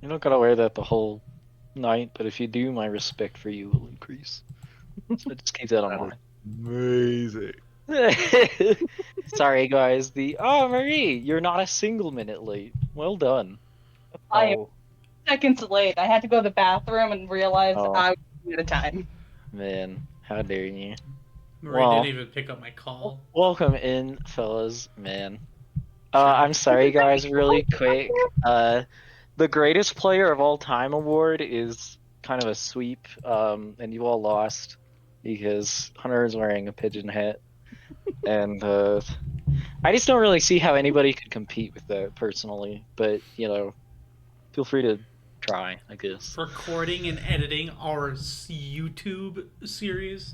You don't gotta wear that the whole night, but if you do, my respect for you will increase. So just keep that in mind. Amazing. Sorry, guys. Marie, you're not a single minute late. Well done. I am Oh, seconds late. I had to go to the bathroom and realized Oh. I was at a time. Man, how dare you? Marie Well- didn't even pick up my call. Welcome in, fellas. Man. I'm sorry, guys. Really quick. The greatest player of all time award is kind of a sweep. And you all lost because Hunter is wearing a pigeon hat, and I just don't really see how anybody could compete with that personally. But feel free to try, I guess. Recording and editing our YouTube series.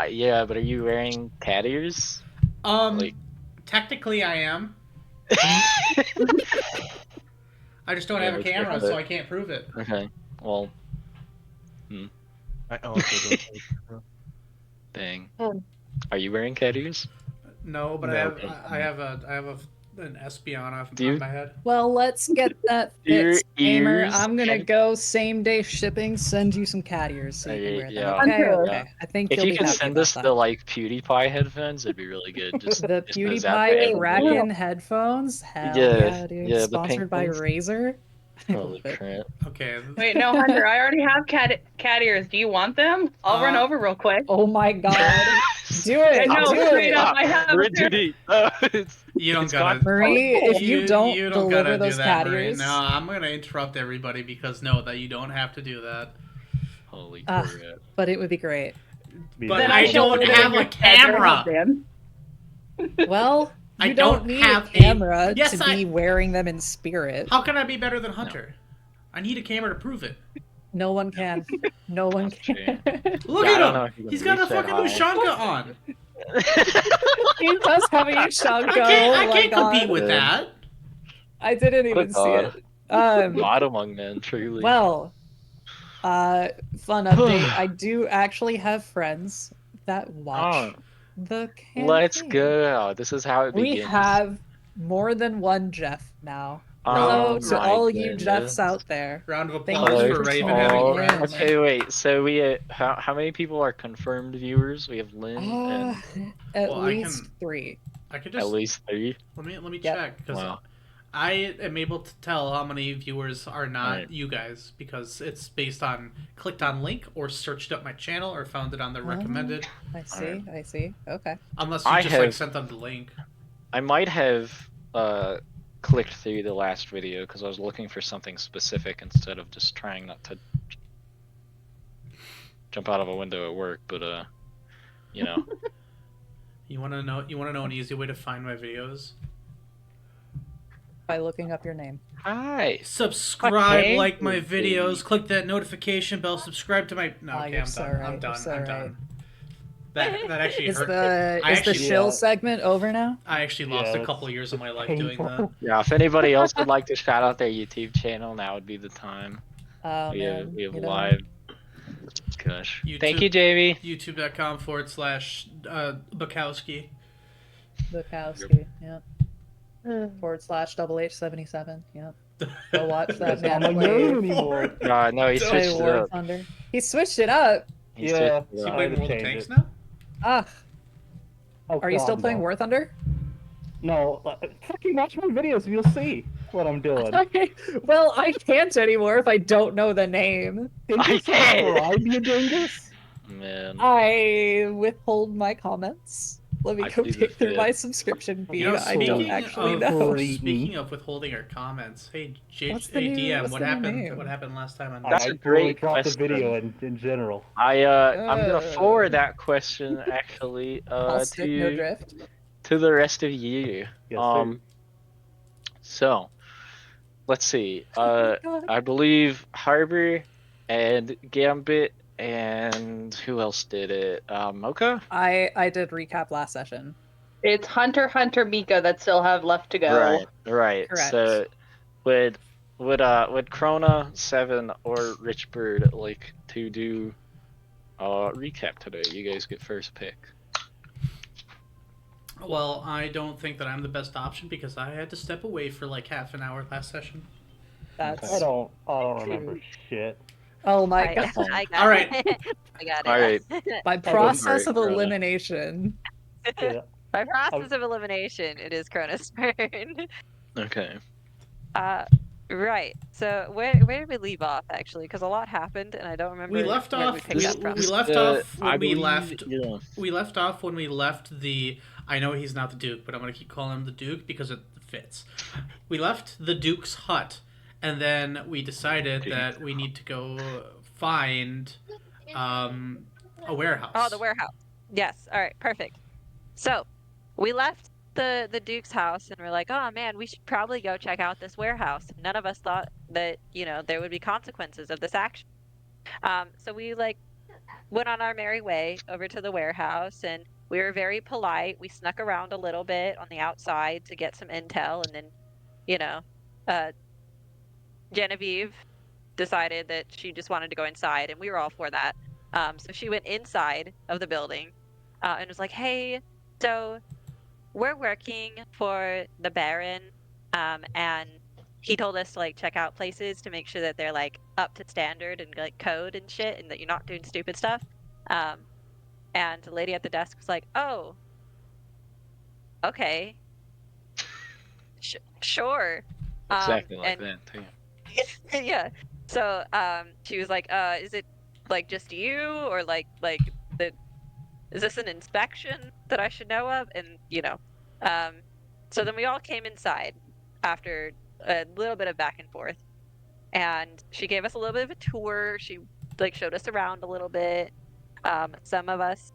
Yeah, but are you wearing cat ears? Like- Technically I am. I just don't Yeah, have a let's camera, check so that. I can't prove it. Okay. Well, I also don't. dang. Oh. Are you wearing cat ears? No, but No. I have an Espion Do you- on my head. Well, let's get that Your fixed, gamer. ears I'm gonna can- go same day shipping. Send you some cat ears so you can wear them. Yeah. Okay, Hunter. okay. I think If you'll you be can happy send about us that. the PewDiePie headphones, it'd be really good. Just The just those out to PewDiePie everybody. Kraken headphones. Hell Yeah, yeah, dude. yeah, the Sponsored pink by ones. Razer. I Holy love it. crap! Okay. Wait, no, Hunter, I already have cat ears. Do you want them? I'll run over real quick. Oh my god. Do it. No, do straight it. up. I have We're a too pair. deep. You don't It's gotta. gone. Marie, if you don't deliver gotta those do that, cat Marie. ears. No, I'm gonna interrupt everybody because no, that you don't have to do that. Holy Ah. crap! But it would be great. But Then I shall don't order have your a camera. headband. Well, I you don't need have a camera Yes, to be wearing them in spirit. How can I be better than Hunter? I need a camera to prove it. No one can. No one That's true. can. Look Yeah, I don't at know him. if you can He's got a reach that fucking high. Ushanka on. He does have a Ushanko. I oh my can't compete God. with that. I didn't What a even see it. God among men, truly. Well, fun update. I do actually have friends that watch the campaign. Let's go. This is how it We begins. have more than one Jeff now. Hello to my all you goodness. Jeffs out there. Round of Thank applause you for for Raven tuning having in. friends. Okay, wait. So we how many people are confirmed viewers? We have Lynn and At Well, I least can- 3. I could at just least 3. let me Yep. check because Wow. I am able to tell how many viewers are not Right. you guys because it's based on clicked on link or searched up my channel or found it on the Oh. recommended. I see. I see. Okay. Unless you I just like have- sent them the link. I might have clicked through the last video because I was looking for something specific instead of just trying not to jump out of a window at work. But you know, You want to know? You want to know an easy way to find my videos? By looking up your name. hi. Subscribe, Okay. like my videos, click that notification bell, subscribe to my. No, Oh, okay, you're I'm so done. right, I'm you're done. so I'm right. done. That actually Is hurt. the I is the actually- shill Yeah. segment over now? I actually lost Yeah, a couple it's years of my life doing that. painful. Yeah, if anybody else would like to shout out their YouTube channel, now would be the time. Oh we have man. we have you know, live. Gosh. Thank YouTube. you, JV. YouTube.com/Bukowski. Bukowski. Yep. /HH77. Yep. Go watch that That's not man my name play. anymore. No, he Play switched it War up. Thunder. He switched it up. He Yeah. switched it Is he up. playing had to World of change Tanks it. now? Ah, Oh, are you still God, playing no. War Thunder? No, fucking watch my videos and you'll see what I'm doing. Okay. Well, I can't anymore if I don't know the name. Did I you can't. subscribe, you dingus? Man. I withhold my comments. Let me I go believe pick it, through yeah. my subscription feed. You know, I don't speaking actually of know. speaking of withholding our comments, hey, What's the new- DM, what's what the new happened? name? What happened last time on? That's I a might totally great drop the question. video in general. I'm gonna forward that question actually I'll stick no drift. to the rest of you. Yes, So let's see. Oh my God. I believe Harbor and Gambit and who else did it? Mocha? I did recap last session. It's Hunter, Mika that still have left to go. Right. Correct. So would Chrona, Seven, or Richbird like to do recap today? You guys get first pick. Well, I don't think that I'm the best option because I had to step away for like half an hour last session. That's I don't remember shit. oh my I, god. I got All right. it. I got it. All right. By Okay. process of Alright, Chrona. elimination. Yeah. By process of elimination, it is Chrona's turn. Okay. Right. So where did we leave off actually? Because a lot happened, and I don't remember We left where we off. picked We, up from. we left I off when we believe, left. Yeah. We left off when we left the. I know he's not the Duke, but I'm gonna keep calling him the Duke because it fits. We left the Duke's hut, and then we decided that we need to go find a warehouse. Oh, the warehouse. Yes. All right. Perfect. So we left the Duke's house, and we're like, oh man, we should probably go check out this warehouse. None of us thought that there would be consequences of this action. So we like went on our merry way over to the warehouse, and we were very polite. We snuck around a little bit on the outside to get some intel, and then, uh, Genevieve decided that she just wanted to go inside, and we were all for that. So she went inside of the building, and was like, "Hey, so we're working for the Baron, and he told us to like check out places to make sure that they're like up to standard and like code and shit, and that you're not doing stupid stuff." And the lady at the desk was like, "Oh, okay, sure." Exactly like And that, too. yeah. So she was like, is it like just you, or the is this an inspection that I should know of? And so then we all came inside after a little bit of back and forth, and she gave us a little bit of a tour. She like showed us around a little bit. Some of us,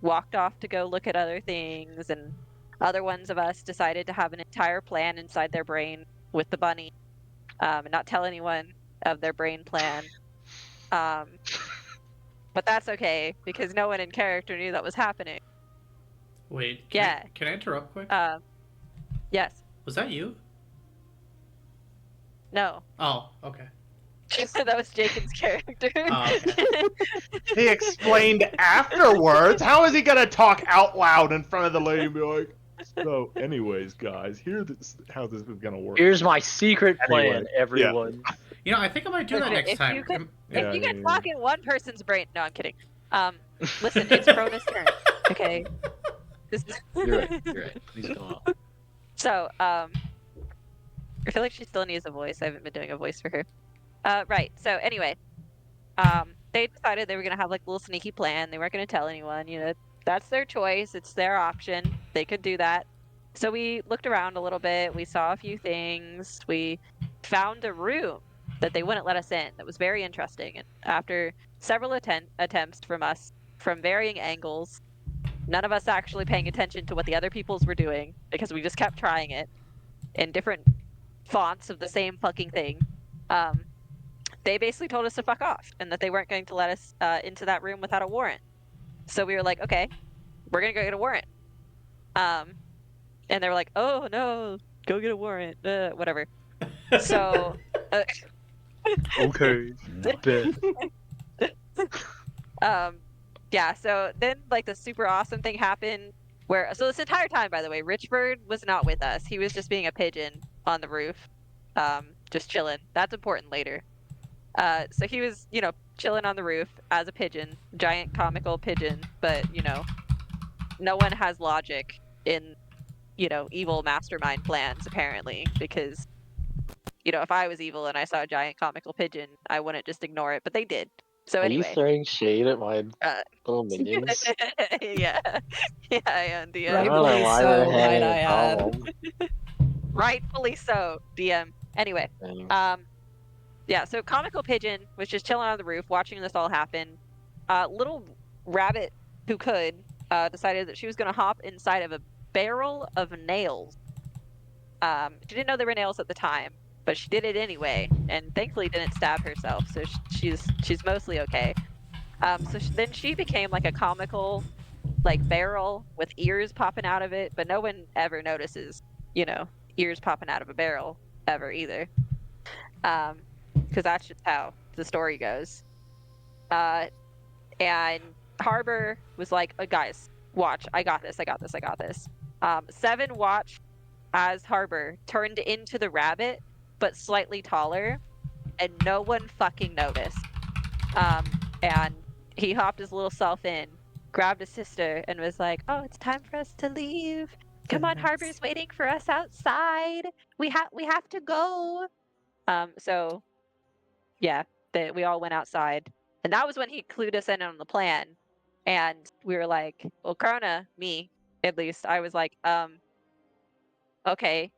walked off to go look at other things, and other ones of us decided to have an entire plan inside their brain with the bunny, and not tell anyone of their brain plan. But that's okay because no one in character knew that was happening. Wait. Yeah. Can I interrupt quick? Yes. Was that you? No. Oh, okay. That was Jaken's character. Oh, okay. He explained afterwards. How is he gonna talk out loud in front of the lady and be like, so anyways, guys, here's how this is gonna work. Here's my secret plan, Anyway, everyone. You know, I think I might do that Listen, next if time. you could- Yeah, if you yeah, can yeah. talk in one person's brain, no, I'm kidding. Listen, it's Chrona's turn. Okay. This is... You're right. You're right. Please go on. So, I feel like she still needs a voice. I haven't been doing a voice for her. Right. So anyway, they decided they were gonna have like a little sneaky plan. They weren't gonna tell anyone. That's their choice. It's their option. They could do that. So we looked around a little bit. We saw a few things. We found a room that they wouldn't let us in. That was very interesting. And after several attempts from us from varying angles, none of us actually paying attention to what the other peoples were doing because we just kept trying it in different fonts of the same fucking thing. They basically told us to fuck off and that they weren't going to let us into that room without a warrant. So we were like, okay, we're gonna go get a warrant. And they were like, oh no, go get a warrant, whatever. So, Okay. yeah. So then, like, the super awesome thing happened so this entire time, by the way, Richbird was not with us. He was just being a pigeon on the roof, just chilling. That's important later. So he was, chilling on the roof as a pigeon, giant comical pigeon, but, no one has logic in, evil mastermind plans, apparently, because, if I was evil and I saw a giant comical pigeon, I wouldn't just ignore it, but they did. So Are you anyway. throwing shade at my little minions? Yeah. Yeah, I am, DM. I don't know Rightfully why so, they're might having I a add. problem. Rightfully so, DM. Anyway, Thanks. yeah, so comical pigeon was just chilling on the roof watching this all happen. Little rabbit who could decided that she was going to hop inside of a barrel of nails. She didn't know there were nails at the time, but she did it anyway, and thankfully didn't stab herself, so she's mostly okay. Then she became like a comical, like, barrel with ears popping out of it, but no one ever notices, ears popping out of a barrel ever either. Because that's just how the story goes. And Harbor was like, oh, guys, watch, I got this. Seven watched as Harbor turned into the rabbit but slightly taller, and no one fucking noticed. And he hopped his little self in, grabbed his sister, and was like, "Oh, it's time for us to leave. Come on, Goodness. Harbor's waiting for us outside. We have to go." So yeah, we all went outside, and that was when he clued us in on the plan, and we were like, "Well, Chrona, me at least, I was like, okay,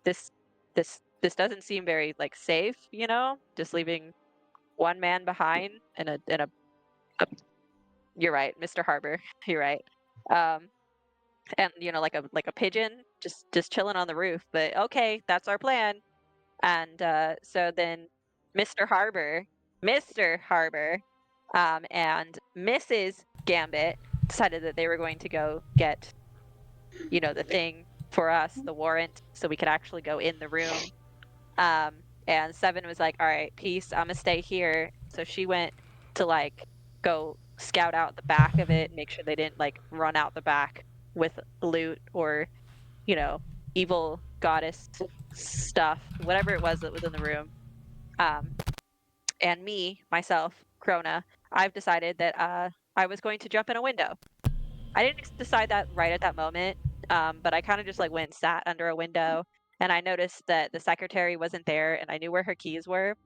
this this doesn't seem very like safe, you know, just leaving one man behind in a you're right, Mr. Harbor, you're right." Um, and you know, like a pigeon just chilling on the roof. But okay, that's our plan. And so then Mr. Harbor, and Mrs. Gambit decided that they were going to go get, you know, the thing for us, the warrant, so we could actually go in the room. And Seven was like, "All right, peace. I'm gonna stay here." So she went to like go scout out the back of it, make sure they didn't like run out the back with loot or, you know, evil goddess stuff, whatever it was that was in the room. And me, myself, Chrona, I've decided that I was going to jump in a window. I didn't decide that right at that moment, but I kind of just like went and sat under a window, and I noticed that the secretary wasn't there, and I knew where her keys were.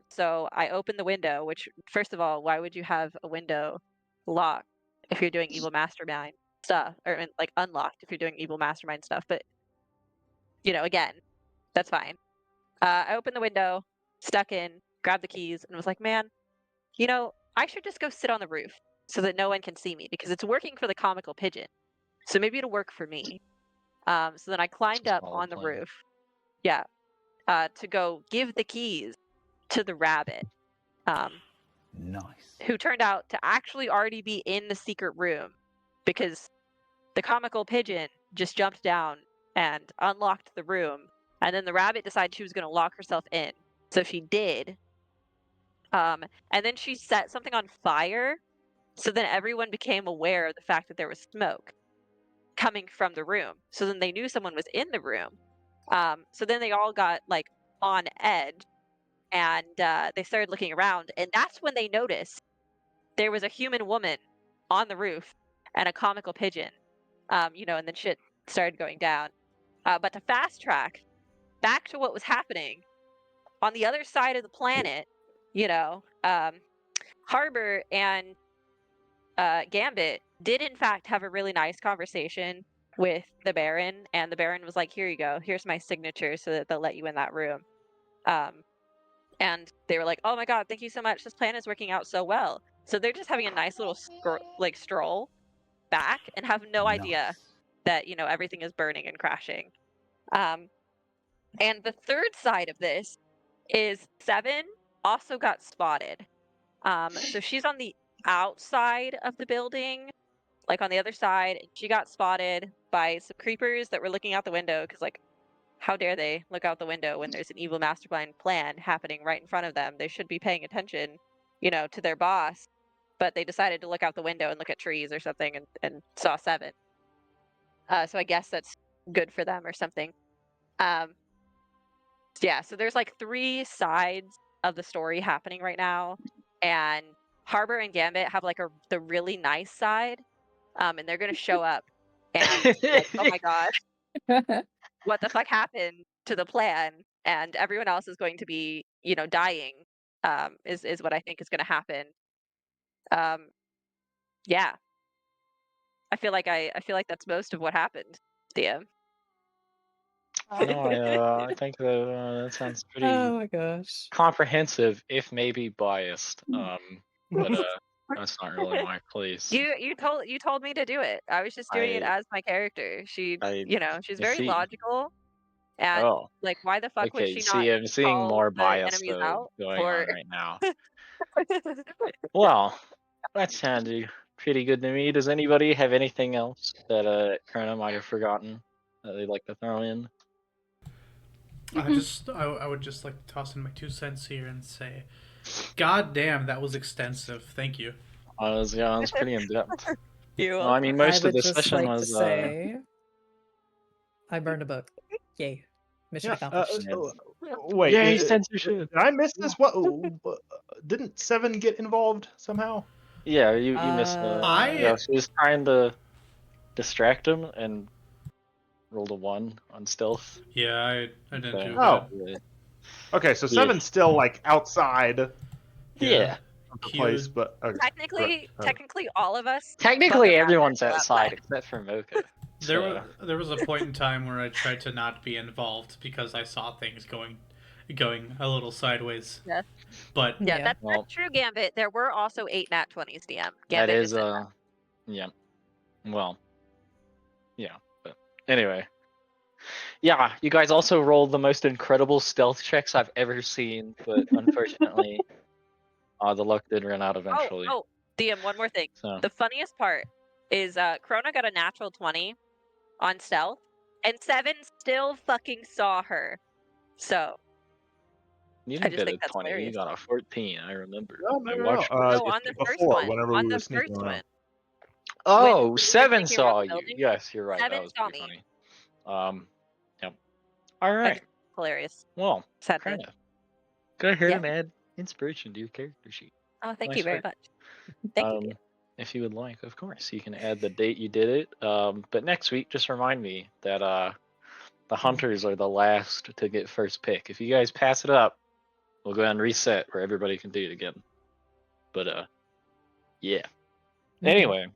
So I opened the window. Which, first of all, why would you have a window locked if you're doing evil mastermind stuff, or like unlocked if you're doing evil mastermind stuff? But you know, again, that's fine. I opened the window, stuck in, grabbed the keys, and was like, "Man, you know, I should just go sit on the roof so that no one can see me because it's working for the comical pigeon. So maybe it'll work for me." So then I climbed up Solid on the plan. roof, yeah, to go give the keys to the rabbit, Nice. who turned out to actually already be in the secret room because the comical pigeon just jumped down and unlocked the room, and then the rabbit decided she was going to lock herself in. So she did. And then she set something on fire. So then everyone became aware of the fact that there was smoke coming from the room. So then they knew someone was in the room. So then they all got like on edge, and they started looking around. And that's when they noticed there was a human woman on the roof and a comical pigeon. You know, and then shit started going down. But to fast track back to what was happening on the other side of the planet, you know, Harbor and Gambit did in fact have a really nice conversation with the Baron, and the Baron was like, "Here you go. Here's my signature, so that they'll let you in that room." And they were like, "Oh my god, thank you so much. This plan is working out so well." So they're just having a nice little stroll back and have no idea Nice. that, you know, everything is burning and crashing. And the third side of this is Seven also got spotted. So she's on the outside of the building, like on the other side. And she got spotted by some creepers that were looking out the window because, like, how dare they look out the window when there's an evil mastermind plan happening right in front of them? They should be paying attention, you know, to their boss. But they decided to look out the window and look at trees or something, and saw Seven. So I guess that's good for them or something. Yeah, so there's like three sides of the story happening right now, and Harbor and Gambit have like the really nice side, and they're gonna show up and be like, "Oh my god, what the fuck happened to the plan?" And everyone else is going to be, you know, dying. Is what I think is gonna happen. Yeah, I feel like that's most of what happened, DM. No, I think that sounds pretty Oh my gosh. comprehensive, if maybe biased. But that's not really my place. You told me to do it. I was just doing it I as my character. I You know, she's I very see. logical, and Oh, like, why the fuck would okay. she not See, I'm seeing call more the bias enemies out going for? on right now. Well, that sounded pretty good to me. Does anybody have anything else that Chrona might have forgotten that they'd like to throw in? I would just like to toss in my 2 cents here and say, God damn, that was extensive. Thank you. Yeah, it was pretty in depth. You're Well, I mean, welcome. I most of would the just session like to was say I burned a book. Yay. Mission Yeah. accomplished. Wait. Yay, censorship. Did I miss this? What? Didn't Seven get involved somehow? Yeah, you missed yeah, she was trying to distract him and rolled a 1 on stealth. Yeah, I didn't do Oh. good. Okay, so Yeah. Seven's still like outside of Yeah. the place, but okay. Technically, all of us. Technically, but the everyone's Raptors are outside except for Mocha. There was a point in time where I tried to not be involved because I saw things going a little sideways. Yeah. But Yeah, Yeah. that's true, Gambit. There were also 8 nat 20s, DM. That Gambit is just said that. yeah. Well, yeah, but anyway. Yeah, you guys also rolled the most incredible stealth checks I've ever seen, but unfortunately, the luck did run out eventually. Oh, DM, one more thing. So The funniest part is Chrona got a natural 20 on stealth, and Seven still fucking saw her. So you I didn't just get a think that's 20. hilarious. You got a 14. I remember. No, I no, watched. no. No, on the first before, one. whenever On we were the sneaking first around. one. Oh, we were 7 sneaking around saw the you. building, Yes, you're right. 7 That was saw pretty me. funny. Yep. All right. Hilarious. Well, Sad kind day. of. Go ahead Yeah. and add inspiration to your character sheet. Oh, thank Nice you very work. much. Thank you. If you would like, of course, you can add the date you did it. But next week, just remind me that the hunters are the last to get first pick. If you guys pass it up, we'll go ahead and reset where everybody can do it again. But yeah. Anyway,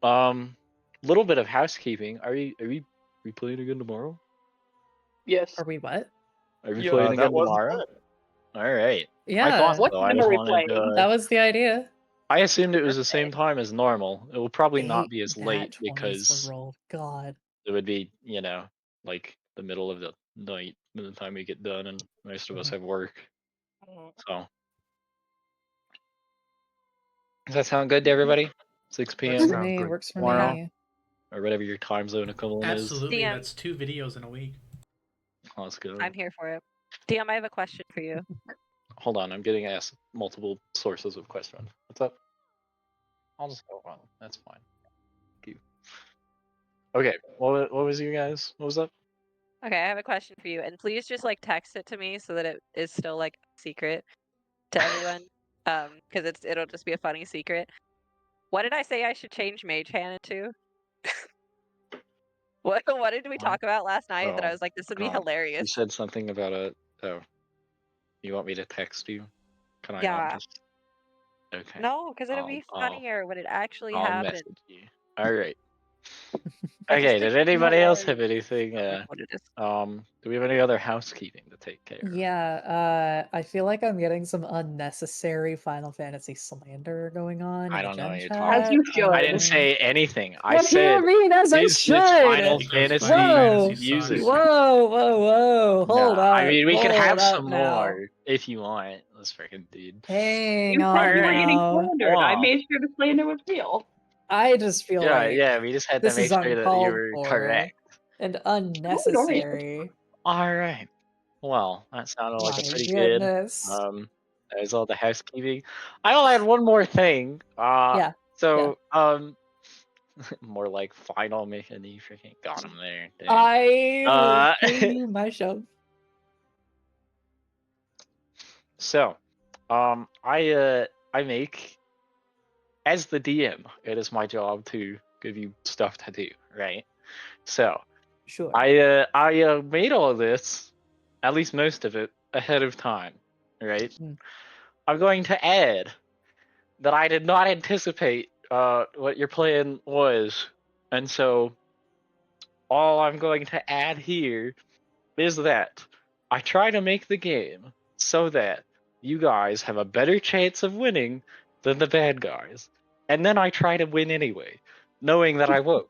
little bit of housekeeping. Are we playing again tomorrow? Yes. Are we what? Are we Yeah, playing that again was tomorrow? All right. I Yeah. thought What so. I time just are we wanted to, playing? That was the idea. I assumed it was the same time as normal. It will probably not 8 be as nat late 20s because were rolled. God. it would be, like the middle of the night by the time we get done, and most of us have work. So, does that sound good to everybody? 6 Works p.m. for me. good. Works for tomorrow, me. or whatever your time zone equivalent is. absolutely, DM. that's 2 videos in a week. Let's go. I'm here for it. DM, I have a question for you. Hold on, I'm getting asked multiple sources of questions. What's up? I'll just go on. That's fine. Thank you. Okay, what was you guys? What was up? Okay, I have a question for you, and please just like text it to me so that it is still like secret to everyone, because it'll just be a funny secret. What did I say I should change Mage Hand to? What did we talk about last night that I Oh, was like, this would be You hilarious? said something about a. Oh, you want me to text you? Can I not Yeah. just? Okay. No, because it'll be I'll- funnier when it actually I'll happens. message you. All right. I just Okay. think Did it'd be anybody else have hilarious. anything? What it is. Do we have any other housekeeping to take care of? Yeah, I feel like I'm getting some unnecessary Final Fantasy slander going on I in the don't know gen what you're chat. talking As you should. I didn't say anything. I What do you said mean as I is this should? Final Because Fantasy Final Fantasy music? sucks. Whoa, hold Yeah, up. I mean, we could hold have up some now. more if you want. Let's freaking dude. Hang You on said you were getting now. slandered. I Wow. made sure the slander was real. I just feel Yeah, like yeah. We just had to this make is sure that you uncalled were for correct. and unnecessary. All right. Well, that sounded like My a pretty goodness. good. That was all the housekeeping. I'll add one more thing. Yeah, So, more like final mission. You freaking got him there. Dang. I Uh, will pay you my show. So, I make as the DM. It is my job to give you stuff to do, right? So, Sure. I made all this, at least most of it, ahead of time, right? Mm. I'm going to add that I did not anticipate what your plan was, and so all I'm going to add here is that I try to make the game so that you guys have a better chance of winning than the bad guys, and then I try to win anyway, knowing that I won't,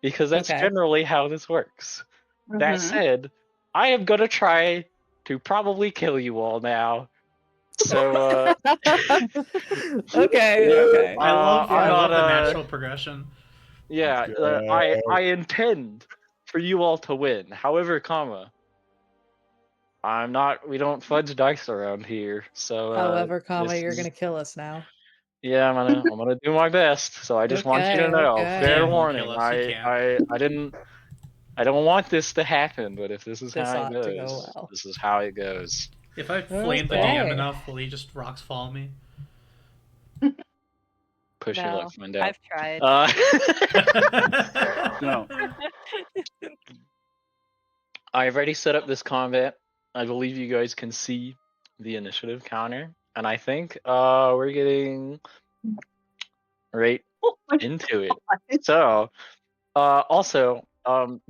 because that's Okay. generally how this works. That Mhm. said, I am gonna try to probably kill you all now. So, okay. I love I'm not, the natural progression. yeah, I intend for you all to win. However, I'm not. We don't fudge dice around here. So, However, this you're is- gonna kill us now. Yeah, I'm gonna do my best. So I just want you to Okay, know, okay. fair DM won't warning. kill us, he can't. I didn't. I don't want this to happen, but if this is This how it ought to go goes, well. this is how it goes. If I flame the Okay. DM enough, will he just rocks fall me? Push your No, luck, find out. I've tried. No. I've already set up this combat. I believe you guys can see the initiative counter, and I think we're getting right into it. So, also,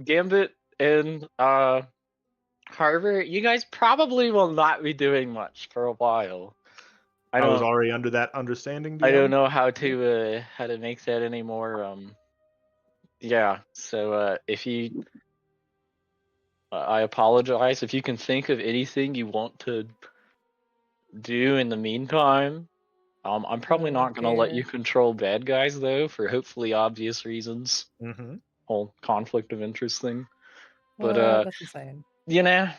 Gambit and Harbor, you guys probably will not be doing much for a while. I was already under that understanding. DM. I don't know how to make that any more. Yeah. So if you, I apologize if you can think of anything you want to do in the meantime. I'm probably Oh, not gonna let dear. you control bad guys though, for hopefully obvious reasons. Mm-hmm. Whole conflict of interest thing. But That's insane. you know,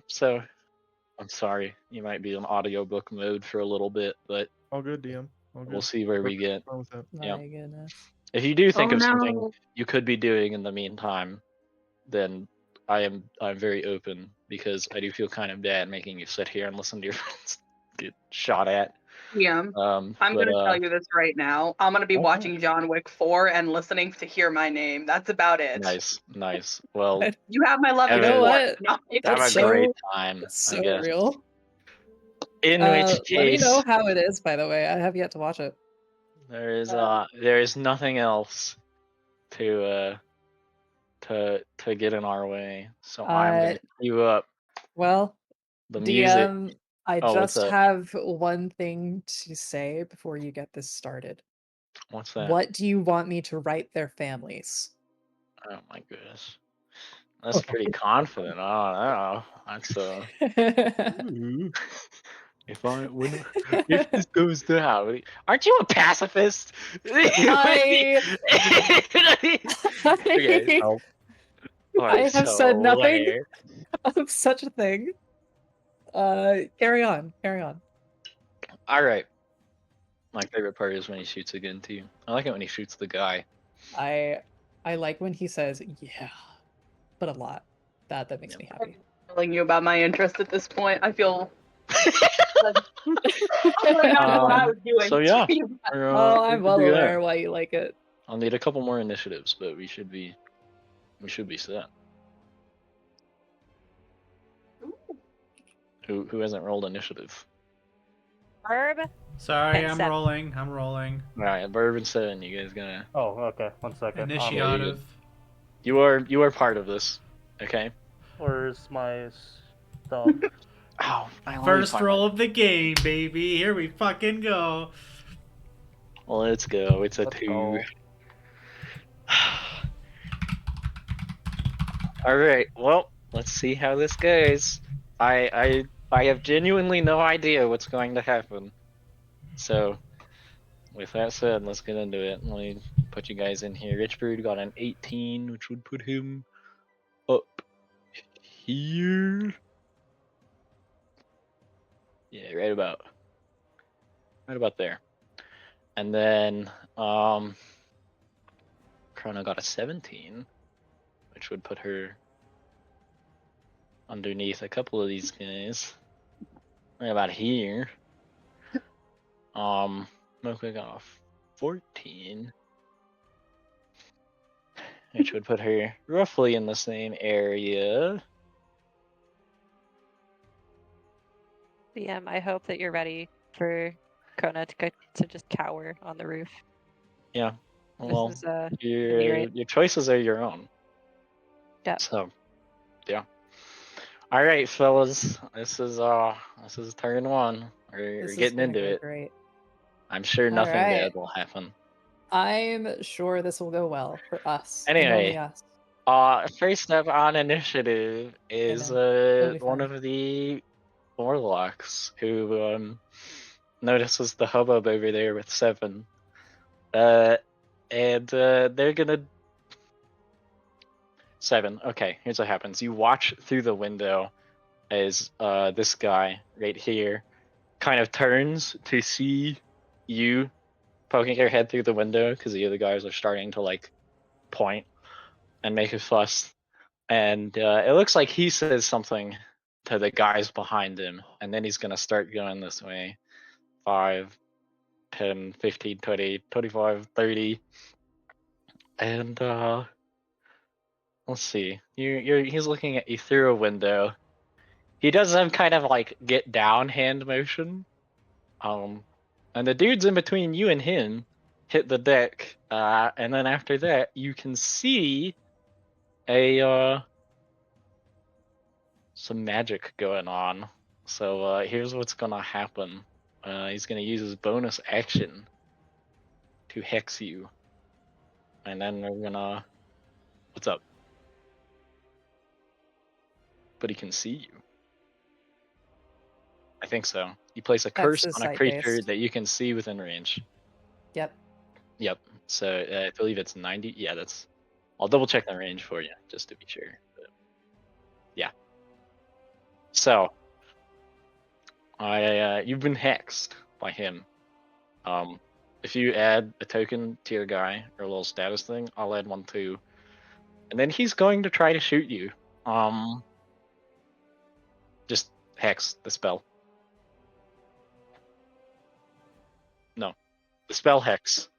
so I'm sorry, you might be in audiobook mode for a little bit, but All good, DM. All good. we'll see where we get. Wrong with that. Yeah. My goodness. If you do think Oh of something no. you could be doing in the meantime, then I'm very open, because I do feel kind of bad making you sit here and listen to your friends get shot at. Yeah. I'm But gonna tell you this right now. I'm gonna be okay. watching John Wick 4 and listening to Hear My Name. That's about it. Nice. Well, What? You have my love Have and a- support. what? No, have That's a great so time, That's I so guess. real. In which Let me know case, how it is, by the way. I have yet to watch it. there is nothing else to get in our way. So I'm gonna queue up Well, the music. DM, I Oh, what's just up? have one thing to say before you get this started. What's that? What do you want me to write their families? Oh my goodness. That's pretty confident. I don't know. That's Ooh. if this goes down, aren't you a pacifist? Okay. Oh, I have said nothing hilarious. of such a thing. Carry on. All right. My favorite part is when he shoots again too. I like it when he shoots the guy. I like when he says yeah, but a lot. That makes me happy. telling you about my interest at this point. I feel like I really not know what I was doing. So yeah, Oh, we I'm can well do that. aware why you like it. I'll need a couple more initiatives, but we should be set. Who hasn't rolled initiative? Herb. Sorry, And I'm seven. rolling. All right, Bourbon 7. You guys gonna? Oh, okay. 1 second. Initiative. You are part of this. Okay. Where's my stuff? Oh, I only First find- roll of the game, baby. Here we fucking go. Let's go. It's a Let's 2. go. All right. Well, let's see how this goes. I have genuinely no idea what's going to happen. So, with that said, let's get into it. Let me put you guys in here. Richbird got an 18, which would put him up here. Yeah, right about there. And then Chrona got a 17, which would put her underneath a couple of these guys. Right about here. Mocha got a 14, which would put her roughly in the same area. DM, I hope that you're ready for Chrona to just cower on the roof. Yeah. Well, This is gonna be great. your choices are your own. Yep. So, yeah. All right, fellas. This is turn 1. We're This is getting gonna into go it. great. I'm sure All nothing right. bad will happen. I'm sure this will go well for us. and only Anyway, us. first up on initiative is It'll be one fine. of the warlocks who notices the hubbub over there with 7. And they're gonna 7. Okay, here's what happens. You watch through the window as this guy right here kind of turns to see you poking your head through the window, because the other guys are starting to like point and make a fuss. And it looks like he says something to the guys behind him, and then he's gonna start going this way. 5, 10, 15, 20, 25, 30. And let's see. He's looking at you through a window. He does some kind of like get down hand motion. And the dudes in between you and him hit the deck. And then after that, you can see some magic going on. So here's what's gonna happen. He's gonna use his bonus action to hex you. And then we're gonna... What's up? But he can see you. I think so. You place a curse his on a creature sight-based. that you can see within range. Yep. Yep. So I believe it's 90. Yeah, that's... I'll double check the range for you, just to be sure. But, yeah. So, you've been hexed by him. If you add a token to your guy, or a little status thing, I'll add one too. And then he's going to try to shoot you. Just hex the spell. No. The spell hex.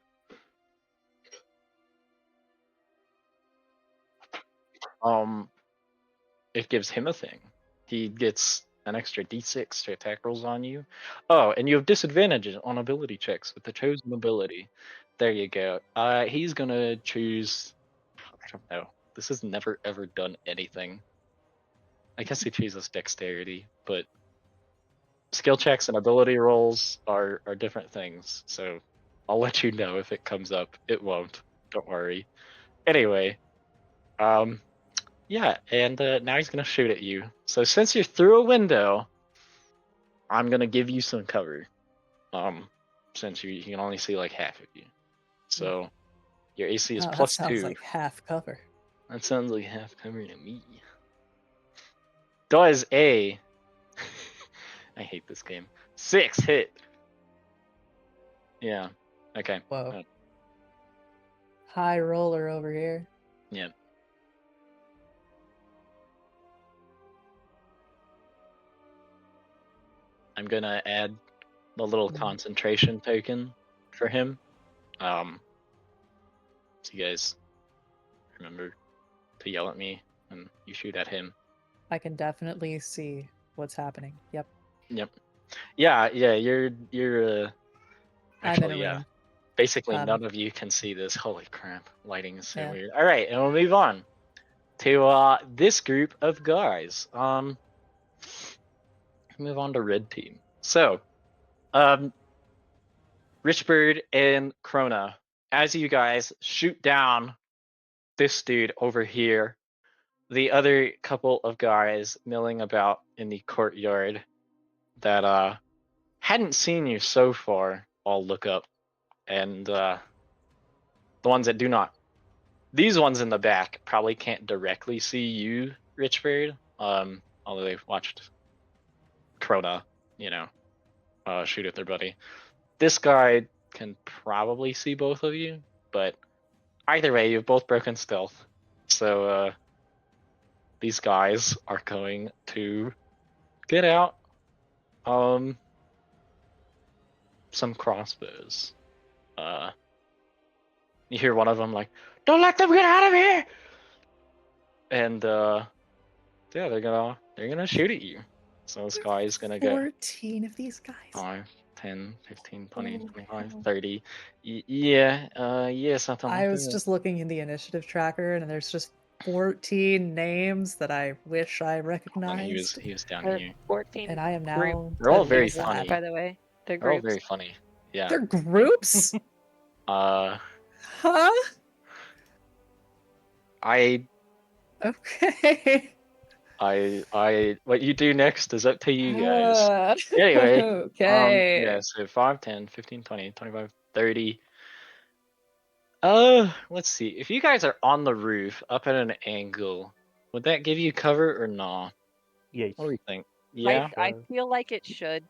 It gives him a thing. He gets an extra d6 to attack rolls on you. Oh, and you have disadvantages on ability checks with the chosen ability. There you go. He's gonna choose... I don't know. This has never ever done anything. I guess he chooses dexterity, but skill checks and ability rolls are different things. So I'll let you know if it comes up. It won't. Don't worry. Anyway, yeah, and now he's gonna shoot at you. So since you're through a window, I'm gonna give you some cover. Since you can only see like half of you. So your AC is Oh, that plus sounds 2. like half cover. That sounds like half cover to me. Does a I hate this game. 6 hit. Yeah. Okay. Whoa. High roller over here. Yeah. I'm gonna add the little concentration token for him. So you guys remember to yell at me when you shoot at him. I can definitely see what's happening. Yep. Yep. Yeah, you're I'm in actually, a yeah. room. Basically none of you can see this. Holy crap. Lighting is so Yeah. weird. Alright, and we'll move on to this group of guys. Move on to red team. So, Richbird and Chrona, as you guys shoot down this dude over here, the other couple of guys milling about in the courtyard that hadn't seen you so far all look up, and the ones that do not, these ones in the back probably can't directly see you, Richbird, although they've watched Chrona, shoot at their buddy. This guy can probably see both of you, but either way, you've both broken stealth. So these guys are going to get out some crossbows. You hear one of them like, "Don't let them get out of here!" And yeah, they're gonna shoot at you. So this guy is gonna go 14 of these guys. 5, 10, 15, 20, Oh, 25, no. 30. Yeah, something like I was that. just looking in the initiative tracker, and there's just 14 names that I wish I And recognized. he was down Or here. 14 And I am now. group They're all of very names, funny. by the way. They're They're all groups. very funny. Yeah. They're groups? Uh, Huh? I Okay. what you do next is up to you guys. Anyway, Okay. yeah, so 5, 10, 15, 20, 25, 30. Let's see. If you guys are on the roof up at an angle, would that give you cover or not? Yes. What do we think? Yeah. I feel like it should.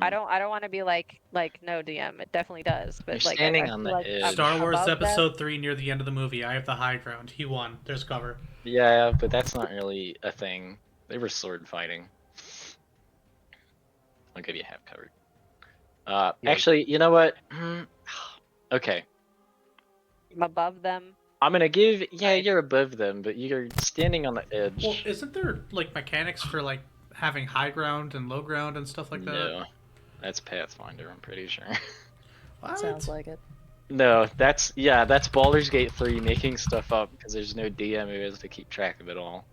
I don't want to be like no DM. It definitely does, but You're like standing I on feel the like edge. I'm Star Wars above them. Episode 3 near the end of the movie. I have the high ground. He won. There's cover. Yeah, but that's not really a thing. They were sword fighting. I'll give you half covered. Yeah. Actually, you know what? Okay. I'm above them. I'm gonna give. Yeah, Right. you're above them, but you're standing on the edge. Well, isn't there like mechanics for like having high ground and low ground and stuff like that? No, that's Pathfinder. I'm pretty sure. What? Sounds like it. No, that's Baldur's Gate 3 making stuff up because there's no DM who has to keep track of it all.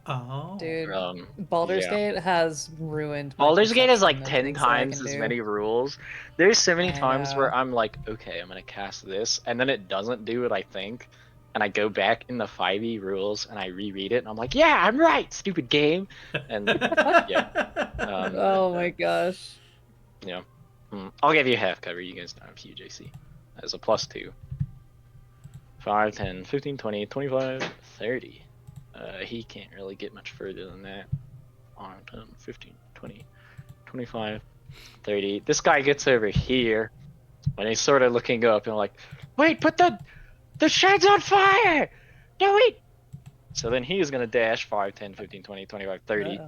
Oh. Dude, Um, Baldur's yeah. Gate has ruined my Baldur's Gate is like perception of 10 things that I times can as do. many rules. There's so many I times know. where I'm like, okay, I'm gonna cast this, and then it doesn't do what I think, and I go back in the 5e rules and I reread it, and I'm like, yeah, I'm right, stupid game. And yeah, Oh my gosh. you know, I'll give you half cover. You guys don't have UJC as a +2. 5, 10, 15, 20, 25, 30. He can't really get much further than that. 5, 10, 15, 20, 25, 30. This guy gets over here, and he's sort of looking up and like, wait, put the shed's on fire! No, wait! So then he is going to dash 5, 10, 15, 20, 25, 30.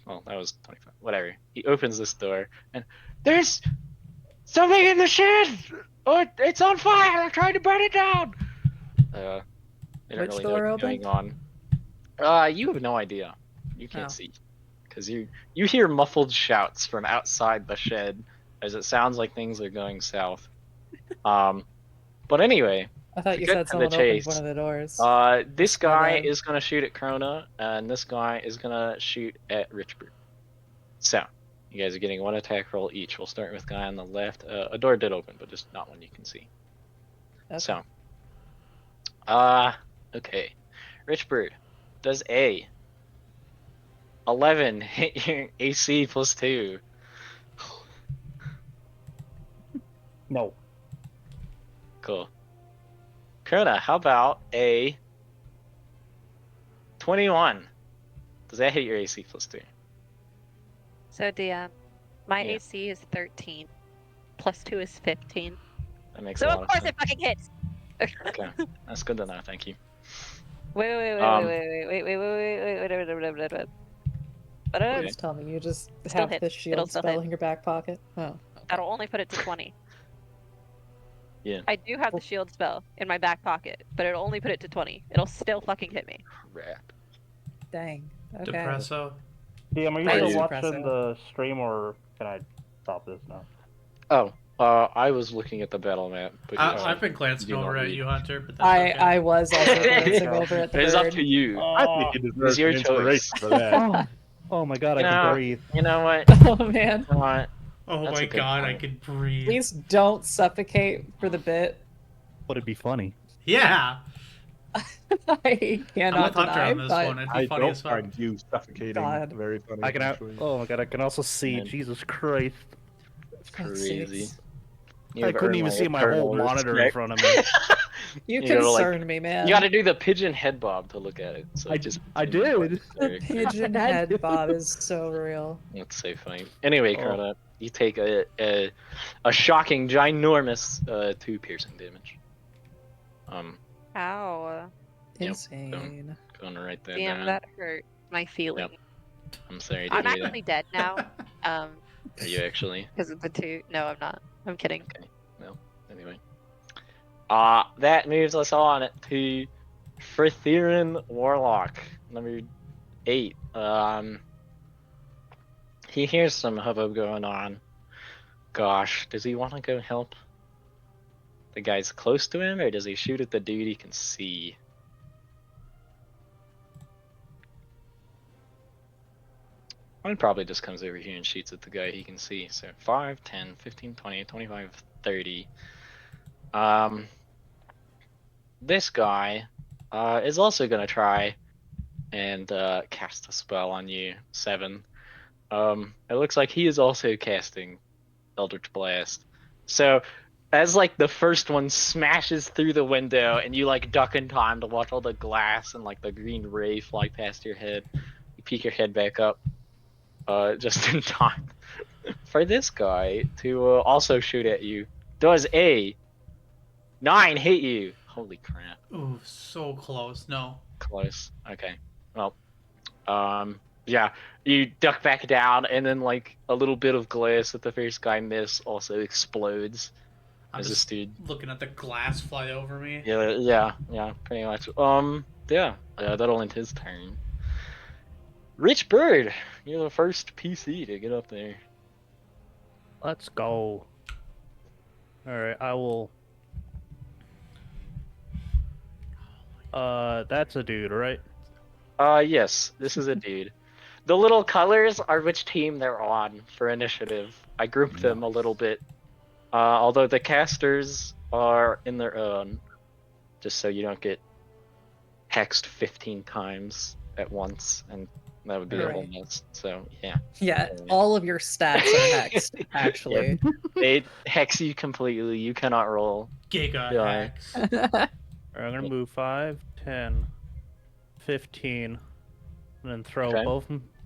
Well, that was 25. Whatever. He opens this door, and there's something in the shed! Oh, it's on fire! They're trying to burn it down! They don't Which really door know what's opened? going on. You have no idea. You can't Oh. see. Because you hear muffled shouts from outside the shed, as it sounds like things are going south. But anyway, I thought you Get said to the someone opened chase. one of the doors. This my guy bad. is gonna shoot at Chrona, and this guy is gonna shoot at Richbird. So, you guys are getting one attack roll each. We'll start with guy on the left. A door did open, but just not one you can see. Okay. So, okay. Richbird, does a 11 hit your AC +2? No. Cool. Chrona, how about a 21? Does that hit your AC +2? So DM, my Yeah. AC is 13, +2 is 15. That makes So a lot of course sense. it fucking hits. Okay, that's good to know. Thank you. Wait. Okay. Just tell me you just Still have hit. the It'll shield still spell hit. in your back pocket. Oh. That'll only put it to 20. Yeah. I do have the shield spell in my back pocket, but it'll only put it to 20. It'll still fucking hit me. Crap. Dang. Okay. Depresso. DM, are you Are still you- watching the stream, or can I stop this now? Oh, I was looking at the battle map. But I've been glancing do not over at read. you, Hunter, but that's okay. I was also glancing over at the It's up bird. to you. I think it deserves your an inspiration for that. Oh, oh my god, You I can know- breathe. You know what? Oh man. You know what? Oh That's my a good god, I point. could breathe. Please don't suffocate for the bit. Would it be funny? Yeah. I I'm cannot with Hunter deny, on this but one. It'd I be funny don't as fuck. find you suffocating God. very funny. I can. actually. Oh my god, I can also see. Man. Jesus Christ! fuck's Crazy. sakes. You I have couldn't earned even my see my whole eternal monitor in respect. front of me. You You know, like, concern me, man. You got to do the pigeon head bob to look at it. So I just I did. The pigeon head bob is so real. That's so funny. Anyway, Oh. Chrona, you take a shocking, ginormous 2 piercing damage. Ow. Yep, Insane. Gonna write that Damn, down. that hurt my feeling. I'm sorry to I'm hear that. actually dead now. Are you actually? Because of the 2. No, I'm not. I'm kidding. Anyway. That moves us on to Frithiran Warlock, number 8. He hears some hubbub going on. Gosh, does he want to go help the guys close to him, or does he shoot at the dude he can see? He probably just comes over here and shoots at the guy he can see. So 5, 10, 15, 20, 25, 30. This guy is also going to try and cast a spell on you, 7. It looks like he is also casting Eldritch Blast. So as like the first one smashes through the window and you like duck in time to watch all the glass and like the green ray fly past your head, you peek your head back up just in time for this guy to also shoot at you. Does a 9 hit you? Holy crap. Ooh, so close. No. Close. Okay. Well, yeah. You duck back down, and then like a little bit of glass that the first guy missed also explodes I'm as this just dude. looking at the glass fly over me. Yeah, pretty much. Yeah, that'll end his turn. Richbird, you're the first PC to get up there. Let's go. Alright, I will. That's a dude, right? Yes, this is a dude. The little colors are which team they're on for initiative. I grouped them a little bit. Although the casters are in their own, just so you don't get hexed 15 times at once, and that would be a whole Right. mess. So yeah. Yeah, all of your stats are hexed, actually. They hex you completely. You cannot roll. Giga Yeah. hacks. Alright, I'm gonna move 5, 10, 15, and then throw Okay.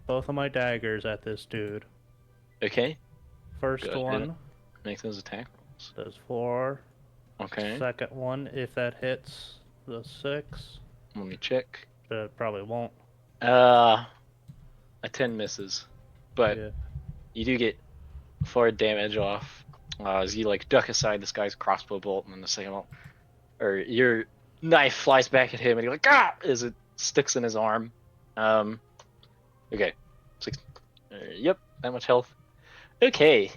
both of my daggers at this dude. Okay. First Go ahead. one Make those attack rolls. does 4. Okay. Second one, if that hits, the 6. Let me check. That probably won't. A 10 misses, but Yeah. you do get 4 damage off as you like duck aside this guy's crossbow bolt, and then the second one, or your knife flies back at him, and you're like as it sticks in his arm. Okay, 6. Yep, that much health. Okay.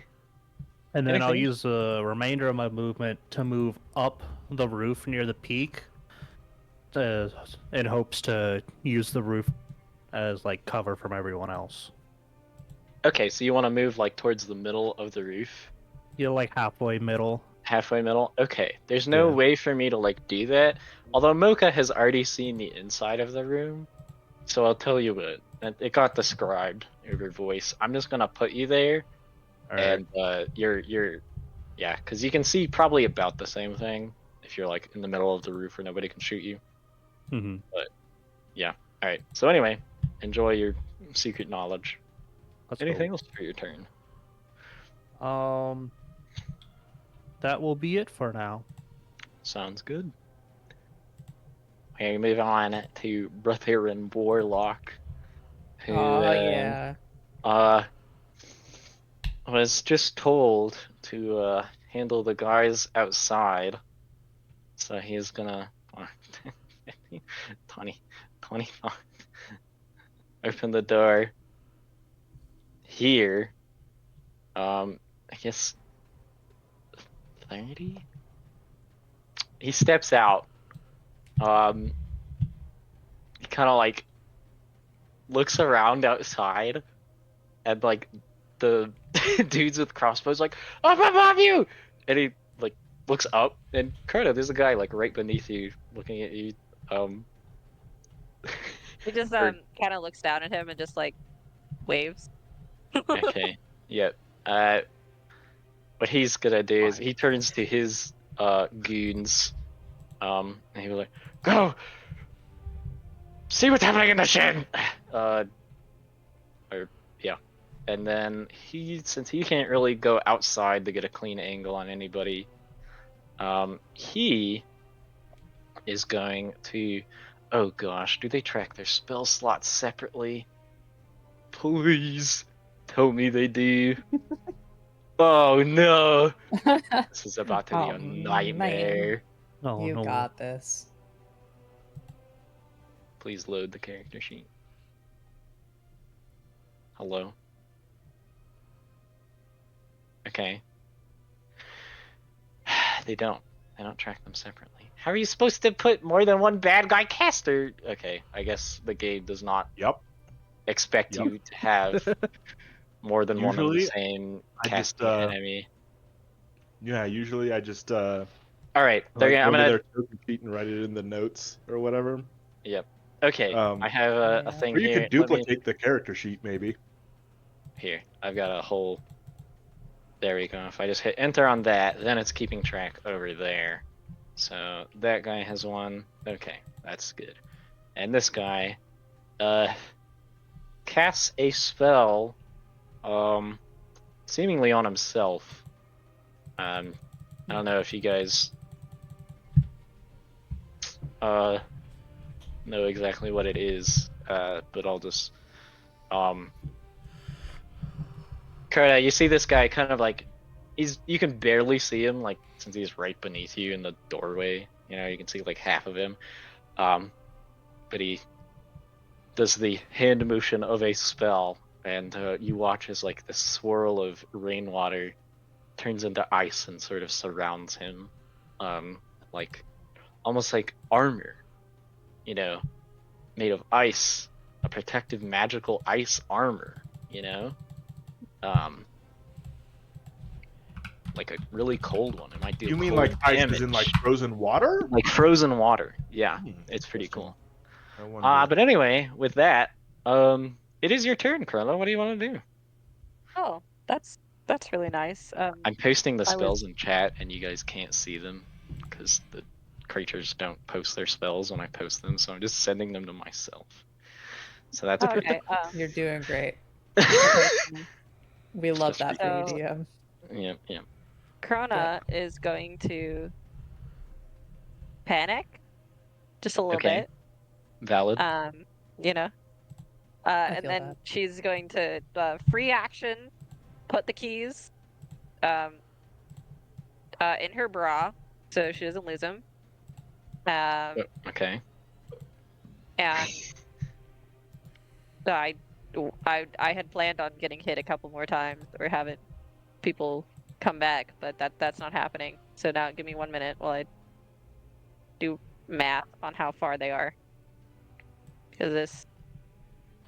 And then I'll Anything? use the remainder of my movement to move up the roof near the peak, in hopes to use the roof as like cover from everyone else. Okay, so you want to move like towards the middle of the roof? You're like halfway middle. Halfway middle? Okay. There's no Yeah. way for me to like do that. Although Mocha has already seen the inside of the room. So I'll tell you what. It got described over voice. I'm just gonna put you there. Alright. And you're yeah, because you can see probably about the same thing if you're like in the middle of the roof where nobody can shoot you. Mm-hmm. Alright. So anyway, enjoy your secret knowledge. Let's Anything else for your turn? go. That will be it for now. Sounds good. We move on to Brother Warlock, who Oh, yeah. was just told to handle the guys outside. So he's gonna 25. Open the door here. I guess 30. He steps out. He kind of like looks around outside, and like the dudes with crossbows like, "Up above you!" And he like looks up, and Chrona, there's a guy like right beneath you, looking at you. He just Or- kind of looks down at him and just like waves. Okay. Yep. What he's gonna do is he turns to his goons, and he was like, "Go, see what's happening in the shed." And then since he can't really go outside to get a clean angle on anybody, he is going to. Oh gosh, do they track their spell slots separately? Please tell me they do. Oh no! This is about to be Oh, a man. nightmare. Oh You no. got this. Please load the character sheet. Hello? Okay. They don't track them separately. How are you supposed to put more than one bad guy caster? Okay, I guess the game does not Yep. expect Yep. you to have more than one of the Usually, same I just, casting enemy. Yeah, usually I just All right, like, I'm go to gonna. their token sheet and write it in the notes or whatever. Yep. Okay, I have a Yeah. thing Or you here. could duplicate the character sheet maybe. Here, I've got a whole. There we go. If I just hit enter on that, then it's keeping track over there. So that guy has one. Okay, that's good. And this guy, casts a spell, seemingly on himself. I don't know if you guys know exactly what it is, but I'll just Chrona, you see this guy kind of like you can barely see him, like, since he's right beneath you in the doorway. You know, you can see like half of him. But he does the hand motion of a spell, and you watch as like the swirl of rainwater turns into ice and sort of surrounds him, like almost like armor, you know, made of ice, a protective magical ice armor, you know, like a really cold one. It might do. You mean cold like ice damage. is in like frozen water? Like frozen water? Yeah, Hmm, it's pretty interesting. cool. I wonder. But anyway, with that, it is your turn, Chrona. What do you want to do? Oh, that's really nice. I'm posting the I was- spells in chat, and you guys can't see them because the creatures don't post their spells when I post them, so I'm just sending them to myself. So that's Oh, okay. You're doing great. Okay. We love Just that for you, so- DM. yeah. Chrona is going to panic just a little Okay. Valid. bit. You know. And feel then that. she's going to free action, put the keys in her bra so she doesn't lose them. Okay. And I had planned on getting hit a couple more times or having people come back, but that's not happening. So now give me 1 minute while I do math on how far they are. Because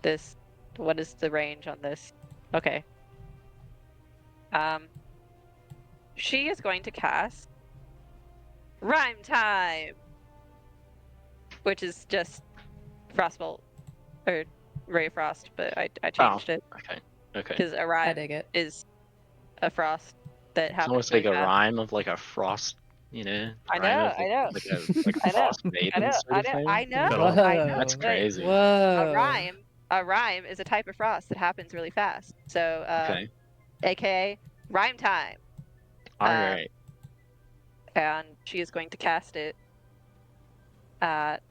this, what is the range on this? Okay. She is going to cast Rhyme Time, which is just Frostbolt or Ray of Frost, but I changed it Okay. Okay. because a I rhyme dig it. is a frost that It's happens almost really like a fast. rhyme of like a frost, you know? I Rhyme know, of, I know. Like a I know, frost maiden sort of thing. I know, Whoa. I know. That's but crazy. Whoa. A rhyme is a type of frost that happens really fast. So, Okay. AKA Rhyme Time. All right. And she is going to cast it at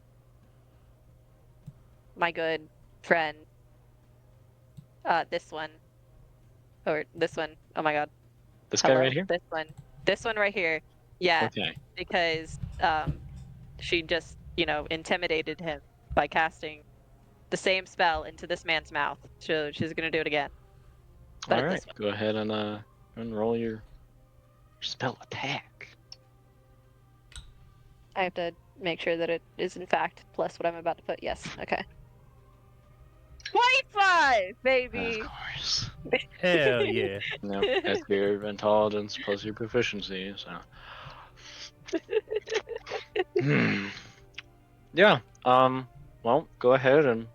my good friend. This one. Or this one. Oh my god. This guy Hello? right here? This one. This one right here. Yeah. Okay. Because she just, intimidated him by casting the same spell into this man's mouth. So she's gonna do it again. But All right. this one. Go ahead and roll your spell attack. I have to make sure that it is in fact plus what I'm about to put. Yes. Okay. 25, baby. Of course. Hell yeah. No, that's your intelligence plus your proficiency, so. Yeah. Well, go ahead and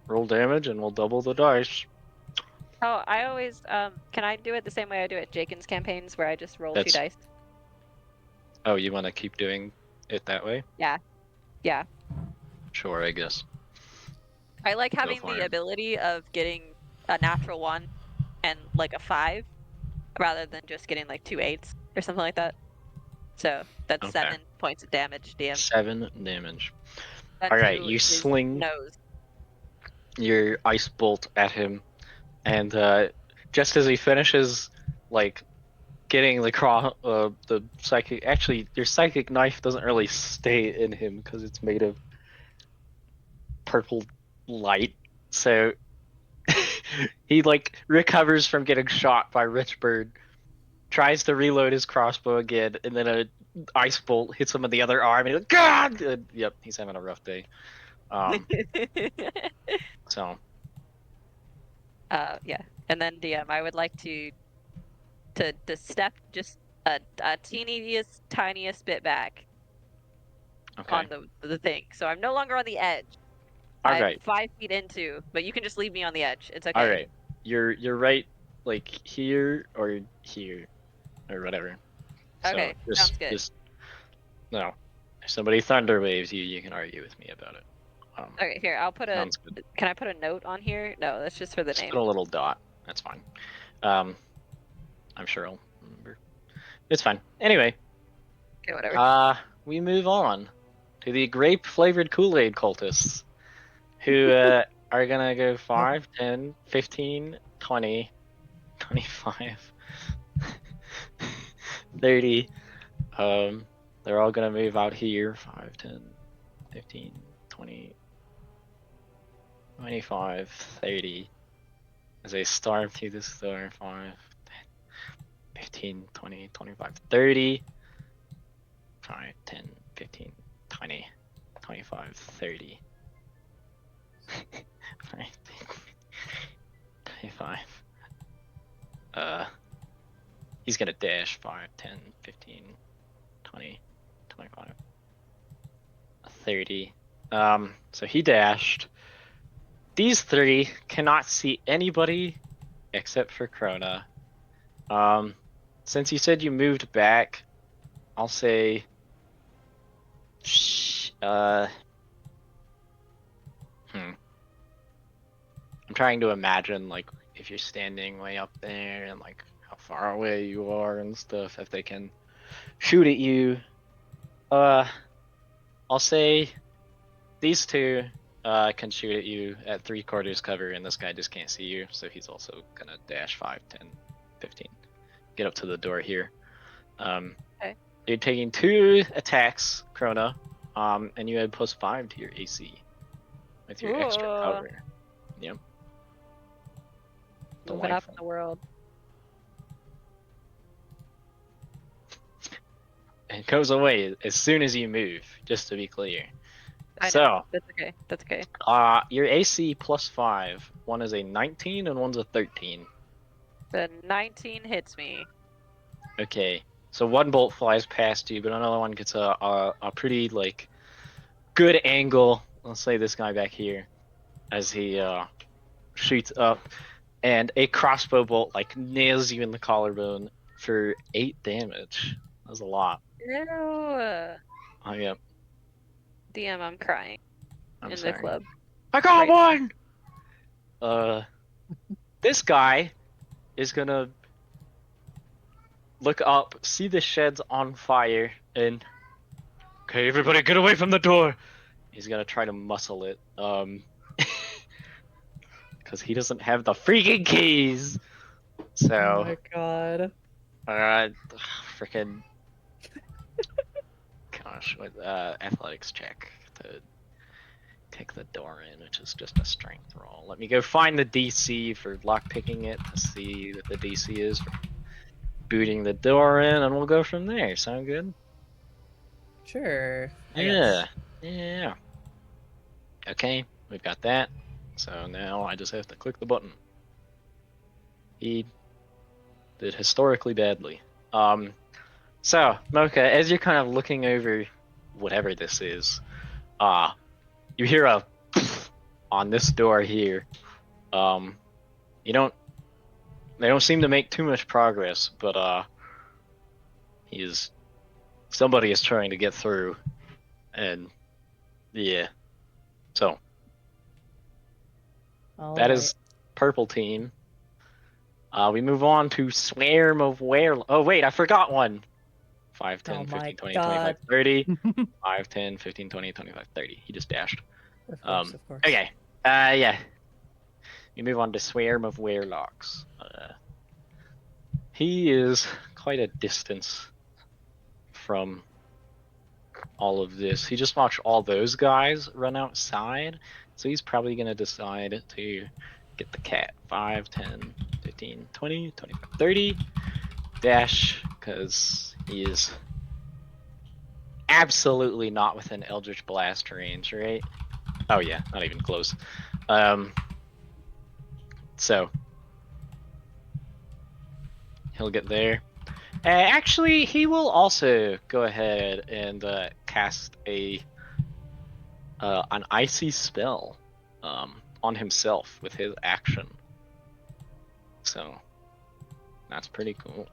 roll damage, and we'll double the dice. Oh, I always can I do it the same way I do it Jaken's campaigns where I just roll 2 That's- dice? Oh, you want to keep doing it that way? Yeah. Sure, I guess. I like having for the it. ability of getting a natural 1 and like a 5 rather than just getting like 2 8s or something like that. So that's Okay. 7 points of damage, DM. 7 damage. That All right, to you his sling nose. your ice bolt at him, and just as he finishes, like, getting the psychic. Actually, your psychic knife doesn't really stay in him because it's made of purple light. So he like recovers from getting shot by Richbird, tries to reload his crossbow again, and then a ice bolt hits him in the other arm, and he's like, God! Yep, he's having a rough day. So Yeah. And then DM, I would like to step just a teeniest, tiniest bit back okay, on the thing. So I'm no longer on the edge. all I'm right, 5 feet into, but you can just leave me on the edge. It's okay. all right. You're right, like here or here, or whatever. So Okay, sounds good. Just no. If somebody thunder waves you, you can argue with me about it. Okay, here, I'll put a. Sounds good. Can I put a note on here? No, that's just for the Just name. put a little dot. That's fine. I'm sure I'll remember. It's fine. Anyway, Okay, whatever. we move on to the grape-flavored Kool-Aid cultists, who are gonna go 5, 10, 15, 20, 25, 30. They're all gonna move out here. 5, 10, 15, 20, 25, 30. As they storm through the store. 5, 10, 15, 20, 25, 30. 5, 10, 15, 20, 25, 30. 5, 10, 25. He's gonna dash 5, 10, 15, 20, 25, 30. So he dashed. These three cannot see anybody except for Chrona. Since you said you moved back, I'll say I'm trying to imagine, like, if you're standing way up there and, like, how far away you are and stuff, if they can shoot at you. I'll say these two can shoot at you at 3/4 cover, and this guy just can't see you, so he's also gonna dash 5, 10, 15. Get up to the door here. Okay. You're taking 2 attacks, Chrona, and you had +5 to your AC with your extra Ooh. cover. Yep. Moving up in the world. It goes away as soon as you move, just to be clear. I know. So, That's okay. That's okay. your AC +5. One is a 19 and one's a 13. The 19 hits me. Okay, so one bolt flies past you, but another one gets a pretty, like, good angle. Let's say this guy back here, as he shoots up, and a crossbow bolt, like, nails you in the collarbone for 8 damage. That was a lot. Ew. Oh, yeah. DM, I'm crying. I'm in sorry. the club. I got Right. one! This guy is gonna look up, see the shed's on fire, and okay, everybody get away from the door! He's gonna try to muscle it, because he doesn't have the freaking keys! Oh So, my god. freaking, gosh, with athletics check to kick the door in, which is just a strength roll. Let me go find the DC for lockpicking it to see what the DC is for booting the door in, and we'll go from there. Sound good? Sure. I Yeah. guess. Yeah. Okay, we've got that. So now I just have to click the button. He did historically badly. So, Mocha, as you're kind of looking over whatever this is, you hear a on this door here. They don't seem to make too much progress, but somebody is trying to get through, and yeah. So that is purple team. We move on to Swarm of Were. Oh wait, I forgot one. 5, 10, Oh 15, my 20, God. 25, 30. 5, 10, 15, 20, 25, 30. He just dashed. Of course, of course. Okay. Yeah. You move on to Swarm of Werelocks. He is quite a distance from all of this. He just watched all those guys run outside, so he's probably going to decide to get the cat. 5, 10, 15, 20, 25, 30. Dash, because he is absolutely not within Eldritch Blast range, right? Oh yeah, not even close. So he'll get there. Actually, he will also go ahead and cast an icy spell on himself with his action. So that's pretty cool.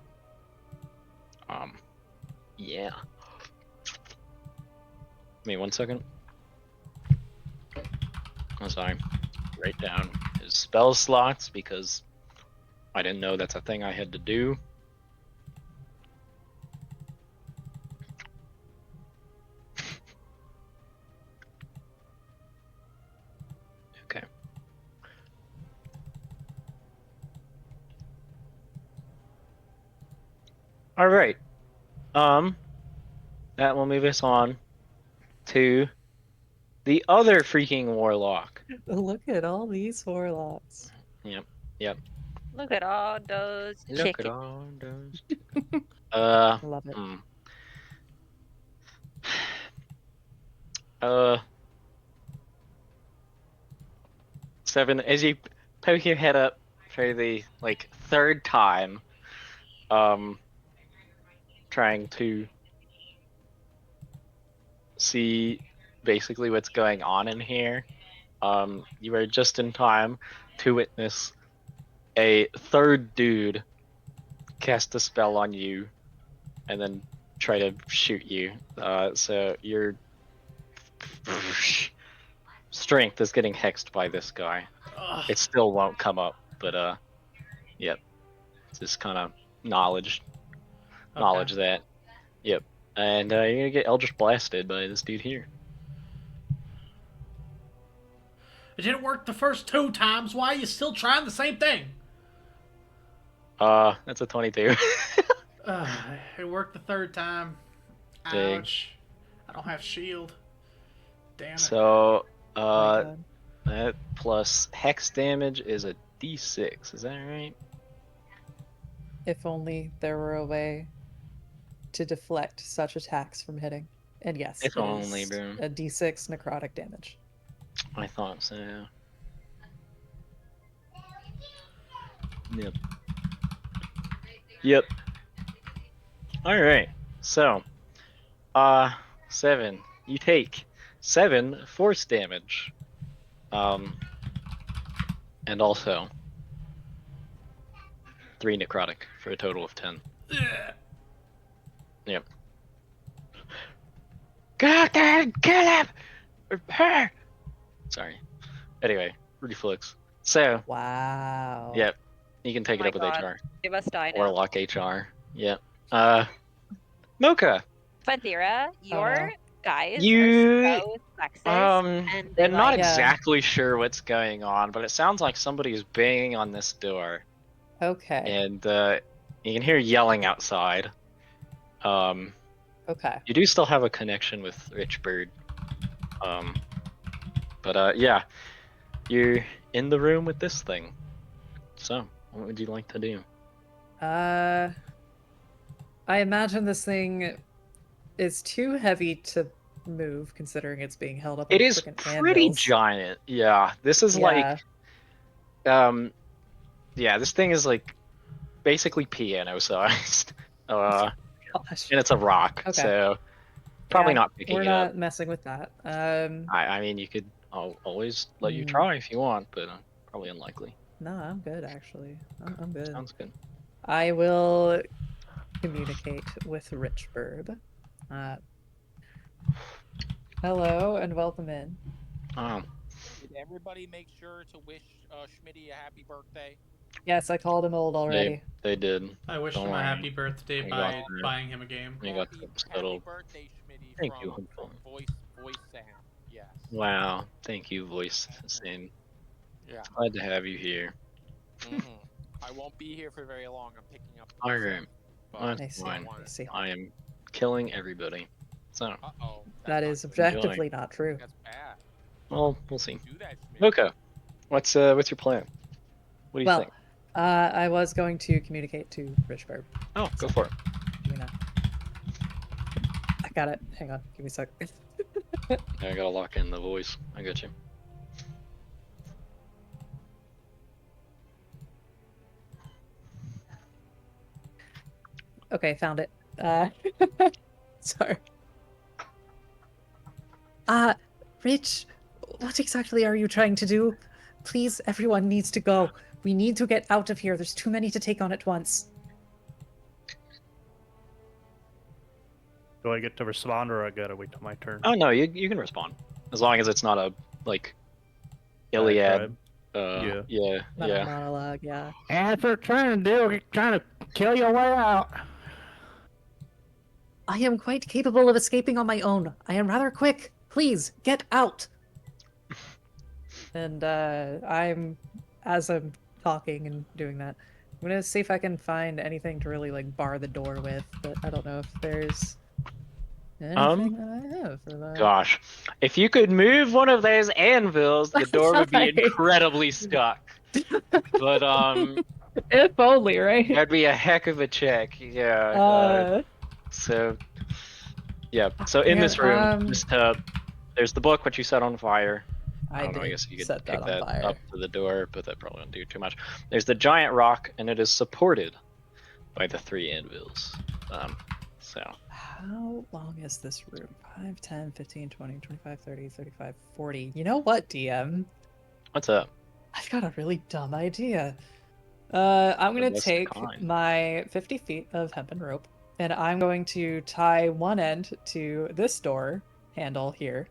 Yeah. Give me 1 second. I'm sorry. Write down his spell slots because I didn't know that's a thing I had to do. All right. That will move us on to the other freaking warlock. Look at all these warlocks. Yep. Look at all those Look at chickens. all those. Love it. Uh, 7. As you poke your head up for the third time, trying to see basically what's going on in here. You are just in time to witness a third dude cast a spell on you and then try to shoot you. So your strength is getting hexed by this guy. Ugh. It still won't come up, but yep. Just kind of knowledge that. Yep. And you're gonna get Eldritch blasted by this dude here. It didn't work the first 2 times. Why are you still trying the same thing? That's a 22. It worked the 3rd time. Dang. Ouch. I don't have shield. Damn it. So, Oh my God. that plus hex damage is a d6. Is that right? If only there were a way to deflect such attacks from hitting. And yes, If it only, is bro. a d6 necrotic damage. I thought so. Yep. All right. So, 7. You take 7 force damage. And also 3 necrotic for a total of 10. Ugh. Yep. God damn, kill him! Or her! Sorry. Anyway, reflex. So, Wow. yep. You can take Oh it up my with God. HR. They must die now. Warlock HR. Yep. Mocha. Fadira, your guys You- are so sexist, and they I'm not like, Yeah. exactly sure what's going on, but it sounds like somebody's banging on this door. Okay. And you can hear yelling outside. Okay. You do still have a connection with Richbird. But yeah, you're in the room with this thing. So, what would you like to do? I imagine this thing is too heavy to move, considering it's being held up. It on is frickin' pretty anvils. giant. Yeah, this is Yeah. yeah, this thing is like basically piano sized. Gosh. And it's a rock, Okay. so probably Yeah, not picking We're it not up. messing with that. I mean, you could always let you Hmm. try if you want, but probably unlikely. No, I'm good actually. I'm good. Sounds good. I will communicate with Richbird. Hello and welcome in. Did everybody make sure to wish Schmitty a happy birthday? Yes, I called him old already. They did. I wished Don't him a worry. happy birthday We by got that. buying him a game. We got Happy, them happy settled. birthday, Schmitty, Thank from, you, from Hoodful. voice Sam. Yes. Wow, thank you, Voice Sane. Yeah. Glad to have you here. I won't be here for very long. I'm picking up. All right. But That's I see, fine. I see. I am killing everybody. So, Uh-oh. That is objectively not true. That's bad. well, we'll see. Do that, Schmitty. Okay. What's your plan? What do you Well, think? I was going to communicate to Richbird. Oh, go for it. Give me that. I got it. Hang on. Give me a sec. I gotta lock in the voice. I got you. Okay, found it. Sorry. Rich, what exactly are you trying to do? Please, everyone needs to go. We need to get out of here. There's too many to take on at once. Do I get to respond or I gotta wait till my turn? Oh no, you can respond as long as it's not a Iliad. Yeah. Not a monologue, yeah. And that's what we're trying to do. We're trying to kill your way out. I am quite capable of escaping on my own. I am rather quick. Please, get out. And as I'm talking and doing that, I'm gonna see if I can find anything to really like bar the door with, but I don't know if there's anything that I have for that. Gosh, if you could move one of those anvils, the door would be Right. incredibly stuck. But If only, right? that'd be a heck of a check. Yeah. So yeah. So in this room, just there's the book which you set on fire. I don't know. I guess you could set pick that on that fire. up to the door, but that probably won't do too much. There's the giant rock, and it is supported by the 3 anvils. So How long is this room? 5, 10, 15, 20, 25, 30, 35, 40. You know what, DM? what's up? I've got a really dumb idea. I'm gonna What's the take kind? my 50 feet of hempen rope, and I'm going to tie one end to this door handle here.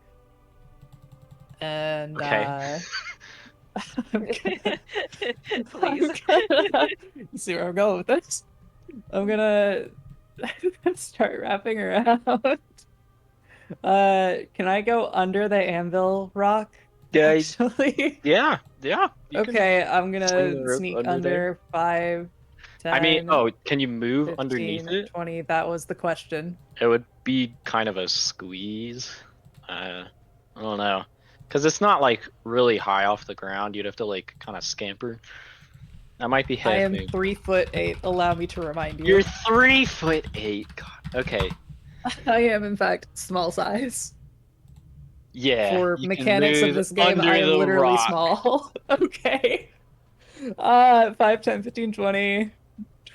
And Okay. Please. You see where I'm going with this? I'm gonna start wrapping around. Can I go under the anvil rock? Yeah. Actually. Yeah. You can Okay, I'm swing the gonna rope sneak under under there. 5, 10, I mean, can you move 15, underneath it? 20. That was the question. It would be kind of a squeeze. I don't know, because it's not like really high off the ground. You'd have to like kind of scamper. That might be I am happening. 3'8". Allow me to remind you. You're 3'8". God. Okay. I am in fact small size. Yeah. For you can mechanics of move this game, under I am the literally rock. small. Okay. 5, 10, 15, 20,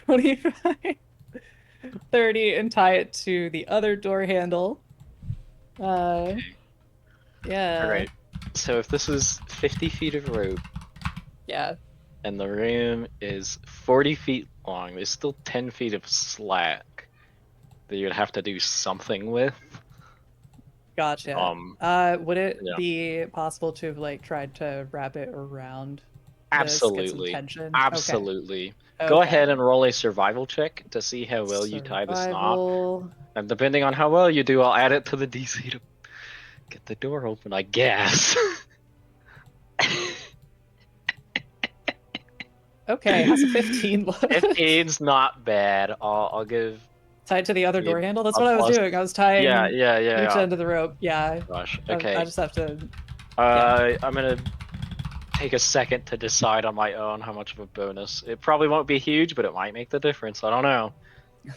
25, 30, and tie it to the other door handle. Yeah. All right. So if this is 50 feet of rope Yeah. and the room is 40 feet long, there's still 10 feet of slack that you'd have to do something with. Gotcha. Would it yeah. be possible to have like tried to wrap it around? Absolutely. Get some tension? Absolutely. Okay. Go ahead and roll a survival check to see how well you tie the knot. Survival. And depending on how well you do, I'll add it to the DC to get the door open, I guess. Okay, how's a 15 look? 15's not bad. I'll give. Tied to the other door handle? That's a what I was plus. doing. I was tying each Yeah. end of the rope. Yeah. Gosh. Okay. I just have to. I'm gonna take a second to decide on my own how much of a bonus. It probably won't be huge, but it might make the difference. I don't know.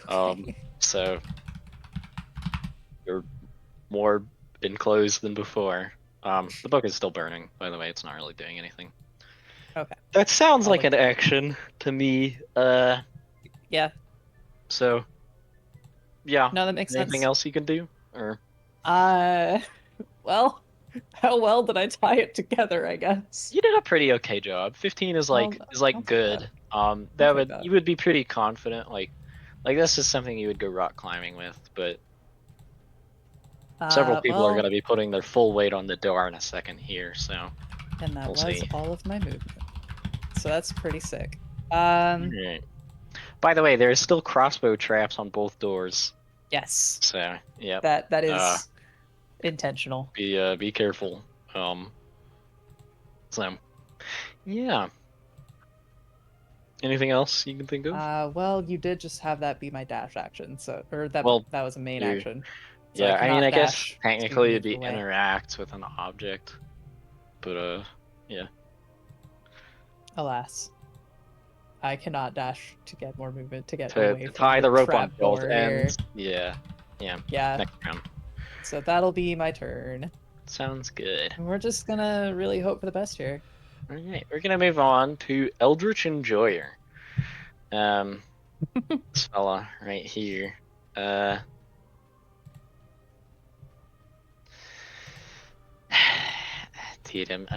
Okay. So you're more enclosed than before. The book is still burning, by the way. It's not really doing anything. Okay. That sounds like an action to me. Yeah. So. Yeah. No, that makes sense. Anything else you can do? Or. Well, how well did I tie it together? I guess. You did a pretty okay job. 15 is like good. You would be pretty confident. Like this is something you would go rock climbing with, but several people are going to be putting their full weight on the door in a second here. So. And that was all of my movement. So that's pretty sick. Right. By the way, there is still crossbow traps on both doors. Yes. So yeah. That is intentional. Be careful. So yeah. Anything else you can think of? Well, you did just have that be my dash action, so that was a main action. So yeah, I mean, I guess technically it'd be away. interact with an object, but yeah. Alas, I cannot dash to get more movement to get to away from tie the rope on trap both door ends. here. Yeah. Yeah. So that'll be my turn. Sounds good. And we're just gonna really hope for the best here. All right, we're gonna move on to Eldritch Enjoyer. This fella right here. Tatum.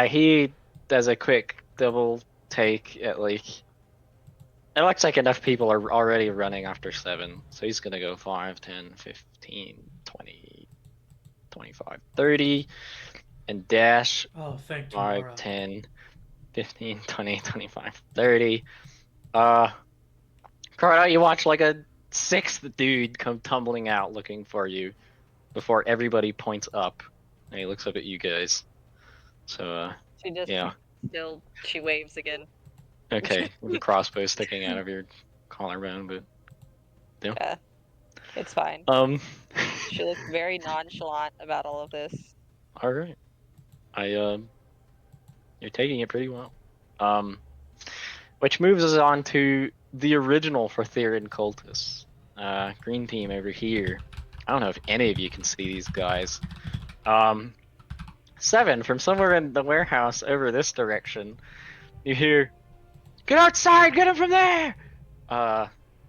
He does a quick double take at like. It looks like enough people are already running after 7, so he's gonna go 5, 10, 15, 20, 25, 30, and dash. Oh, thank you. 5, 10, 15, 20, 25, 30. Chrona, you watch like a 6th dude come tumbling out looking for you before everybody points up, and he looks up at you guys. So, She just yeah. still, she waves again. Okay, with the crossbow sticking out of your collarbone, but Yeah, it's fine. um. She looks very nonchalant about all of this. All right, you're taking it pretty well. Which moves us on to the original Frotherian cultists. Green team over here. I don't know if any of you can see these guys. 7 from somewhere in the warehouse over this direction. You hear, "Get outside! Get him from there!"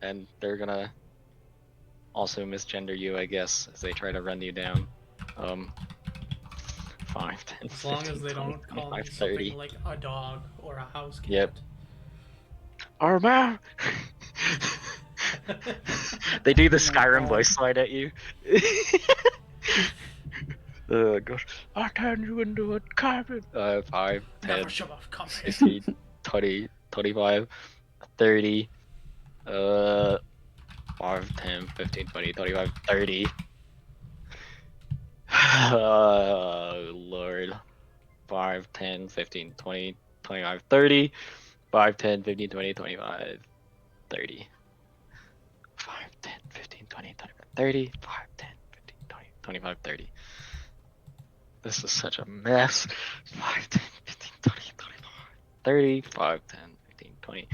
And they're gonna also misgender you, I guess, as they try to run you down. 5, 10, As long 15, as they 20, don't call 25, me 30. something like a dog or a house cat. Yep. Arma! They do the Oh my Skyrim God. voice slide at you. Gosh, I'll turn you into a carpet. 5, 10, Never shove off comrade. 15, 20, 25, 30. 5, 10, 15, 20, 25, 30. Oh, Lord. 5, 10, 15, 20, 25, 30. 5, 10, 15, 20, 25, 30. 5, 10, 15, 20, 25, 30. 5, 10, 15, 20, 25, 30. This is such a mess. 5, 10, 15, 20, 25, 30. 5, 10, 15, 20,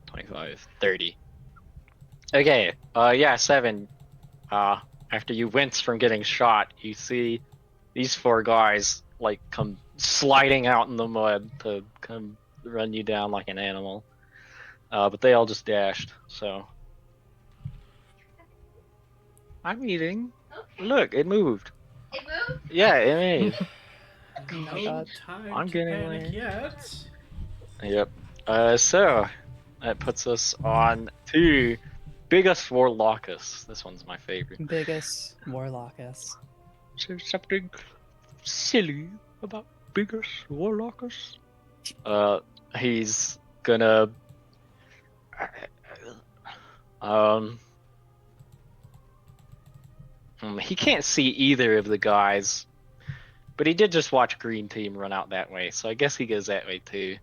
25, 30. Okay, yeah, 7. After you wince from getting shot, you see these 4 guys, like, come sliding out in the mud to come run you down like an animal. But they all just dashed, so. I'm eating. Okay. Look, it moved. It moved? Yeah, it moved. Oh my No God. time I'm to getting panic there. yet. Yep. So that puts us on to Biggest Warlockus. This one's my favorite. Biggest Warlockus. Is there something silly about Biggest Warlockus? He's gonna he can't see either of the guys, but he did just watch Green Team run out that way, so I guess he goes that way too.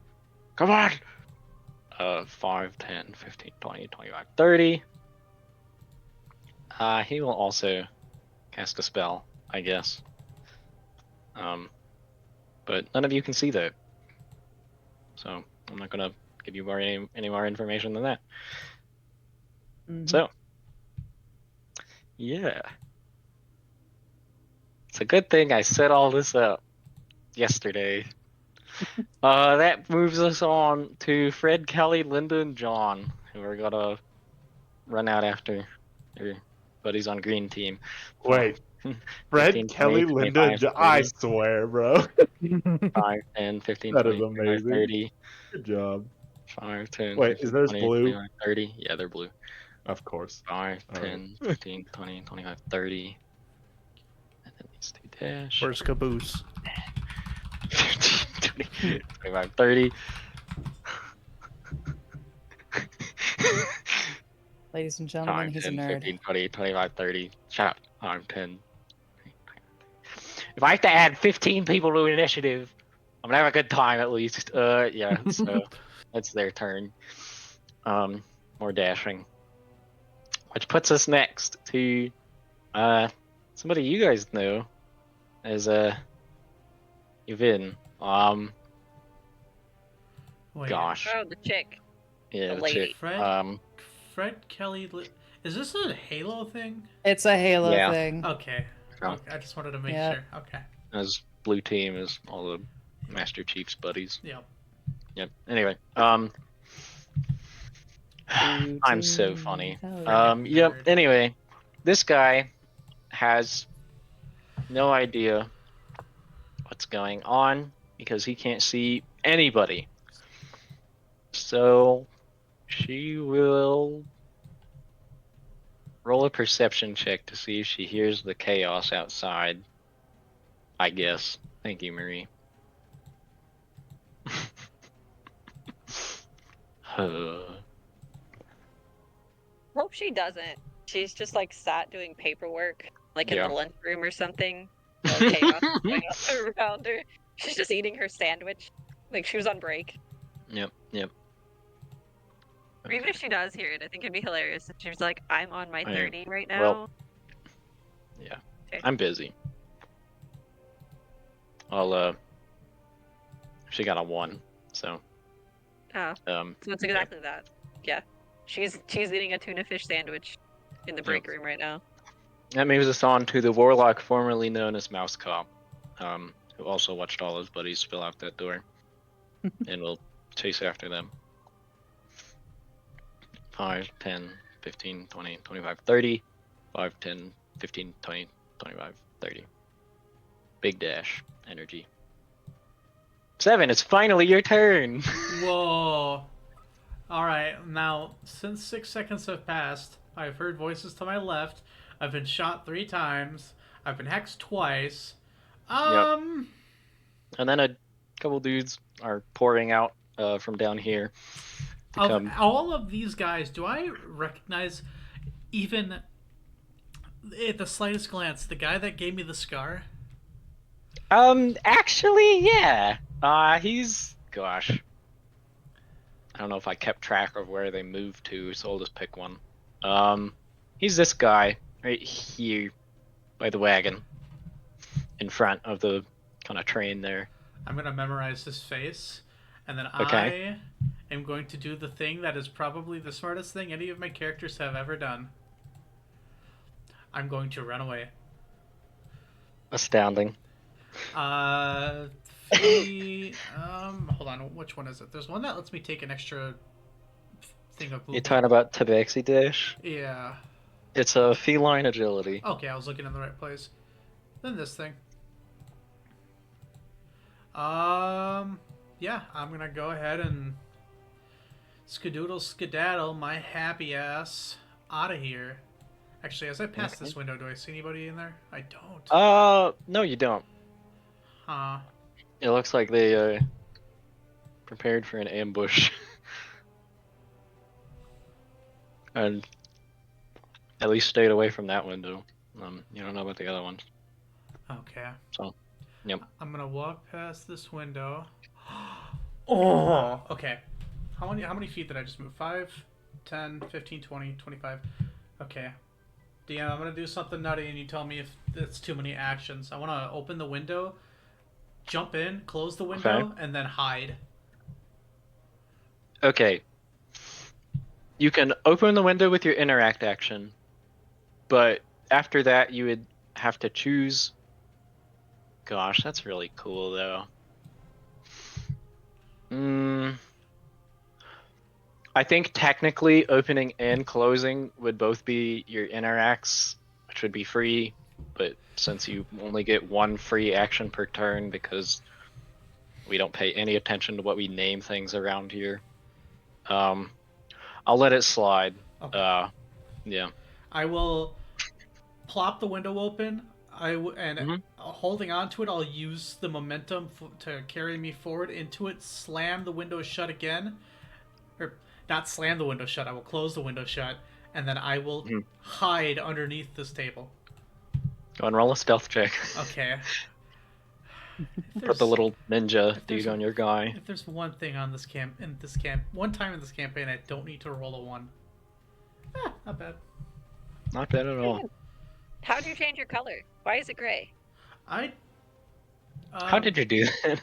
Come on! 5, 10, 15, 20, 25, 30. He will also cast a spell, I guess. But none of you can see that. So I'm not gonna give you any more information than that. Mhm. So, yeah. It's a good thing I set all this up yesterday. That moves us on to Fred, Kelly, Linda, and John, who are gonna run out after their buddies on Green Team. Wait, 15, Fred, 20, Kelly, Linda, 25, I 30, swear, bro. 5, 10, 15, That is 20, 25, amazing. 30. Good job. 5, 10, Wait, 15, is theirs 20, blue? 25, 30. Yeah, they're blue. Of course. 5, All 10, right. 15, 20, 25, 30. And then these 2 dash. Where's Caboose? 15, 20, 25, 30. Ladies and gentlemen, 5, he's 10, a nerd. 15, 20, 25, 30. Shut up. 5, 10. If I have to add 15 people to initiative, I'm gonna have a good time at least. Yeah, so that's their turn. More dashing. Which puts us next to somebody you guys know as Yvin. Wait, Gosh. Oh, the chick. Yeah, the the lady. chick. Fred Kelly. Is this a Halo thing? It's a Halo Yeah. thing. Okay. Oh. Okay, I just wanted to make Yeah. sure. Okay. As blue team is all the Master Chief's buddies. Yep. Yep. Anyway, I'm so funny. Freaking Yep. nerd. Anyway, this guy has no idea what's going on because he can't see anybody. So she will roll a perception check to see if she hears the chaos outside. I guess. Thank you, Marie. Hope she doesn't. She's just like sat doing paperwork, like in Yeah. the lunchroom or something. While chaos is going on around her. She's just eating her sandwich, like she was on break. Yep, yep. Or even if she does hear it, I think it'd be hilarious if she's like, I'm on my I mean, 30 right now. well, yeah. Okay. I'm busy. She got a 1, so. Oh, so it's exactly that. Yeah. She's eating a tuna fish sandwich in the break room right now. That moves us on to the warlock formerly known as Mouse Cop, who also watched all his buddies spill out that door, and will chase after them. 5, 10, 15, 20, 25, 30. 5, 10, 15, 20, 25, 30. Big dash. Energy. 7, it's finally your turn! Whoa. Alright, now, since 6 seconds have passed, I've heard voices to my left, I've been shot 3 times, I've been hexed twice. And then a couple dudes are pouring out from down here. Of all of these guys, do I recognize even at the slightest glance the guy that gave me the scar? Actually, yeah. He's, gosh. I don't know if I kept track of where they moved to, so I'll just pick one. He's this guy right here by the wagon in front of the kind of train there. I'm gonna memorize his face, and then Okay. I am going to do the thing that is probably the smartest thing any of my characters have ever done. I'm going to run away. Astounding. Hold on, which one is it? There's one that lets me take an extra thing of movement. You're talking about Tabaxi Dash? Yeah. It's a feline agility. Okay, I was looking in the right place. Then this thing. Yeah, I'm gonna go ahead and skedaddle my happy ass out of here. Actually, as I pass this window, do I see anybody in there? I don't. No, you don't. Huh. It looks like they prepared for an ambush. And at least stayed away from that window. You don't know about the other ones. Okay. So, yep. I'm gonna walk past this window. Oh! Okay. How many feet did I just move? 5, 10, 15, 20, 25. Okay. DM, I'm gonna do something nutty and you tell me if it's too many actions. I wanna open the window, jump in, close the window, and then hide. Okay. You can open the window with your interact action, but after that you would have to choose. Gosh, that's really cool though. I think technically opening and closing would both be your interacts, which would be free, but since you only get one free action per turn because we don't pay any attention to what we name things around here, I'll let it slide. Okay. Yeah. I will plop the window open. Holding on to it, I'll use the momentum to carry me forward into it, slam the window shut again. Or, not slam the window shut, I will close the window shut, and then I will hide underneath this table. Go and roll a stealth check. Okay. Put the little ninja dude on your guy. If there's one thing on one time in this campaign I don't need to roll a 1. Not bad. Not bad at all. How'd you change your color? Why is it gray? How did you do that?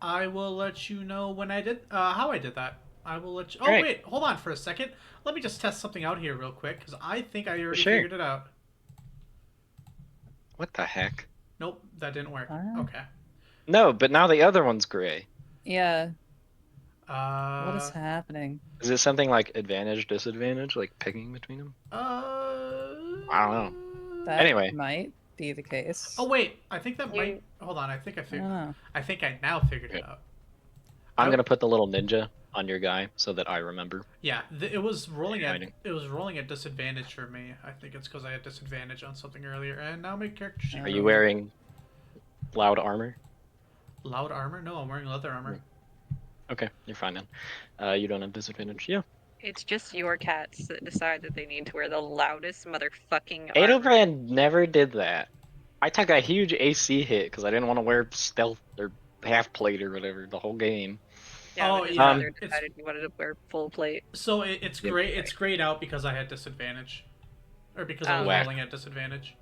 I will let you know when I did how I did that. I will let you. Oh Great. wait, hold on for a second. Let me just test something out here real quick because I think I already Sure. figured it out. What the heck? Nope, that didn't work. Ah. Okay. No, but now the other one's gray. Yeah. What is Uh. happening? Is it something like advantage, disadvantage, like picking between them? I don't know. That Anyway. might be the case. Oh wait, I think that might. Hold on, I think I I figured. don't know. I think I now figured it out. I'm gonna put the little ninja on your guy so that I remember. Yeah, it was rolling at Hiding. disadvantage for me. I think it's because I had disadvantage on something earlier, and now my character sheet. Are you wearing loud armor? Loud armor? No, I'm wearing leather armor. Okay, you're fine then. You don't have disadvantage. Yeah. It's just your cats that decide that they need to wear the loudest motherfucking armor. Adelbrand never did that. I took a huge AC hit because I didn't want to wear stealth or half plate or whatever the whole game. Yeah, Oh, but his yeah, brother it's- decided he wanted to wear full plate. So it's Yep. great. It's grayed out because I had disadvantage, or because I was Whack. rolling at disadvantage.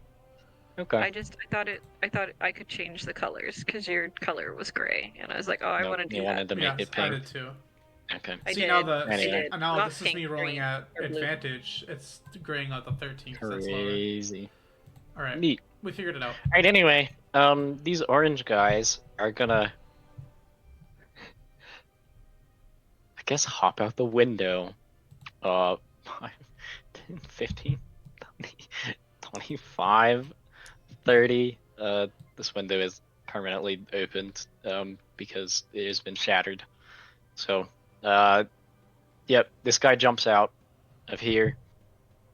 Okay. I thought I could change the colors because your color was gray, and I was like, oh, I Nope, want to do you that. wanted to make Yes, it I pink. did too. Okay. I See did. now the I see, did. now Not this is me pink, rolling green, at or blue. advantage. It's graying out the 13 because that's lower. Crazy. All right, Neat. we figured it out. Alright, anyway, these orange guys are gonna, I guess, hop out the window. 5, 10, 15, 20, 25, 30. This window is permanently opened, because it has been shattered. So, yep, this guy jumps out of here,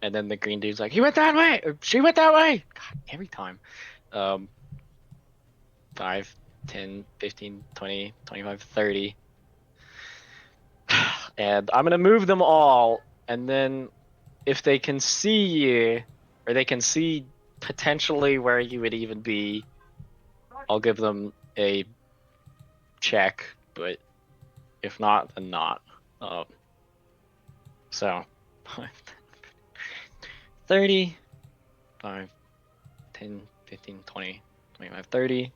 and then the green dude's like, he went that way, or she went that way! God, every time. 5, 10, 15, 20, 25, 30. And I'm gonna move them all, and then if they can see you, or they can see potentially where you would even be, I'll give them a check, but if not, then not. So, 30, 5, 10, 15, 20, 25, 30.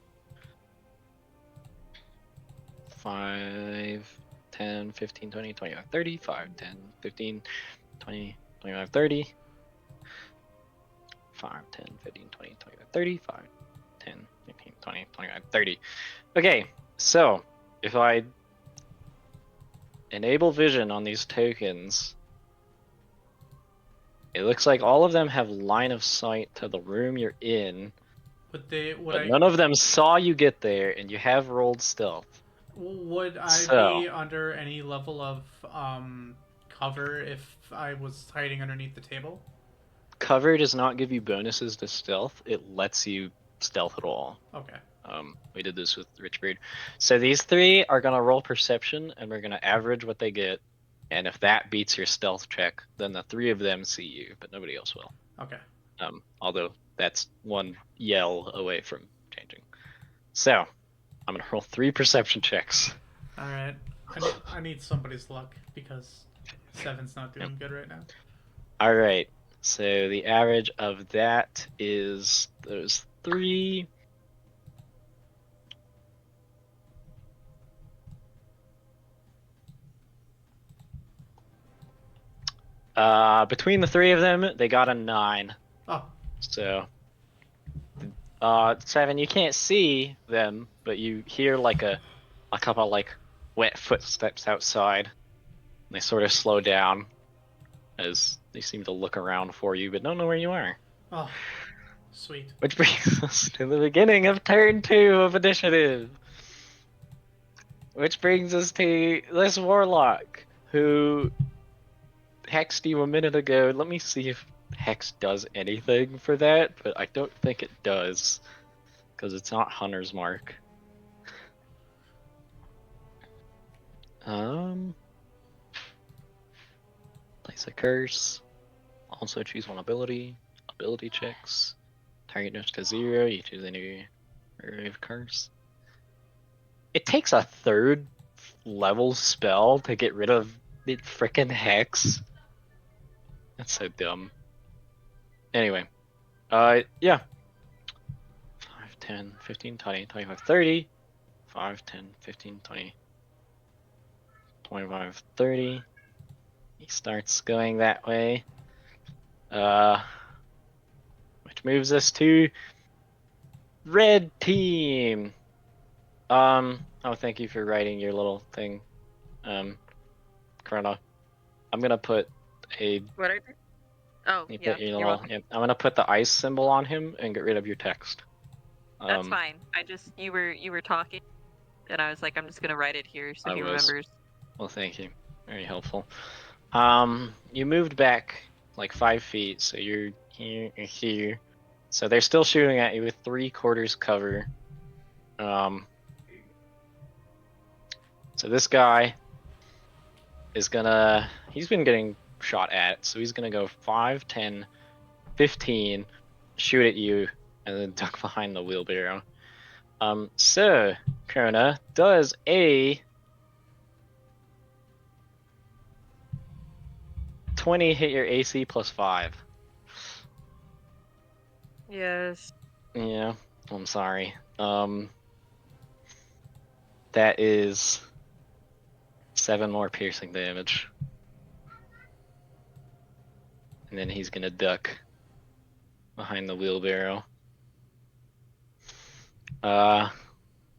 5, 10, 15, 20, 25, 30, 5, 10, 15, 20, 25, 30. 5, 10, 15, 20, 25, 30. 5, 10, 15, 20, 25, 30. Okay, so if I enable vision on these tokens, it looks like all of them have line of sight to the room you're in, but none of them saw you get there, and you have rolled stealth. Would I So- be under any level of cover if I was hiding underneath the table? Cover does not give you bonuses to stealth, it lets you stealth at all. Okay. We did this with Richbird. So these three are gonna roll perception, and we're gonna average what they get. And if that beats your stealth check, then the three of them see you, but nobody else will. Okay. Although that's one yell away from changing. So I'm gonna roll 3 perception checks. All right. I need somebody's luck because 7's not doing good right now. All right. So the average of that is those 3. Between the 3 of them, they got a 9. Oh. So, 7, you can't see them, but you hear like a couple like wet footsteps outside. They sort of slow down as they seem to look around for you, but don't know where you are. Oh. Sweet. Which brings us to the beginning of turn 2 of initiative. Which brings us to this warlock who hexed you a minute ago. Let me see if hex does anything for that, but I don't think it does because it's not Hunter's Mark. Place a curse. Also choose one ability. Ability checks. Target goes to 0. You choose any remove curse. It takes a 3rd level spell to get rid of the frickin' hex. That's so dumb. Anyway, yeah. 5, 10, 15, 20, 25, 30. 5, 10, 15, 20, 25, 30. He starts going that way. Which moves us to red team. Oh, thank you for writing your little thing, Chrona. I'm gonna put a. What I did? Oh, You yeah. put your You're little, welcome. yeah, I'm gonna put the ice symbol on him and get rid of your text. That's fine. You were talking, and I was like, I'm just gonna write it here so I he was. remembers. Well, thank you. Very helpful. You moved back like 5 feet, so you're here. So they're still shooting at you with 3/4 cover. So this guy is gonna. He's been getting shot at, so he's gonna go 5, 10, 15, shoot at you, and then duck behind the wheelbarrow. So Chrona does a 20 hit your AC plus 5? Yes. Yeah, I'm sorry. That is 7 more piercing damage. And then he's gonna duck behind the wheelbarrow.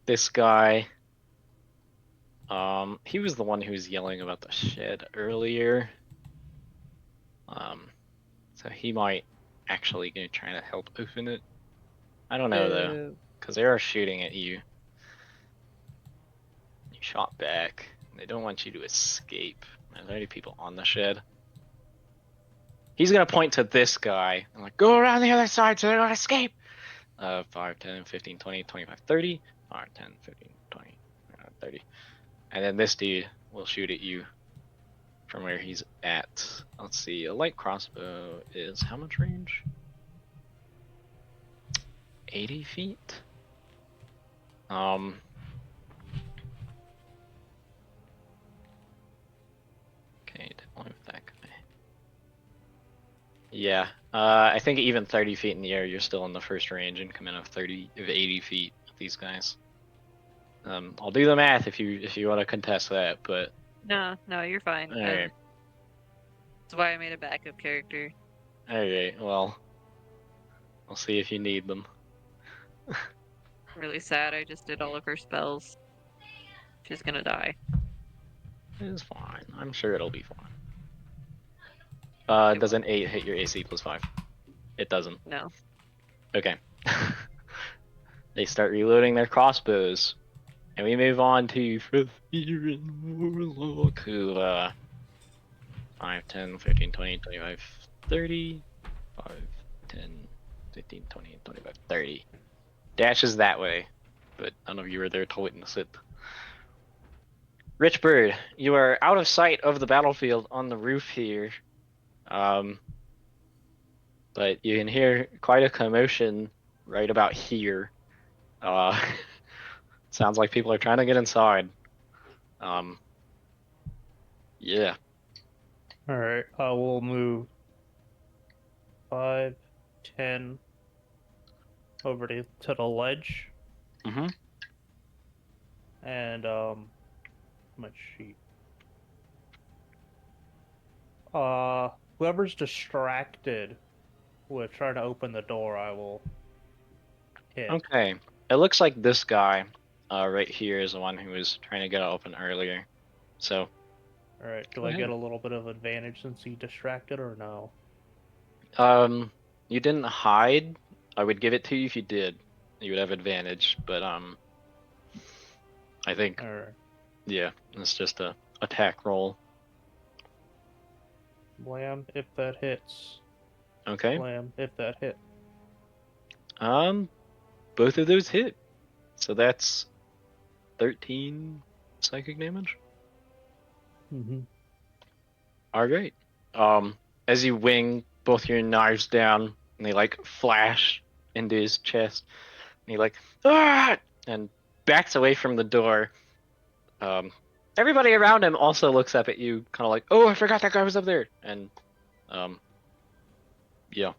This guy, he was the one who was yelling about the shed earlier. So he might actually gonna try to help open it. I don't know though, because they are shooting at you. You shot back. They don't want you to escape. There's already people on the shed. He's gonna point to this guy and like, go around the other side so they don't escape. 5, 10, 15, 20, 25, 30. 5, 10, 15, 20, 30. And then this dude will shoot at you from where he's at. Let's see, a light crossbow is how much range? 80 feet? Okay, deploy with that guy. Yeah, I think even 30 feet in the air, you're still in the first range and come in of 80 feet with these guys. I'll do the math if you want to contest that, but No, you're fine. alright. That's why I made a backup character. Alright, well, I'll see if you need them. Really sad. I just did all of her spells. She's gonna die. It's fine. I'm sure it'll be fine. Does an 8 hit your AC plus 5? It doesn't. No. Okay. They start reloading their crossbows. And we move on to Fear Warlock, who, 5, 10, 15, 20, 25, 30. 5, 10, 15, 20, 25, 30. Dashes that way, but none of you are there to witness it. Richbird, you are out of sight of the battlefield on the roof here. But you can hear quite a commotion right about here. Sounds like people are trying to get inside. Yeah. Alright, I will move 5, 10 over to the ledge. Mm-hmm. And, my sheet. Whoever's distracted with trying to open the door, I will hit. Okay. It looks like this guy right here is the one who was trying to get it open earlier. So. Alright, do Go I ahead. get a little bit of advantage since he distracted or no? You didn't hide. I would give it to you if you did. You would have advantage, but I think Alright. yeah, it's just a attack roll. Blam, if that hits. Okay. Blam, if that hit. Both of those hit. So that's 13 psychic damage. Mm-hmm. Alright. As you wing both your knives down and they like flash into his chest, and he like and backs away from the door. Everybody around him also looks up at you, kind of like, oh, I forgot that guy was up there, and yeah.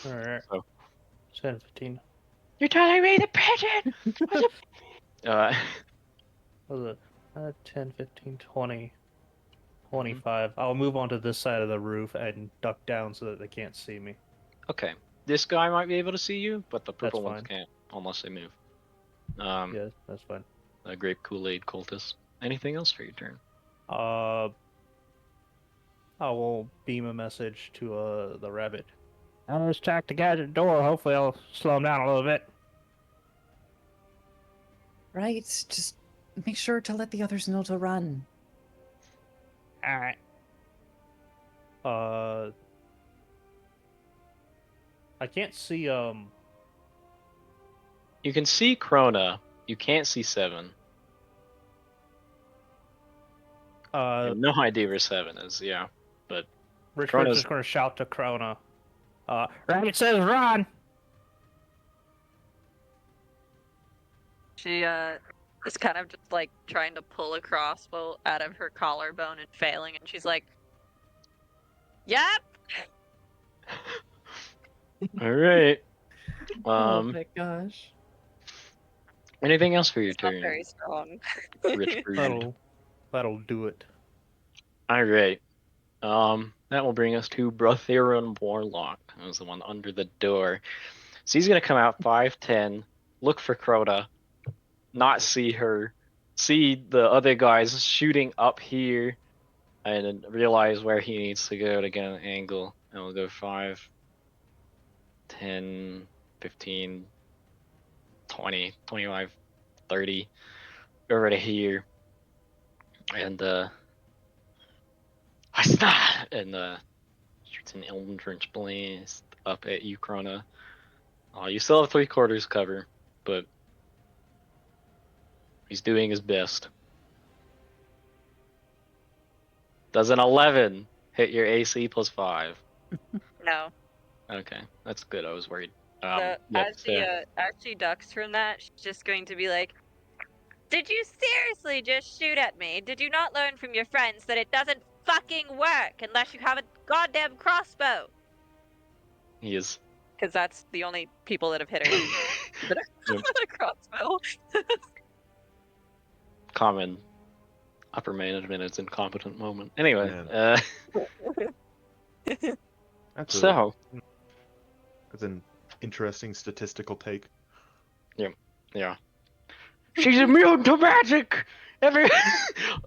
Alright. So. 10, 15. You're telling me the pigeon! Was it 10, 15, 20, 25. I'll move onto this side of the roof and duck down so that they can't see me. Okay. This guy might be able to see you, but the purple ones fine. can't, unless they move. Yeah, that's fine. A grape Kool-Aid cultist. Anything else for your turn? I will beam a message to the rabbit. I'll just attack the guy at the door. Hopefully I'll slow him down a little bit. Right, just make sure to let the others know to run. Alright. I can't see, You can see Chrona. You can't see 7. I have no idea where 7 is, yeah. But Richbird Chrona's- just gonna shout to Chrona. Rabbit says run! She is kind of just like trying to pull a crossbow out of her collarbone and failing, and she's like, Yep. All right. Oh my gosh. Anything else for your It's not turn, very strong. Richbird? That'll do it. All right. That will bring us to Brotheron Warlock. That was the one under the door. So he's gonna come out 5'10", look for Crota, not see her, see the other guys shooting up here, and then realize where he needs to go to get an angle. And we'll go 5, 10, 15, 20, 25, 30, over to here. And I snap! And shoots an Eldritch Blast up at you, Chrona. You still have 3/4 cover, but he's doing his best. Does an 11 hit your AC plus 5? No. Okay, that's good. I was worried. As she ducks from that, she's just going to be like, "Did you seriously just shoot at me? Did you not learn from your friends that it doesn't fucking work unless you have a goddamn crossbow?" He is. Because that's the only people that have hit her with a crossbow. Common upper management is incompetent moment. Anyway, Man. That's an interesting statistical take. yeah. She's immune to magic. Yeah.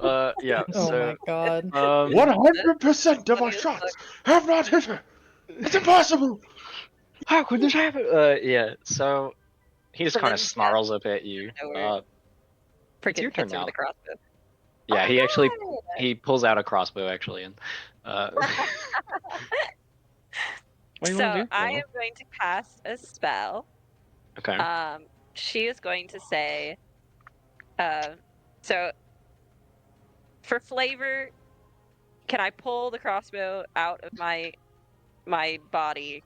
Oh So, my god. 100% of our shots have not hit her. It's impossible. How could this happen? Yeah. So he just So kind then of he snarls up at you. nowhere. It's your Freaking turn hits her now. with a crossbow. Yeah, Oh he my actually God! he pulls out a crossbow actually, and what do you want to So do? I am going to cast a spell. Okay. She is going to say, so for flavor, can I pull the crossbow out of my body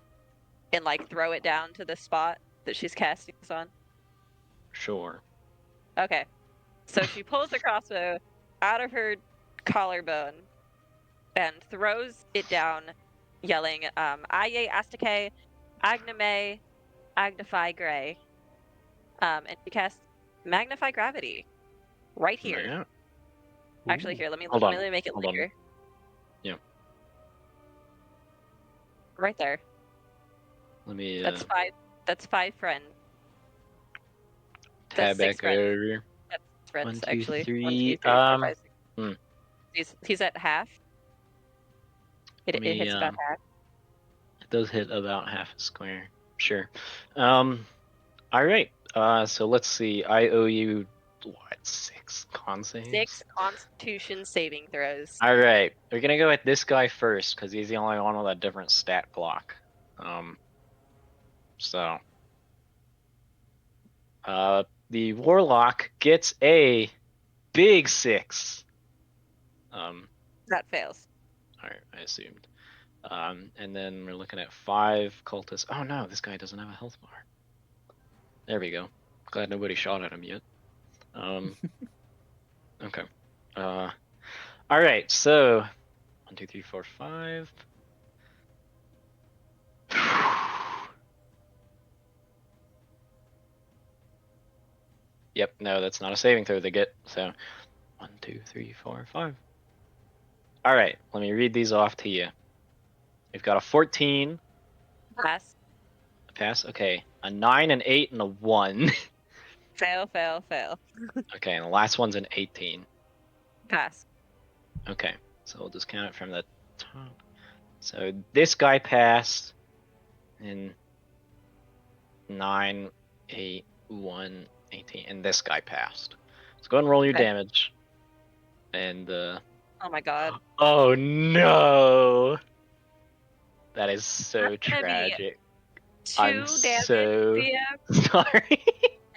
and like throw it down to the spot that she's casting this on? Sure. Okay. So she pulls the crossbow out of her collarbone and throws it down, yelling, Aye Astake, Agname, Agnify Gray. And she casts Magnify Gravity right here. Yeah. Actually, here, let me Hold on. make it Hold on. bigger. Yeah. Right there. Let me That's five. That's 5 friends. tab That's 6 back friends. over. That's 6 friends, 1, 2, actually. 3. 1, 2, 3, 4, 5, 6. hmm. He's at half. It hits about half. It does hit about half a square. Sure. All right. So let's see. I owe you what? 6 con saves? 6 Constitution saving throws. All right. We're gonna go with this guy first because he's the only one with a different stat block. So. The warlock gets a big 6. That fails. All right. I assumed. And then we're looking at 5 cultists. Oh no, this guy doesn't have a health bar. There we go. Glad nobody shot at him yet. Okay. All right. So 1, 2, 3, 4, 5. Yep. No, that's not a saving throw they get. So 1, 2, 3, 4, 5. All right. Let me read these off to you. We've got a 14. Pass. Pass. Okay. A 9, an 8, and a 1. Fail, fail, fail. Okay, and the last one's an 18. Pass. Okay, so we'll just count it from the top. So this guy passed in 9, 8, 1, 18, and this guy passed. So go ahead and roll your Okay. damage. And Oh my god. oh no, that is so That's gonna be tragic. 2 I'm damage, so DM, sorry.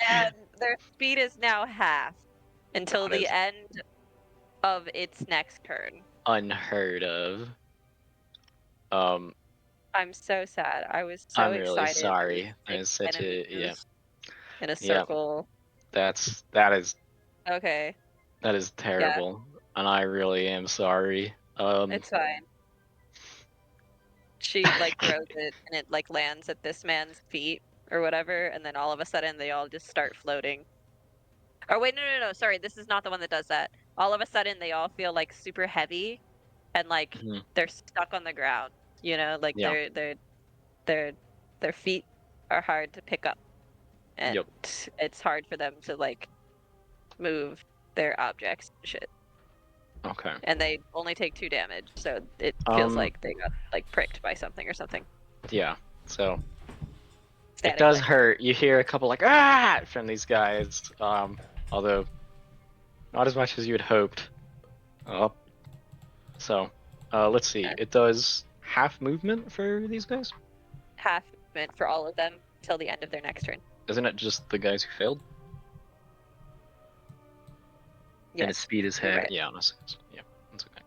and their speed is now half until That the is end of its next turn. unheard of. I'm so sad. I was so I'm really excited. sorry. There That was is 6 such a enemies in a Yeah. circle. that is Okay, terrible, and I really am sorry. it's fine. she like throws it and it like lands at this man's feet or whatever, and then all of a sudden they all just start floating. Or wait, no, sorry, this is not the one that does that. All of a sudden they all feel like super heavy and like Mhm. they're stuck on the ground. You know, like Yeah. their their feet are hard to pick up, and Yep. it's hard for them to like move their objects and shit. Okay. And they only take 2 damage, so it feels like they got like pricked by something or something. Yeah. So it Static does effect. hurt. You hear a couple like ah from these guys. Although not as much as you had hoped. So let's see. Okay. It does half movement for these guys. Half movement for all of them till the end of their next turn. Isn't it just the guys who failed? And its Yes. speed is you're half. right. Yeah, yeah, that's okay.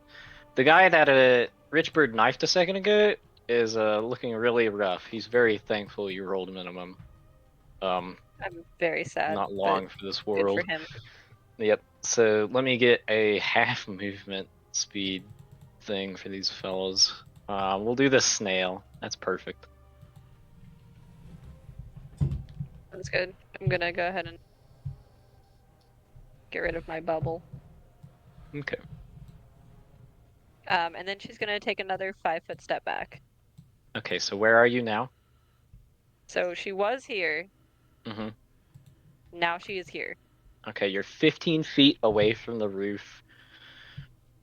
The guy that Richbird knifed a second ago is looking really rough. He's very thankful you rolled minimum. I'm very sad. Not long for this Good world. for him. Yep. So let me get a half movement speed thing for these fellows. We'll do the snail. That's perfect. That's good. I'm gonna go ahead and get rid of my bubble. Okay. And then she's gonna take another 5-foot step back. Okay. So where are you now? So she was here. Mm-hmm. Now she is here. Okay. You're 15 feet away from the roof.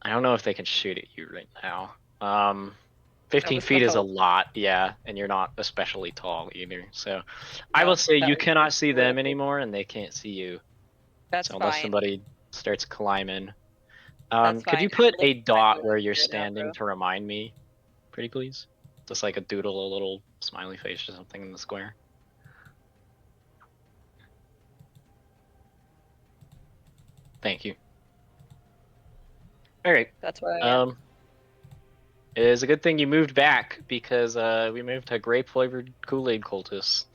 I don't know if they can shoot at you right now. 15 was the feet is a hope. lot, yeah, and you're not especially tall either. So I will No, say that you was cannot see them horrible. anymore, and they can't see you. That's So unless fine. somebody starts climbing. That's Could you fine. put I'm a looking at my dot notes where you're right now, standing bro. to remind me, pretty please? Just like a doodle, a little smiley face or something in the square. Thank you. All right. That's where I am. It is a good thing you moved back because we moved to grape flavored Kool-Aid cultists.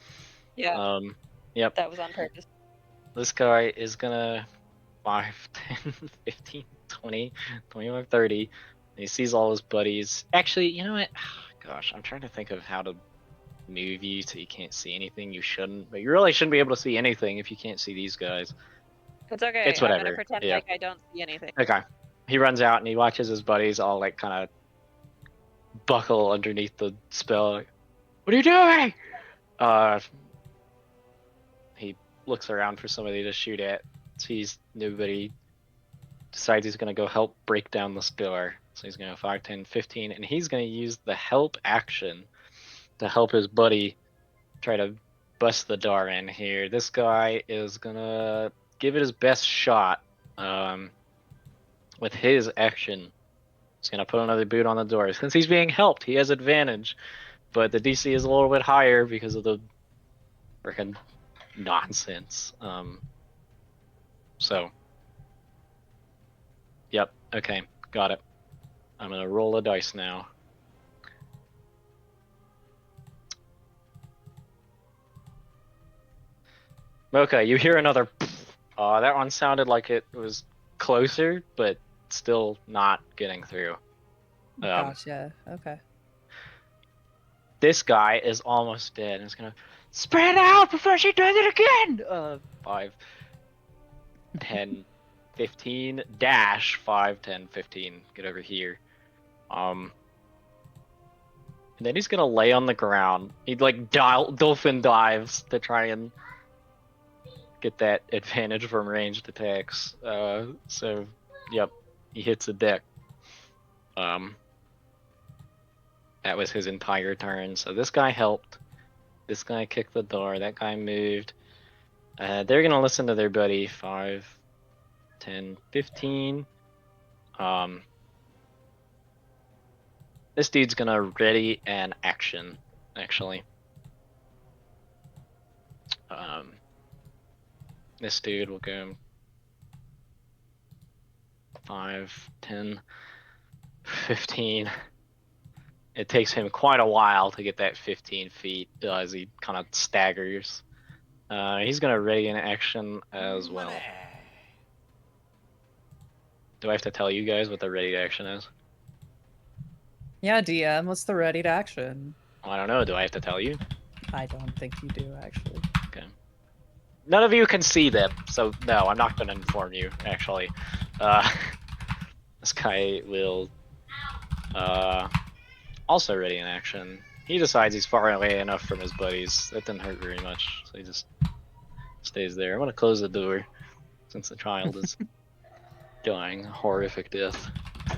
Yeah, Yep. that was on purpose. This guy is gonna 5, 10, 15, 20, 25, 30. And he sees all his buddies. Actually, you know what? Gosh, I'm trying to think of how to move you so you can't see anything. You shouldn't, but you really shouldn't be able to see anything if you can't see these guys. It's okay. It's I'm gonna whatever. pretend Yeah. like I don't see anything. Okay. He runs out and he watches his buddies all like kind of buckle underneath the spell. Like, what are you doing? He looks around for somebody to shoot at. Sees nobody. Decides he's gonna go help break down this door. So he's gonna go 5, 10, 15, and he's gonna use the help action to help his buddy try to bust the door in here. This guy is gonna give it his best shot. With his action, he's gonna put another boot on the door. Since he's being helped, he has advantage, but the DC is a little bit higher because of the freaking nonsense. So, yep, okay, got it. I'm gonna roll a dice now. Mocha, you hear another. That one sounded like it was closer, but still not getting through. Gotcha. Okay. This guy is almost dead and is gonna spread out before she does it again. 5, 10, 15, dash 5, 10, 15. Get over here. And then he's gonna lay on the ground. He'd like dolphin dives to try and get that advantage from ranged attacks. So, yep, he hits a deck. That was his entire turn. So this guy helped. This guy kicked the door. That guy moved. They're gonna listen to their buddy. 5, 10, 15. This dude's gonna ready an action, actually. This dude will go 5, 10, 15. It takes him quite a while to get that 15 feet as he kind of staggers. He's gonna ready an action as well. Do I have to tell you guys what the ready action is? Yeah, DM, what's the ready to action? I don't know. Do I have to tell you? I don't think you do, actually. Okay. None of you can see them, so no, I'm not going to inform you, actually. This guy will also ready in action. He decides he's far away enough from his buddies. That didn't hurt very much, so he just stays there. I'm going to close the door since the child is dying a horrific death.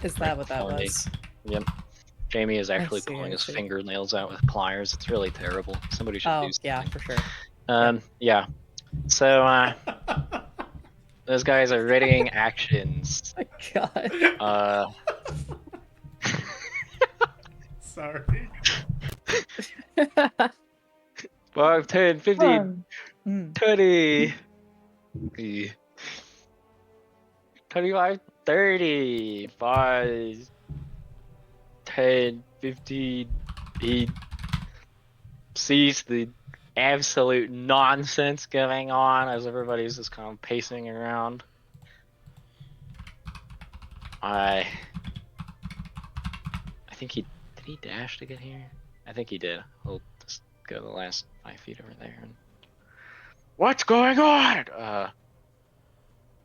Is Right that what that before me. was? Yep. Jamie is actually see, pulling I his see. fingernails out with pliers. It's really terrible. Somebody should do Oh, yeah, something. for sure. Yeah. So, those guys are readying actions. My God. Sorry. 5, 10, 15, Mm. 20, 25, 30, 5, 10, 15, he sees the absolute nonsense going on as everybody's just kind of pacing around. I think did he dash to get here? I think he did. We'll just go the last 5 feet over there. And... What's going on?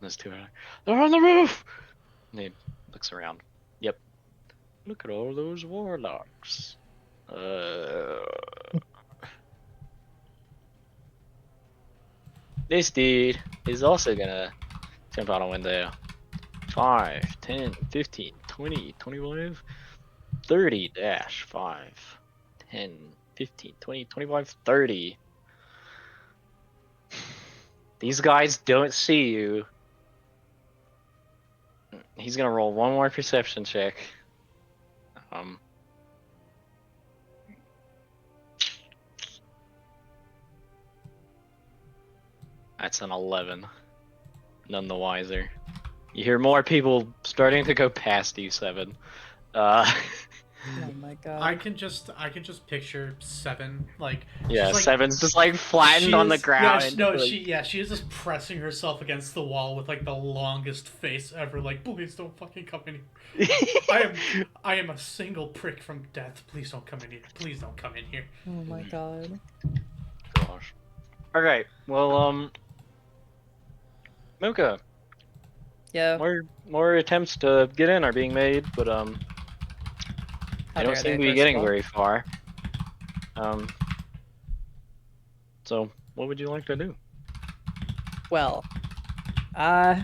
There's two. They're on the roof. And he looks around. Yep. Look at all those warlocks. This dude is also gonna jump out a window. 5, 10, 15, 20, 25, 30 dash 5, 10, 15, 20, 25, 30. These guys don't see you. He's gonna roll one more perception check. That's an 11. None the wiser. You hear more people starting to go past you, 7. Oh my God. I can just picture Seven like Yeah, she's like, 7's just like flattened on the ground. She is just pressing herself against the wall with like the longest face ever. Like, please don't fucking come in here. I am a single prick from death. Please don't come in here. Please don't come in here. Oh my God. Gosh. Alright, well, Mocha, Yeah. more attempts to get in are being made, but How I don't dare seem they, to be first getting of all? very far. So what would you like to do? Well, kind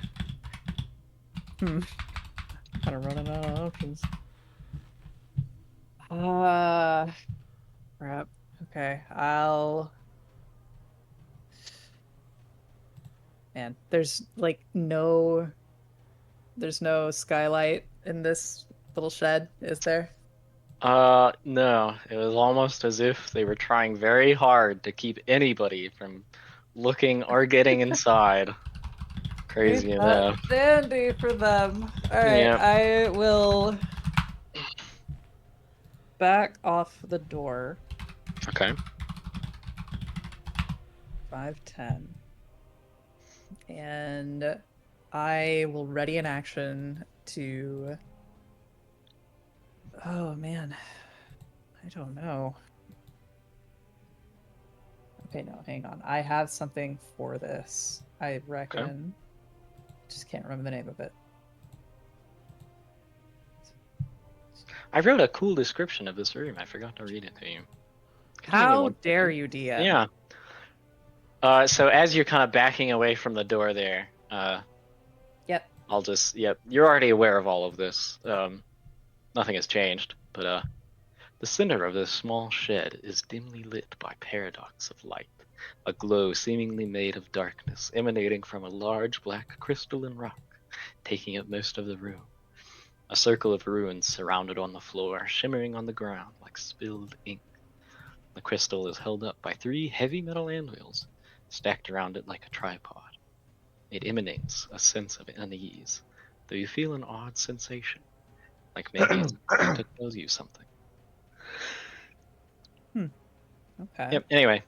of running out of options. Crap. Okay, Man, there's no skylight in this little shed, is there? No. It was almost as if they were trying very hard to keep anybody from looking or getting inside. Crazy Ain't that enough. dandy for them. Alright, Yep. I will back off the door. Okay. 5, 10. And I will ready an action to... Oh, man. I don't know. Okay, no, hang on. I have something for this, I reckon. Okay. Just can't remember the name of it. I wrote a cool description of this room. I forgot to read it to you. Can you give me How one dare second? you, DM? Yeah. So as you're kind of backing away from the door there, Yep. you're already aware of all of this. Nothing has changed, but the center of this small shed is dimly lit by paradox of light, a glow seemingly made of darkness, emanating from a large black crystalline rock, taking up most of the room. A circle of ruins surrounded on the floor, shimmering on the ground like spilled ink. The crystal is held up by 3 heavy metal anvils, stacked around it like a tripod. It emanates a sense of unease, though you feel an odd sensation, like maybe it's trying to tell you something. Okay. Yep. Anyway,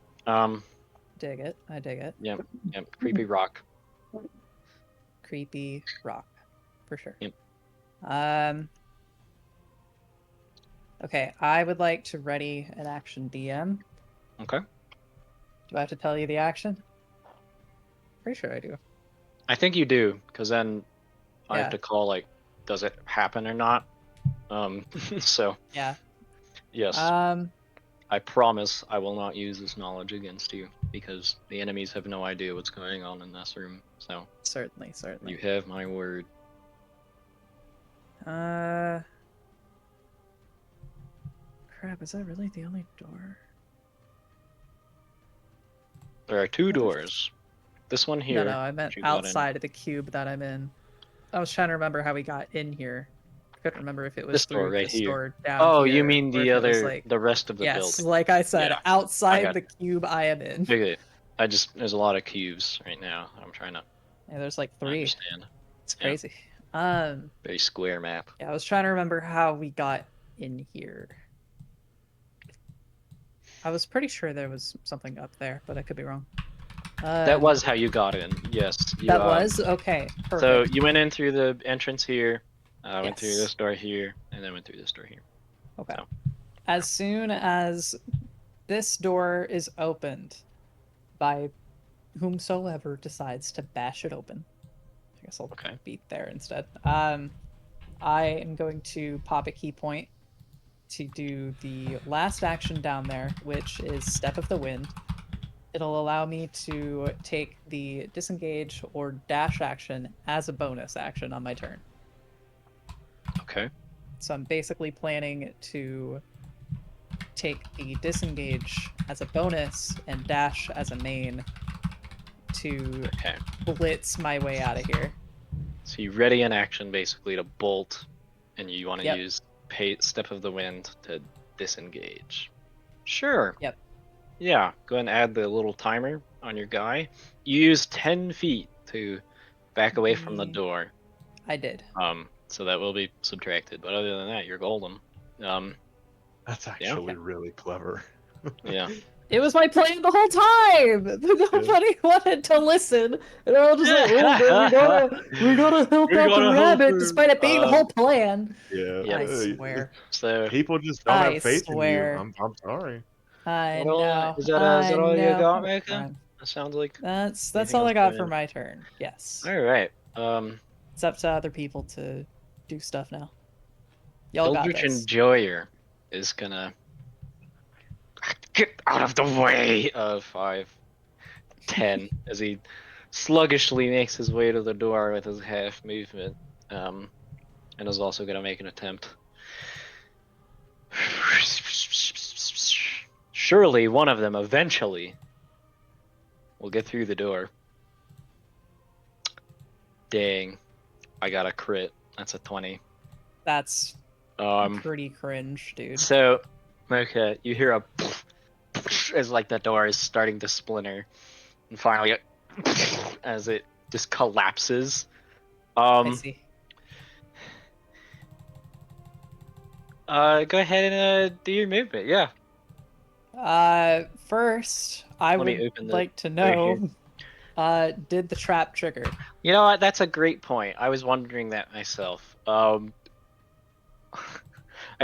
Dig it. I dig it. Yep. Creepy rock. Creepy rock. For sure. Yep. Okay, I would like to ready an action DM. Okay. Do I have to tell you the action? Pretty sure I do. I think you do, because then I have Yeah. to call, like, does it happen or not? So, Yeah. yes. Um, I promise I will not use this knowledge against you, because the enemies have no idea what's going on in this room. So, certainly. you have my word. Crap, is that really the only door? There are two doors. This one here. No, I meant which you got in. outside of the cube that I'm in. I was trying to remember how we got in here. I couldn't remember if it was This door through right this here. door down Oh, here. you mean or the if it was, other, like... the rest of the Yes, building? like I said, Yeah, outside got the cube I am in. Okay. There's a lot of cubes right now. I'm trying to Yeah, there's like 3. understand. It's Yeah. crazy. Very square map. Yeah, I was trying to remember how we got in here. I was pretty sure there was something up there, but I could be wrong. That was how you got in. Yes. That was? Okay, perfect. So you went in through the entrance here, went through Yes. this door here, and then went through this door here. Okay. So. As soon as this door is opened by whomsoever decides to bash it open, I guess I'll beat there instead. I am going to pop a key point to do the last action down there, which is Step of the Wind. It'll allow me to take the disengage or dash action as a bonus action on my turn. Okay. So I'm basically planning to take the disengage as a bonus and dash as a main to blitz my way out of here. So you ready in action basically to bolt, and you want to Yep. use Step of the Wind to disengage. Sure. Yep. Yeah, go ahead and add the little timer on your guy. You use 10 feet to back away from the door. I did. So that will be subtracted, but other than that, you're golden. That's actually really clever. Yeah. It was my plan the whole time. Nobody wanted to listen, and they're all just like, "Oh, we gotta help out the rabbit," despite it being the whole plan. Yeah. I swear. So people just don't have faith swear. in you. I'm sorry. I Well, know. is that all you got, Mika? That sounds like that's anything all I else got going for on? my turn. Yes. All right. It's up to other people to do stuff now. Y'all got Eldritch this. Enjoyer is gonna get out of the way of 5-10 as he sluggishly makes his way to the door with his half movement, and is also gonna make an attempt. Surely one of them eventually will get through the door. Dang, I got a crit. That's a 20. That's pretty cringe, dude. So, Mocha, you hear a as like the door is starting to splinter, and finally, as it just collapses. I see. Go ahead and do your movement. Yeah. First, I Let me would open the like to door know, did the trap trigger? You know what? That's a great point. I was wondering that myself. I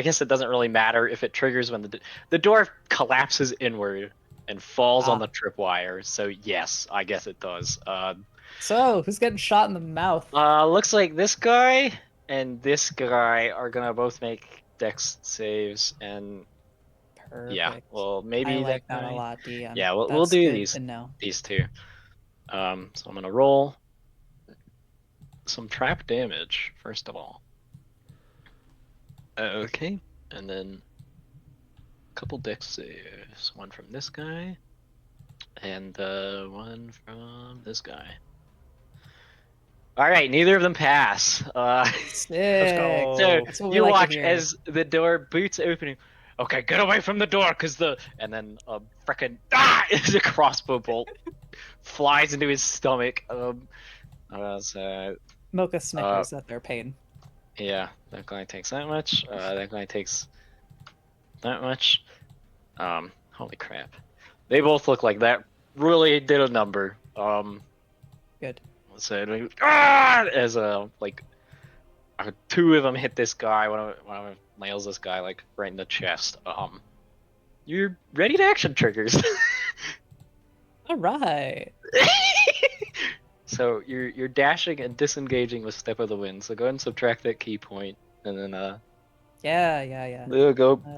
guess it doesn't really matter if it triggers when the door collapses inward and falls on the tripwire. So yes, I guess it does. So who's getting shot in the mouth? Looks like this guy and this guy are gonna both make dex saves, and yeah, well maybe I like that that guy. a lot, DM. Yeah, we'll That's do good these to know. these two. So I'm gonna roll some trap damage first of all. Okay, and then a couple dex saves. One from this guy, and one from this guy. All right, neither of them pass. Sick. go. So That's what we you like to watch hear. as the door boots opening. Okay, get away from the door, and then a frickin' is a crossbow bolt flies into his stomach. Mocha snickers at their pain. Yeah, that guy takes that much. That guy takes that much. Holy crap. They both look like that really did a number. Good. So as like two of them hit this guy. One of nails this guy like right in the chest. You're ready to action triggers. All right. So you're dashing and disengaging with Step of the Wind. So go ahead and subtract that key point, and then Yeah.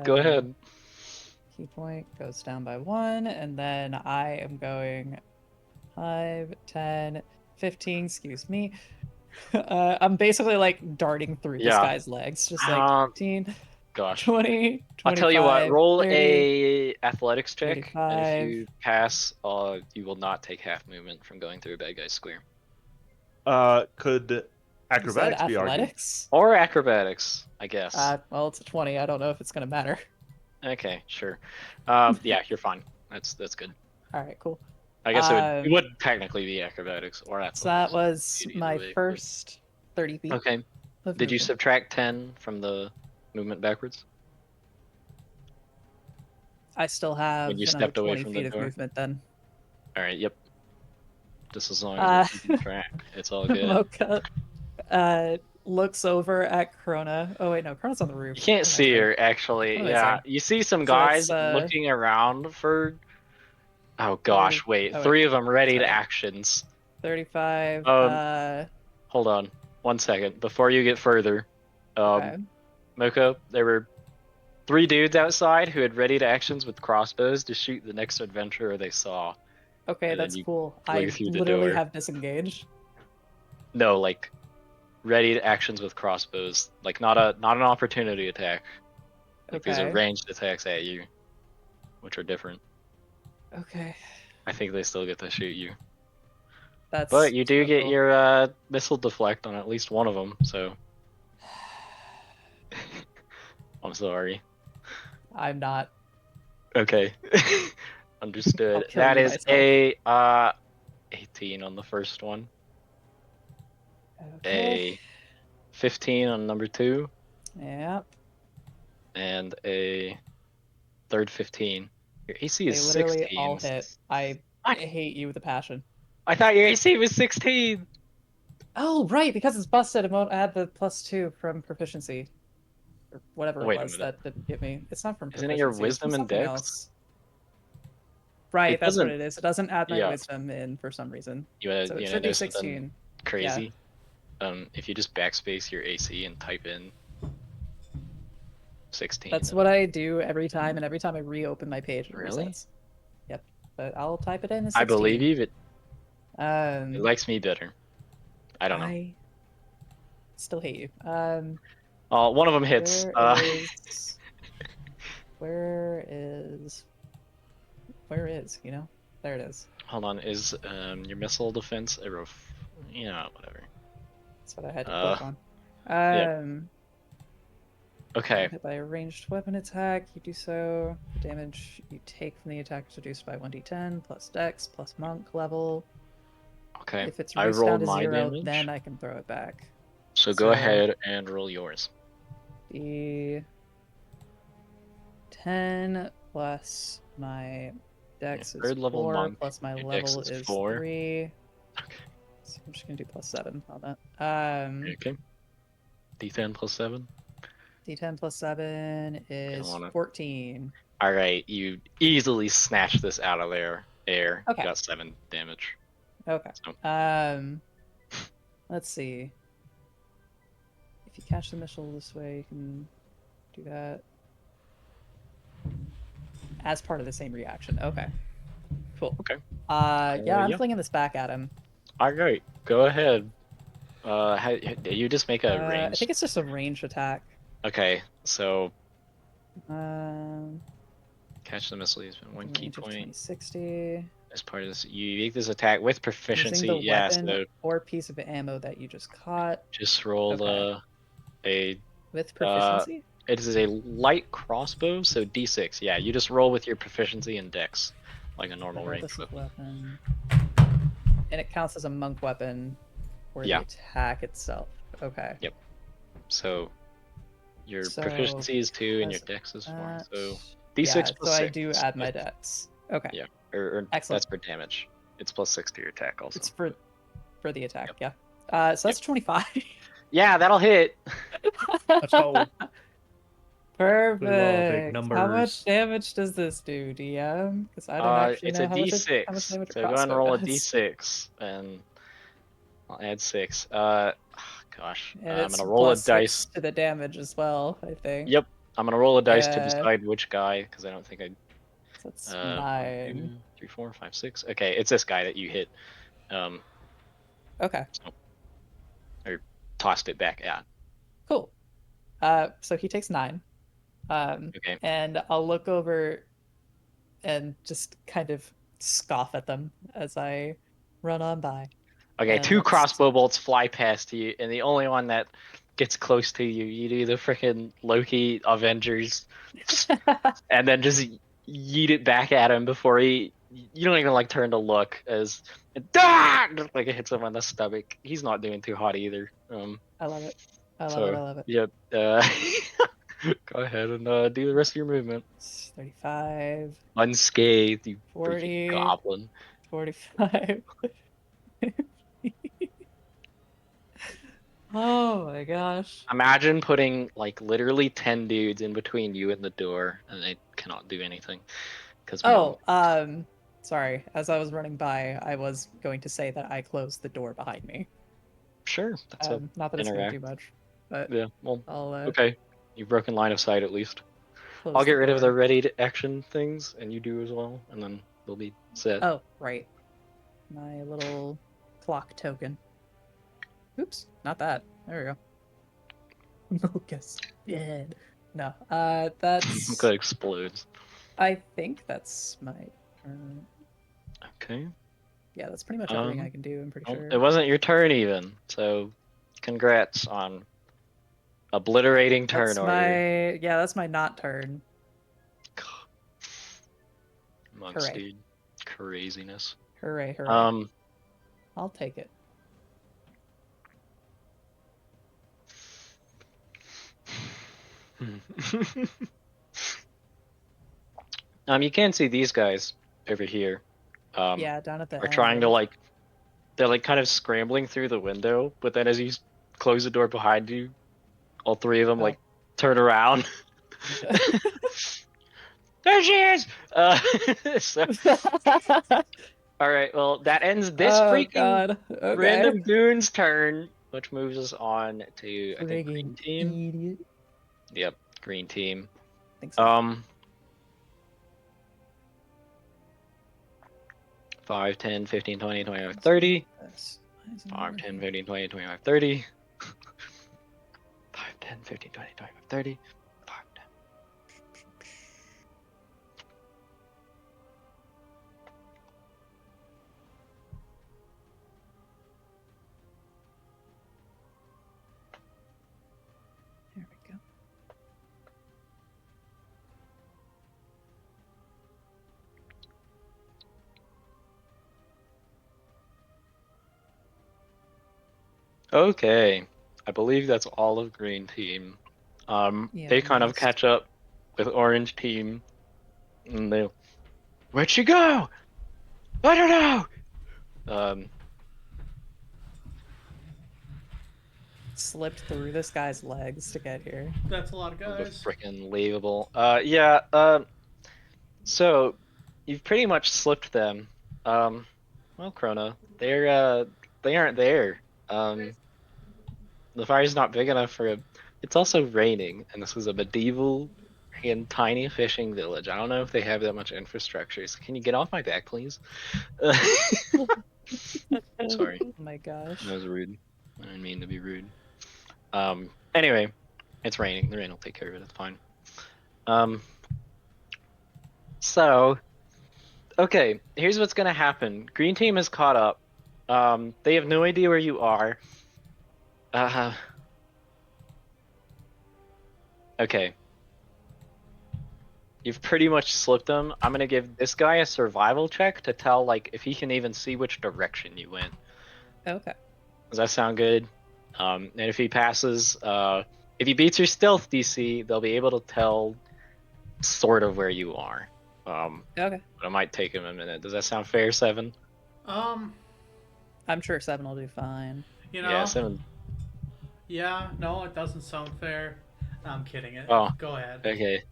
go ahead. Key point goes down by 1, and then I am going 5, 10, 15. Excuse me. I'm basically like darting through this Yeah. guy's legs, just like 15, Gosh. 20, 25, I'll tell you what. Roll 30, a athletics check, and 35. if you pass, you will not take half movement from going through a bad guy's square. Could You said acrobatics be argued? athletics? Or acrobatics, I guess. Well, it's a 20. I don't know if it's gonna matter. Okay, sure. Yeah, you're fine. That's good. All right, cool. I guess it would technically be acrobatics or athletics. So that was Either my way, but- first 30 feet. Okay. of Did you movement. subtract 10 from the movement backwards? I still have When you another stepped away 20 from the feet of door? movement then. All right. Yep. Just as long as you're keeping track, it's all good. Mocha looks over at Chrona. Oh wait, no, Chrona's on the roof. You can't What am I see saying? her actually. What am I Yeah, saying? you see some So guys it's, looking around for. Oh gosh, wait. oh, wait. 3 of them ready to Sorry. actions. 35. Hold on, 1 second before you get further. Okay. Mocha, there were 3 dudes outside who had ready to actions with crossbows to shoot the next adventurer they saw. Okay, and then that's you cool. flew I through the literally door. have disengaged. No, like ready to actions with crossbows. Like not an opportunity attack. Like these are Okay. ranged attacks at you, which are different. Okay. I think they still get to shoot you. That's But you do so get cool. your missile deflect on at least one of them, so. I'm sorry. I'm not. Okay. Understood. I'll kill That you is a 18 on the first one. Okay. A 15 on number 2, Yep. and a third 15. Your AC They is literally 16. all hit. I What? hate you with a passion. I thought your AC was 16. Oh, right, because it's busted, it won't add the +2 from proficiency. Or whatever Wait it a was minute. that didn't get me. It's not from Isn't proficiency. it your it's wisdom from and something dex? else. Right, It that's what doesn't- it is. It doesn't add my yeah. wisdom in for some reason. You So wanna it should know be something 16. crazy? If you just backspace your AC and type in 16. That's what I do every time, and every time I reopen my page, it Really? resets. Yep. But I'll type it in as 16. I believe you, but Um, it likes me better. I don't know. I still hate you. One of them hits. Where is, you know? There it is. Hold on. Is your missile defense a whatever. That's what I had to Uh, click on. yep. Okay. Hit by a ranged weapon attack, you do so. The damage you take from the attack is reduced by 1d10 plus dex plus monk level. Okay. If it's I reduced down rolled to my 0, damage. then I can throw it back. So go ahead and roll yours. The 10 plus my dex Yeah, is third level 4 monk, plus my your dex level is is 4. 3. Okay. So I'm just gonna do +7 on that. Okay. D10 plus 7. D10 plus 7 is wanna- 14. All right. You easily snatched this out of their air. Okay. You got 7 damage. Okay. So- Let's see. If you catch the missile this way, you can do that as part of the same reaction. Okay. Cool. Okay. Yeah, I'm yeah. flinging this back at him. All right. Go ahead. You just make a I range. think it's just a ranged attack. Okay. So Um, catch the missile. Use 1 key range of point 2060. as part of this. You make this attack with proficiency. Using the Yeah. weapon So or piece of ammo that you just caught just roll Okay. a. with proficiency. It is a light crossbow, so D6. Yeah, you just roll with your proficiency and dex, like a normal range Regardless of weapon. weapon. And it counts as a monk weapon for Yeah. the attack itself. Okay. Yep. So your So, proficiency is 2 and your because dex is 4. that- So yeah, D6 plus so 6. I do add my dex. Okay. Yeah. Or Excellent. that's for damage. It's plus 6 to your attack also. It's for the attack, Yep. yeah. So that's 25. Yeah, that'll hit. Let's go. Perfect. How numbers. much damage does this do, DM? Because I don't actually It's know a how much D6. damage So go ahead and roll a does. D6, and I'll add 6. Gosh, And I'm it's gonna roll a plus 6 dice. to the damage as well, I think. Yep, I'm gonna roll a dice to Yeah. decide which guy, because I don't think I. So that's 1, 9. 2, 3, 4, 5, 6. Okay, it's this guy that you hit. Okay, Or tossed it back at. cool. So he takes 9. Okay. And I'll look over and just kind of scoff at them as I run on by. Okay, And 2 let's- crossbow bolts fly past you, and the only one that gets close to you, you do the freaking Loki Avengers, and then just yeet it back at him before you don't even like turn to look as just like it hits him on the stomach. He's not doing too hot either. I love it. I love so, it. I love it. Yep. Go ahead and do the rest of your movement. 35, Unscathed, you 40, freaking goblin. 45. Oh my gosh. Imagine putting like literally 10 dudes in between you and the door, and they cannot do anything. Because Sorry. As I was running by, I was going to say that I closed the door behind me. sure, that's Not that it's going to do interact. much, but Yeah, well, I'll okay. You've broken line of sight at least. close I'll get rid of the door. ready to action things, and you do as well, and then we'll be set. Oh, right. My little clock token. Oops, not that. There we go. Mocha's dead. No, that's. That explodes. I think that's my turn. Okay. Yeah, that's pretty much everything I can do. I'm pretty Well, sure. it wasn't your turn even, so congrats on obliterating turn That's order. that's my not turn. Monks, Hooray. dude. Craziness. Hooray, hooray. Um, I'll take it. you can see these guys over here. Yeah, down at the Are end. trying to like, they're like kind of scrambling through the window, but then as you close the door behind you, all 3 of them Oh. like turn around. There she is. So, all right, well that ends this Oh freaking god. Okay. random goon's turn, which moves us on to I think green Friggin' team. idiot. Yep, green team. Think so. 5, 10, 15, 20, 25, 30. This. Why is it 5, not 10, working? 15, 20, 25, 30. 5, 10, 15, 20, 25, 30. 5, 10. There we go. Okay, I believe that's all of green team. Yeah, They kind of almost. catch up with orange team, and they, where'd she go? I don't know. Slipped through this guy's legs to get here. That's a lot of The guys. freaking label. Yeah. So you've pretty much slipped them. Well, Chrona, they aren't there. The fire's not big enough for a. It's also raining, and this is a medieval and tiny fishing village. I don't know if they have that much infrastructure. So can you get off my back, please? Sorry, Oh my gosh. that was rude. I didn't mean to be rude. Anyway, it's raining. The rain will take care of it. It's fine. So, okay, here's what's gonna happen. Green team is caught up. They have no idea where you are. Okay. You've pretty much slipped them. I'm gonna give this guy a survival check to tell like if he can even see which direction you went. Okay. Does that sound good? And if he passes, if he beats your stealth DC, they'll be able to tell sort of where you are. Okay. But it might take him a minute. Does that sound fair, 7? Um, I'm sure 7 will do fine. you know. Yeah, 7. Yeah, no, it doesn't sound fair. I'm kidding. Oh. Go ahead. Okay.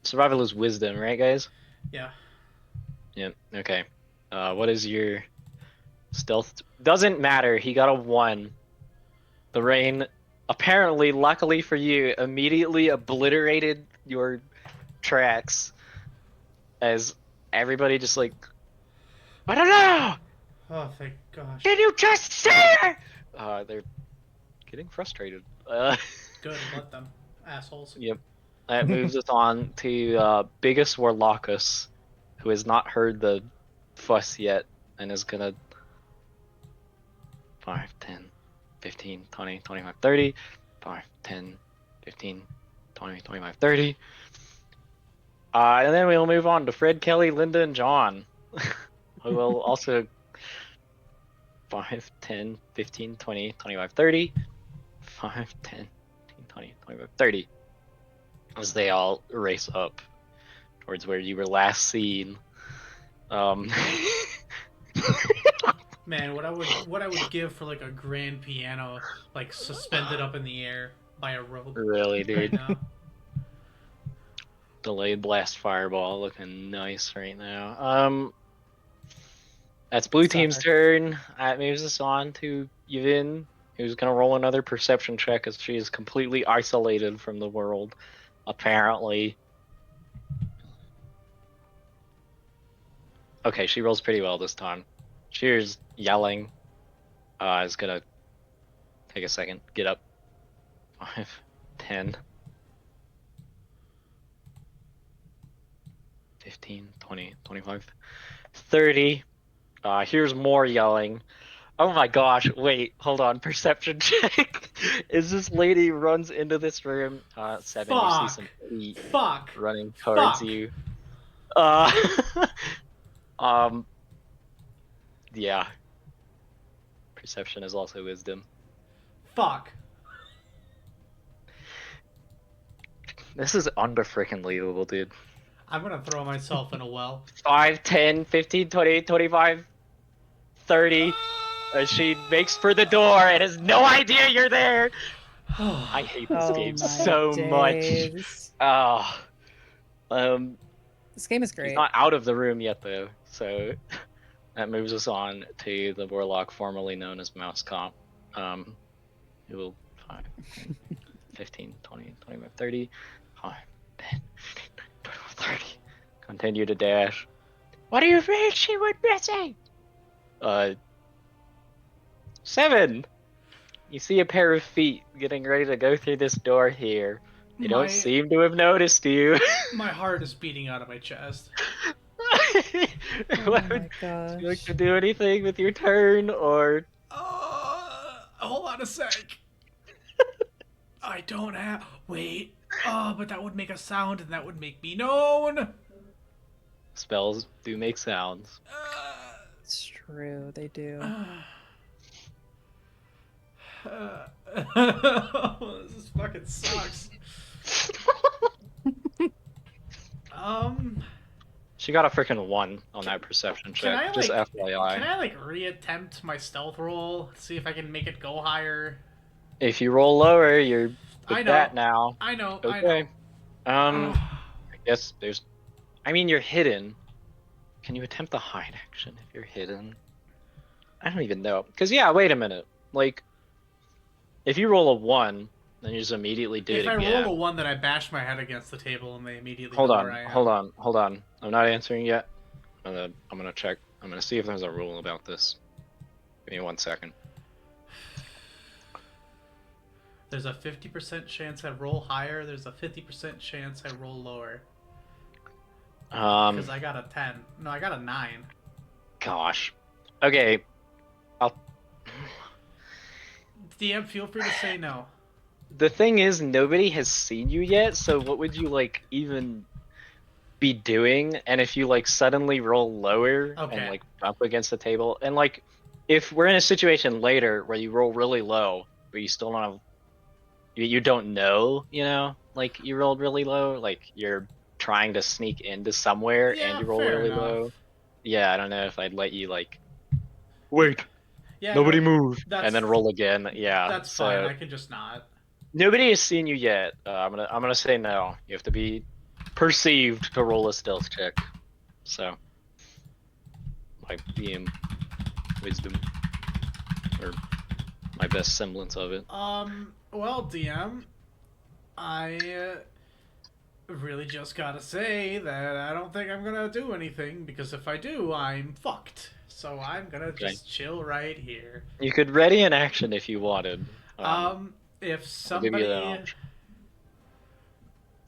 Survival is wisdom, right, guys? Yeah. Yep. Okay. What is your stealth? Doesn't matter. He got a 1. The rain, apparently, luckily for you, immediately obliterated your tracks as everybody just like, I don't know. Oh, thank gosh. Can you just say it? They're getting frustrated. Good, let them. Assholes. Yep. That moves us on to Biggest Warlockus, who has not heard the fuss yet and is gonna 5, 10, 15, 20, 25, 30. 5, 10, 15, 20, 25, 30. And then we'll move on to Fred, Kelly, Linda, and John, who will also 5, 10, 15, 20, 25, 30. 5, 10, 15, 20, 25, 30. As they all race up towards where you were last seen. Man, what I would give for like a grand piano, like suspended up in the air by a rope. Really, Right dude. now. Delayed blast fireball looking nice right now. That's blue team's turn. That moves us on to Yvin, who's gonna roll another perception check as she is completely isolated from the world, apparently. Okay, she rolls pretty well this time. Cheers, yelling. Is gonna take a second. Get up. 5, 10, 15, 20, 25, 30. Here's more yelling. Oh my gosh, wait, hold on, perception check. Is this lady runs into this room? 7, you see some feet Fuck. running towards you. Yeah. Perception is also wisdom. Fuck. This is under-freaking believable, dude. I'm gonna throw myself in a well. 5, 10, 15, 20, 25, 30. As she makes for the door and has no idea you're there. I hate this game so much. This game is great. He's not out of the room yet, though, so that moves us on to the warlock formerly known as Mouse Comp. Who will 5, 15, 20, 25, 30, 5, 10, 15, 25, 30. Continue to dash. What do you mean she went missing? 7. You see a pair of feet getting ready to go through this door here. They don't seem to have noticed you. My heart is beating out of my chest. Oh my gosh. Would you like to do anything with your turn, or? Hold on a sec. I don't have. Wait. But that would make a sound, and that would make me known. Spells do make sounds. It's true, they do. This fucking sucks. She got a freaking 1 on that perception check. Just FYI. Can I like reattempt my stealth roll? See if I can make it go higher. If you roll lower, you're with that now. I know. Okay. I guess there's. I mean, you're hidden. Can you attempt the hide action if you're hidden? I don't even know. Cause yeah, wait a minute. Like, if you roll a 1, then you just immediately do it again. If I roll a 1, then I bash my head against the table and they immediately Hold know on, where I am. hold on. I'm not answering yet. I'm gonna check. I'm gonna see if there's a rule about this. Give me 1 second. There's a 50% chance I roll higher. There's a 50% chance I roll lower. Because I got a 10. No, I got a 9. Gosh. Okay. DM, feel free to say no. The thing is, nobody has seen you yet, so what would you, like, even be doing? And if you, like, suddenly roll lower and, like, bump against the table, and, like, if we're in a situation later where you roll really low, but you still don't have, you don't know, you know, like, you rolled really low, like, you're trying to sneak into somewhere and you roll really low. Yeah, I don't know if I'd let you, like, wait. Yeah, Nobody move, and then roll again. Yeah, that's fine. I can just not. Nobody has seen you yet. I'm gonna say no. You have to be perceived to roll a stealth check. So, my DM wisdom, or my best semblance of it. Well, DM, I really just gotta say that I don't think I'm gonna do anything because if I do, I'm fucked. So I'm gonna just chill right here. You could ready an action if you wanted. If I'll give you that somebody,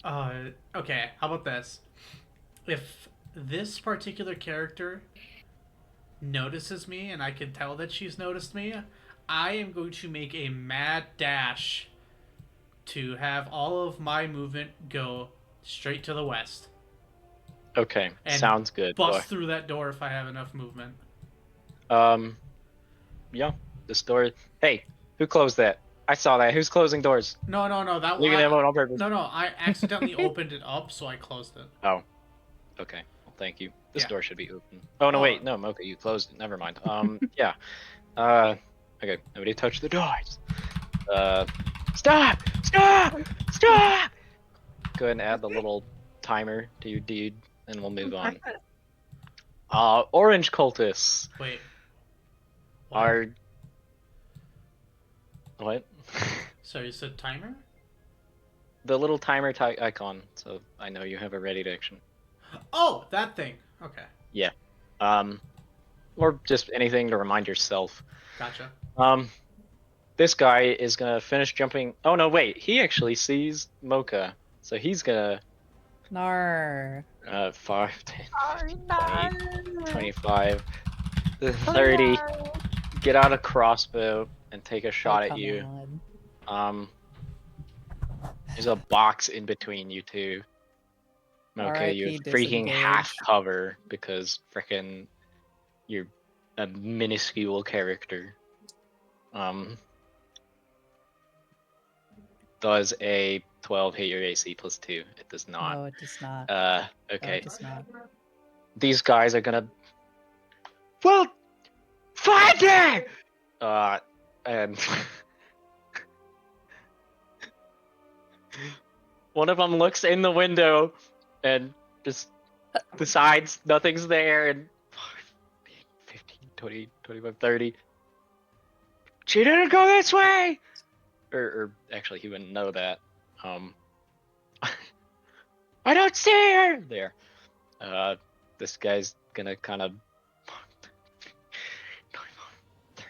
option. okay, how about this? If this particular character notices me and I can tell that she's noticed me, I am going to make a mad dash to have all of my movement go straight to the west. Okay, And sounds good. bust through that door if I have enough movement. Yeah, this door. Hey, who closed that? I saw that. Who's closing doors? No, that Leaving them on purpose. No, I accidentally opened it up, so I closed it. Oh, okay. Well, thank you. This Yeah. door should be open. Oh no, Oh. wait, no, Mocha, you closed it. Never mind. Yeah. Okay. Nobody touch the doors. Stop! Stop! Stop! Go ahead and add the little timer to your deed, and we'll move on. Orange cultists Wait. What? are. What? So you said timer? The little timer icon, so I know you have a ready action. Oh, that thing. Okay. Yeah. Or just anything to remind yourself. Gotcha. This guy is gonna finish jumping. Oh no, wait. He actually sees Mocha, so he's gonna. Nar. 5, 10, 15, 20, 25, 30. Get out a crossbow and take a shot at you. On. There's a box in between you two. Okay, you're RIP freaking half disengage. cover because frickin' you're a minuscule character. Does a 12 hit your AC plus 2? It does not. No, it does not. Okay. It does not. These guys are gonna. Well, find me! And one of them looks in the window and just decides nothing's there and 15, 20, 25, 30. She didn't go this way! Or actually, he wouldn't know that. I don't see her! There. This guy's gonna kind of. 30.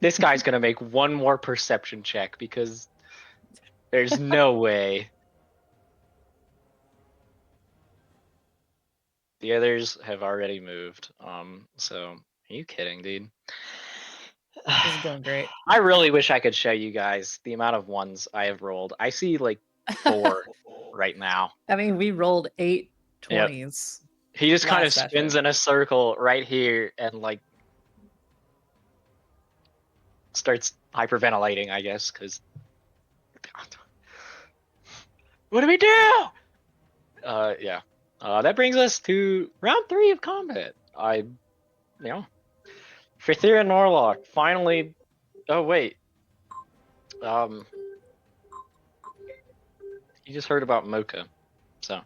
This guy's gonna make one more perception check because there's no way. The others have already moved. So are you kidding, dude? This is going great. I really wish I could show you guys the amount of ones I have rolled. I see like 4 right now. I mean, we rolled 8 Yep. 20s. He just kind of Last spins session. in a circle right here and like starts hyperventilating, I guess, because what do we do? Yeah. That brings us to round 3 of combat. Frithir and Norlock finally. Oh wait. You just heard about Mocha, so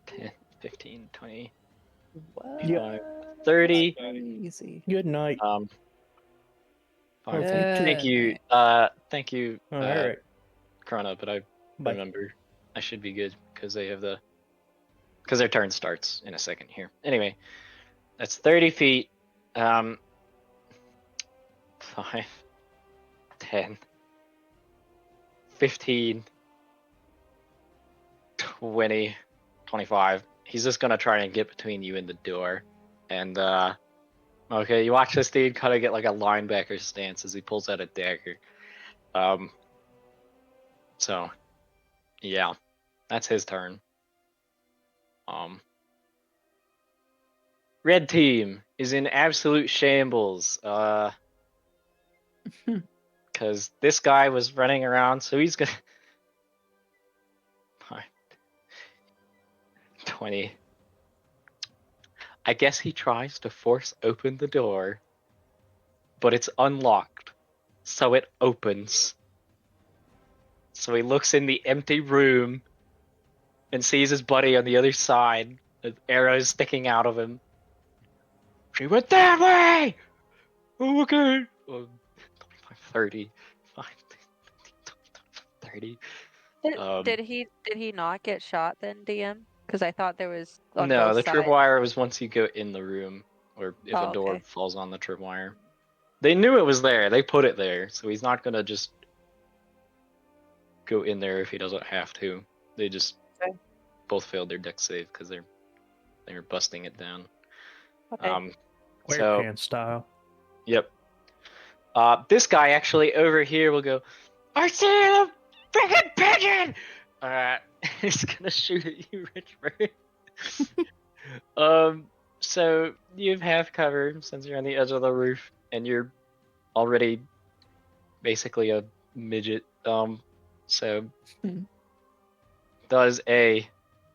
10, 15, 20, What? 25, 30. Easy. Good night. Fine. Okay. Thank you. Thank you, All right. Chrona, but I Bye. remember I should be good because they have because their turn starts in a second here. Anyway, that's 30 feet. 5, 10, 15, 20, 25. He's just gonna try and get between you and the door. And okay, you watch this dude kind of get like a linebacker stance as he pulls out a dagger. So yeah, that's his turn. Red team is in absolute shambles. Because this guy was running around, so he's gonna. 20. I guess he tries to force open the door, but it's unlocked, so it opens. So he looks in the empty room and sees his buddy on the other side, with arrows sticking out of him. She went that way! Oh, okay. 25, 30. 30. Did he not get shot then, DM? Because I thought there was on No, both the sides. tripwire was once you go in the room, or if Oh, a door okay. falls on the tripwire. They knew it was there. They put it there, so he's not gonna just go in there if he doesn't have to. They just Okay. both failed their deck save because they were busting it down. Okay. So SquarePants style. yep. This guy actually over here will go, I see the freaking pigeon! He's gonna shoot at you, Richbird. So you have half cover since you're on the edge of the roof and you're already basically a midget. So Hmm. does a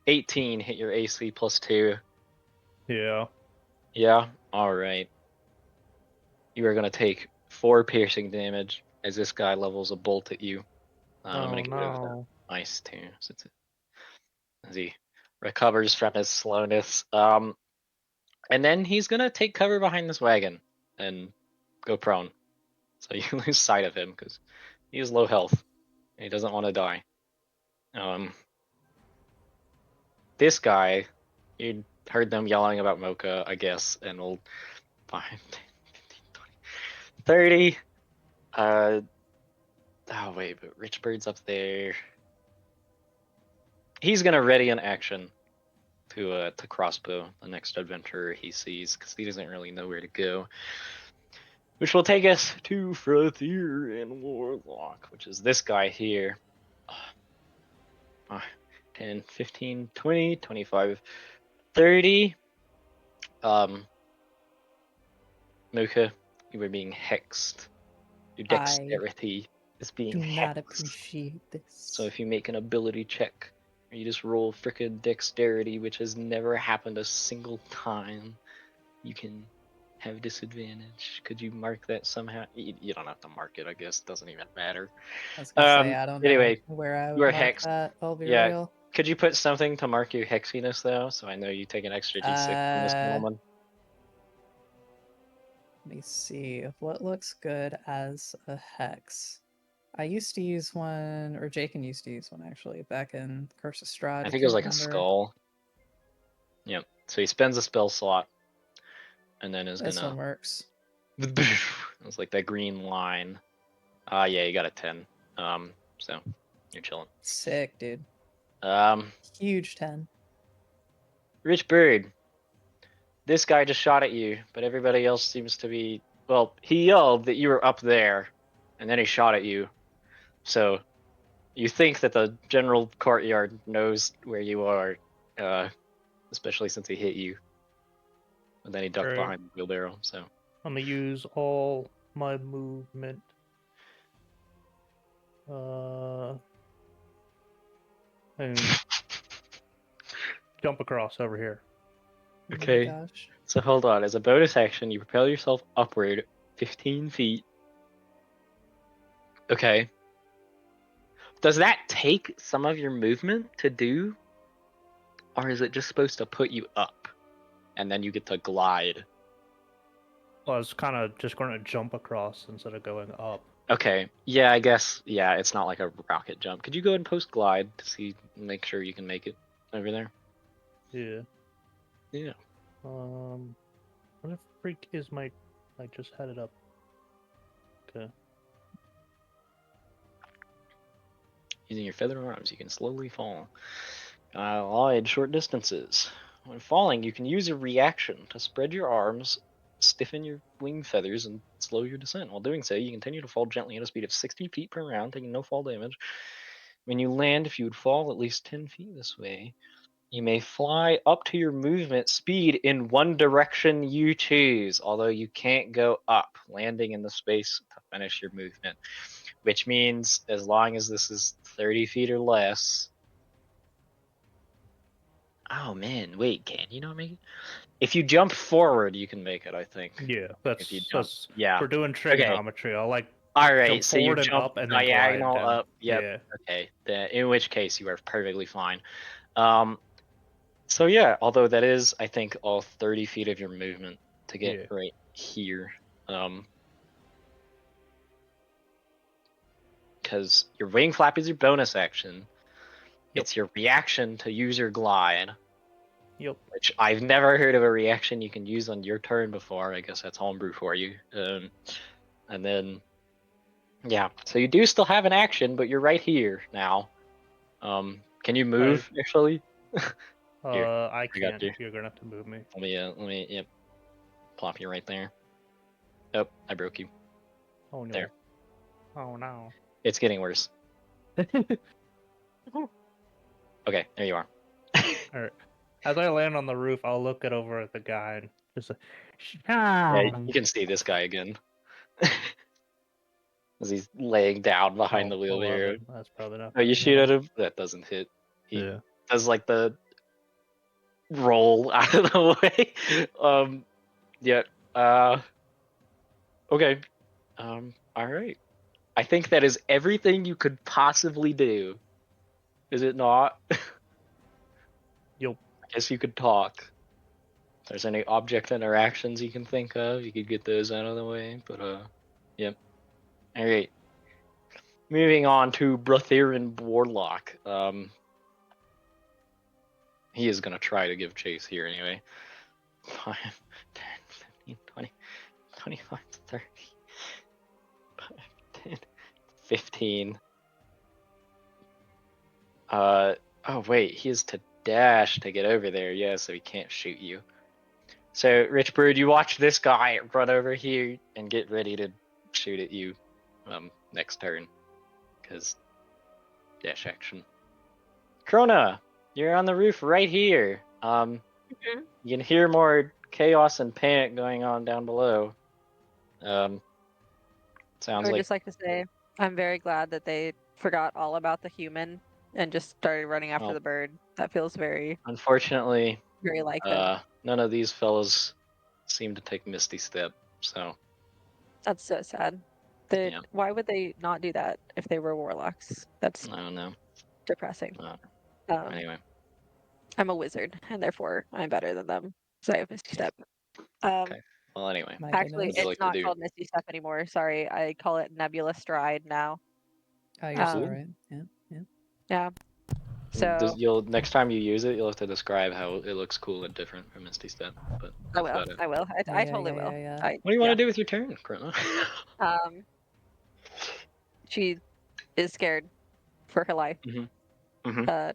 18 hit your AC +2? Yeah. Yeah, alright. You are gonna take 4 piercing damage as this guy levels a bolt at you. I'm gonna Oh get rid of no. the ice too, as he recovers from his slowness. And then he's gonna take cover behind this wagon and go prone. So you lose sight of him because he has low health and he doesn't want to die. This guy, you heard them yelling about Mocha, I guess, and we'll 5, 10, 15, 20, 30. Oh wait, but Richbird's up there. He's gonna ready an action to crossbow the next adventurer he sees because he doesn't really know where to go. Which will take us to Frontier and Warlock, which is this guy here. 10, 15, 20, 25, 30. Mocha, you were being hexed. Your dexterity is being Do not hexed. appreciate this. So if you make an ability check, or you just roll frickin' dexterity, which has never happened a single time, you can have disadvantage. Could you mark that somehow? You don't have to mark it, I guess. It doesn't even matter. I was gonna say I don't anyway, know where I you are would mark hexed. that. I'll be Yeah. real. Could you put something to mark your hexiness though, so I know you take an extra d6 from this moment? Let me see what looks good as a hex. I used to use one, or Jaken used to use one actually, back in Curse of Strahd. I think it was like a remember. skull. Yep. So he spends a spell slot, and then is This one gonna. works. It was like that green line. Yeah, you got a 10. So you're chilling. Sick, dude. Um, Huge 10. Richbird. This guy just shot at you, but everybody else seems to be. Well, he yelled that you were up there, and then he shot at you. So you think that the general courtyard knows where you are, especially since he hit you. And then he ducked Right. behind the wheelbarrow. So I'm gonna use all my movement. And jump across over here. okay. Oh my gosh. So hold on. As a bonus action, you propel yourself upward 15 feet. Okay. Does that take some of your movement to do? Or is it just supposed to put you up? And then you get to glide? Well, I was kind of just going to jump across instead of going up. Okay. Yeah, I guess. Yeah, it's not like a rocket jump. Could you go and post glide to make sure you can make it over there? Yeah. Yeah. What the freak is my... I just had it up. Okay. Using your feather arms, you can slowly fall. Glide short distances. When falling, you can use a reaction to spread your arms, stiffen your wing feathers, and slow your descent. While doing so, you continue to fall gently at a speed of 60 feet per round, taking no fall damage. When you land, if you would fall at least 10 feet this way, you may fly up to your movement speed in one direction you choose, although you can't go up, landing in the space to finish your movement. Which means, as long as this is 30 feet or less... Oh man, wait, can you not make it? If you jump forward, you can make it, I think. Yeah, If you jump, that's yeah. we're doing trigonometry. I'll like All right, Jump so you forward and jump up and then glide diagonal down. up. Yep. Yeah. Okay. Then, in which case you are perfectly fine. So yeah, although that is, I think, all 30 feet of your movement to get Yeah. right here. Because your wing flap is your bonus action. Yep. It's your reaction to use your glide, Yep. which I've never heard of a reaction you can use on your turn before. I guess that's homebrew for you. And then, yeah, so you do still have an action, but you're right here now. Can you move actually? Here, I I got can't. you. You're gonna have to move me. Let me, yep, plop you right there. Oh, I broke you. Oh no. There. Oh no. It's getting worse. Okay, there you are. Alright. As I land on the roof, I'll look over at the guy and just like, Yeah, you can see this guy again. As he's laying down behind the wheelbarrow. 11. That's probably not Oh, you gonna shoot hit at him? That doesn't hit. He him. does like the roll out of the way. Yeah. Okay. All right. I think that is everything you could possibly do. Is it not? Yup. I guess you could talk. If there's any object interactions you can think of, you could get those out of the way. But yep. All right. Moving on to Brotherin Warlock. He is gonna try to give chase here anyway. 5, 10, 15, 20, 25, 30, 5, 10, 15. Oh wait, he has to dash to get over there, yeah, so he can't shoot you. So, Richbird, you watch this guy run over here and get ready to shoot at you next turn. Because dash action. Chrona, you're on the roof right here. You can hear more chaos and panic going on down below. I Sounds would like just like to say I'm very glad that they forgot all about the human and just started running after Oh. the bird. That feels very, unfortunately, very like them. none of these fellas seem to take Misty Step, so That's so sad. That Yeah. Why would they not do that if they were warlocks? That's I don't know. depressing. Anyway, I'm a wizard, and therefore I'm better than them. So I have Misty Step. okay. Well, anyway, My Actually, goodness. you it's like to not do? called Misty Step anymore. Sorry, I call it Nebula Stride now. Oh, you're so Um, right. Yeah, yeah. Yeah. So You'll next time you use it, you'll have to describe how it looks cool and different from Misty Step. But I that's will. about it. I will. I Yeah, totally yeah, will. yeah, yeah. What do you want yeah. to do with your turn, Chrona? She is scared for her life. Mhm.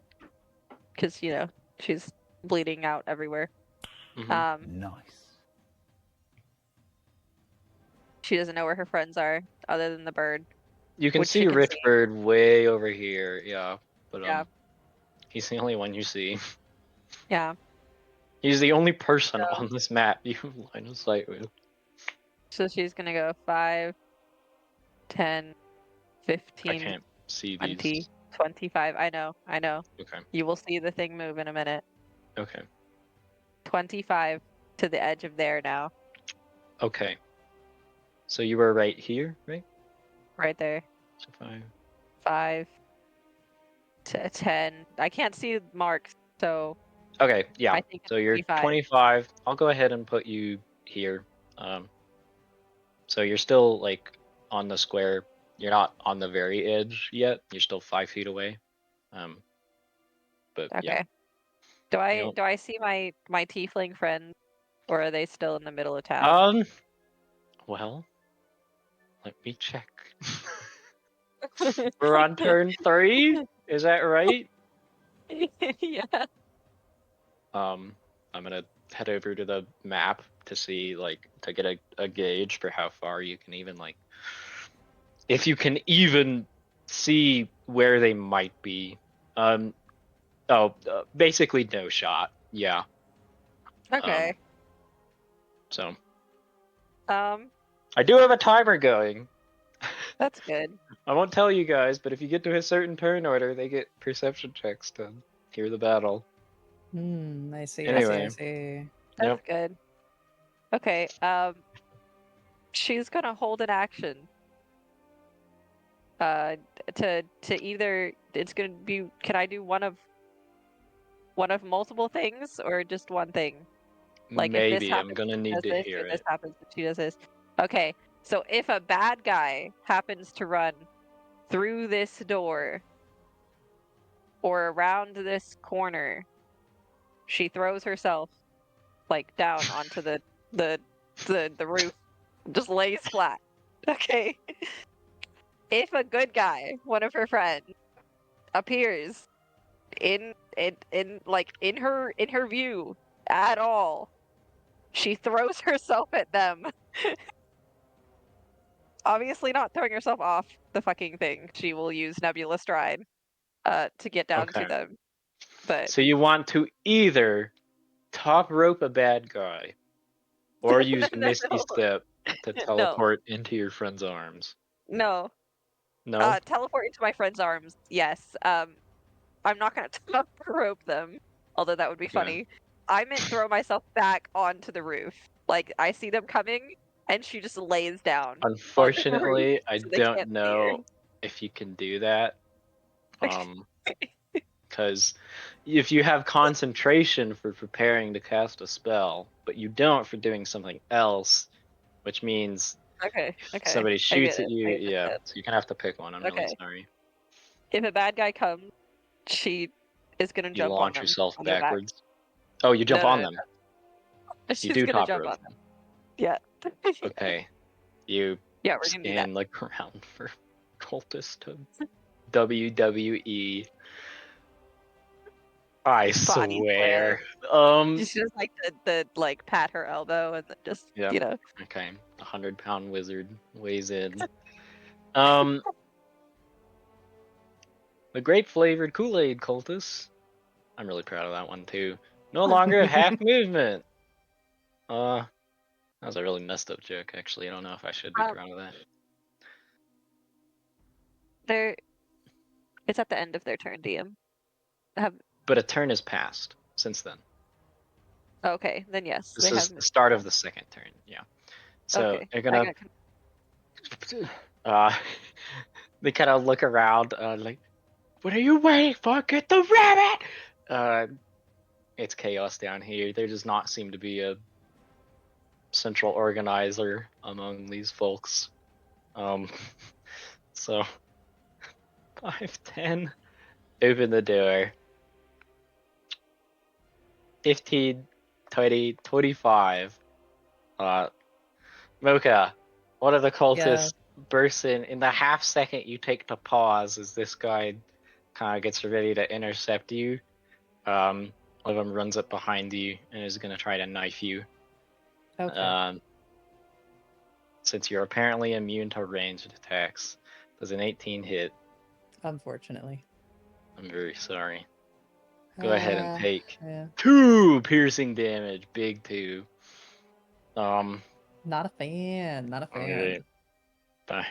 Because she's bleeding out everywhere. Mhm. Nice. She doesn't know where her friends are other than the bird. You can Which see you can see. Richbird way over here, yeah. But Yeah. he's the only one you see. Yeah. He's the only person So- on this map you have line of sight with. So she's gonna go 5, 10, I 15, can't see 20, these. 25. I know. Okay. You will see the thing move in a minute. Okay. 25 to the edge of there now. Okay. So you were right here, right? Right there. So 5. 5 to 10. I can't see marks, so Okay, yeah. I think it's So you're 25. 25. I'll go ahead and put you here. So you're still like on the square. You're not on the very edge yet. You're still 5 feet away. But Okay. yeah. Do I Yep. do I see my tiefling friend, or are they still in the middle of town? Well, let me check. We're on turn 3. Is that right? Yeah. I'm gonna head over to the map to see, like, to get a gauge for how far you can even, like, if you can even see where they might be. Basically no shot. Yeah. Okay. So Um, I do have a timer going. that's good. I won't tell you guys, but if you get to a certain turn order, they get perception checks to hear the battle. I see, Anyway. I see. That's good. Okay. She's gonna hold an action to either it's gonna be. Can I do one of multiple things or just one thing? Like if this Maybe I'm happens, gonna she need does to this. hear If this it. happens, she does this. Okay, so if a bad guy happens to run through this door or around this corner, she throws herself like down onto the roof, just lays flat. Okay. If a good guy, one of her friends, appears in her view at all, she throws herself at them. Obviously not throwing herself off the fucking thing. She will use Nebula Stride to get down to Okay. them. But So you want to either top rope a bad guy, or use Misty no, Step to no, teleport into your friend's arms. no. No. Teleport into my friend's arms. Yes. I'm not gonna top rope them, although that would be Okay. funny. I meant throw myself back onto the roof. Like I see them coming, and she just lays down onto the roof Unfortunately, I so they don't can't see her. know if you can do that. Okay. Because if you have concentration for preparing to cast a spell, but you don't for doing something else, which means Okay. if somebody I get shoots at it. you, I yeah, understand. so you're gonna have to pick one. I'm really Okay. sorry. If a bad guy comes, she is gonna You jump on launch them yourself on their back. backwards. Oh, you jump No, no, on no, them. no. You She's do gonna top jump rope on them. them. Yeah. Okay. You Yeah, we're gonna do that. scan the ground for cultists to WWE. I Body swear. She just like the like pat her elbow and then just Yeah. you know. Okay. 100-pound wizard weighs in. Um, the grape flavored Kool-Aid cultist. I'm really proud of that one too. No longer half movement. That was a really messed up joke. Actually, I don't know if I should be Um, proud of that. they're it's at the end of their turn, DM. Have But a turn has passed since then. okay, then yes, This they is have. the start of the second turn. Yeah. So Okay, they're I gonna uh they kind of look around like, what are you waiting for? Get the rabbit! It's chaos down here. There does not seem to be a central organizer among these folks. Um, so 5, 10, open the door. 15, 20, 25. Mocha, one of the cultists bursts in the half second you take to pause as this guy kind of gets ready to intercept you. One of them runs up behind you and is going to try to knife you. Okay. Since you're apparently immune to ranged attacks. Does an 18 hit? Unfortunately. I'm very sorry. Go ahead and take Yeah. 2 piercing damage. Big 2. Not a fan. Not a fan. Okay. 5,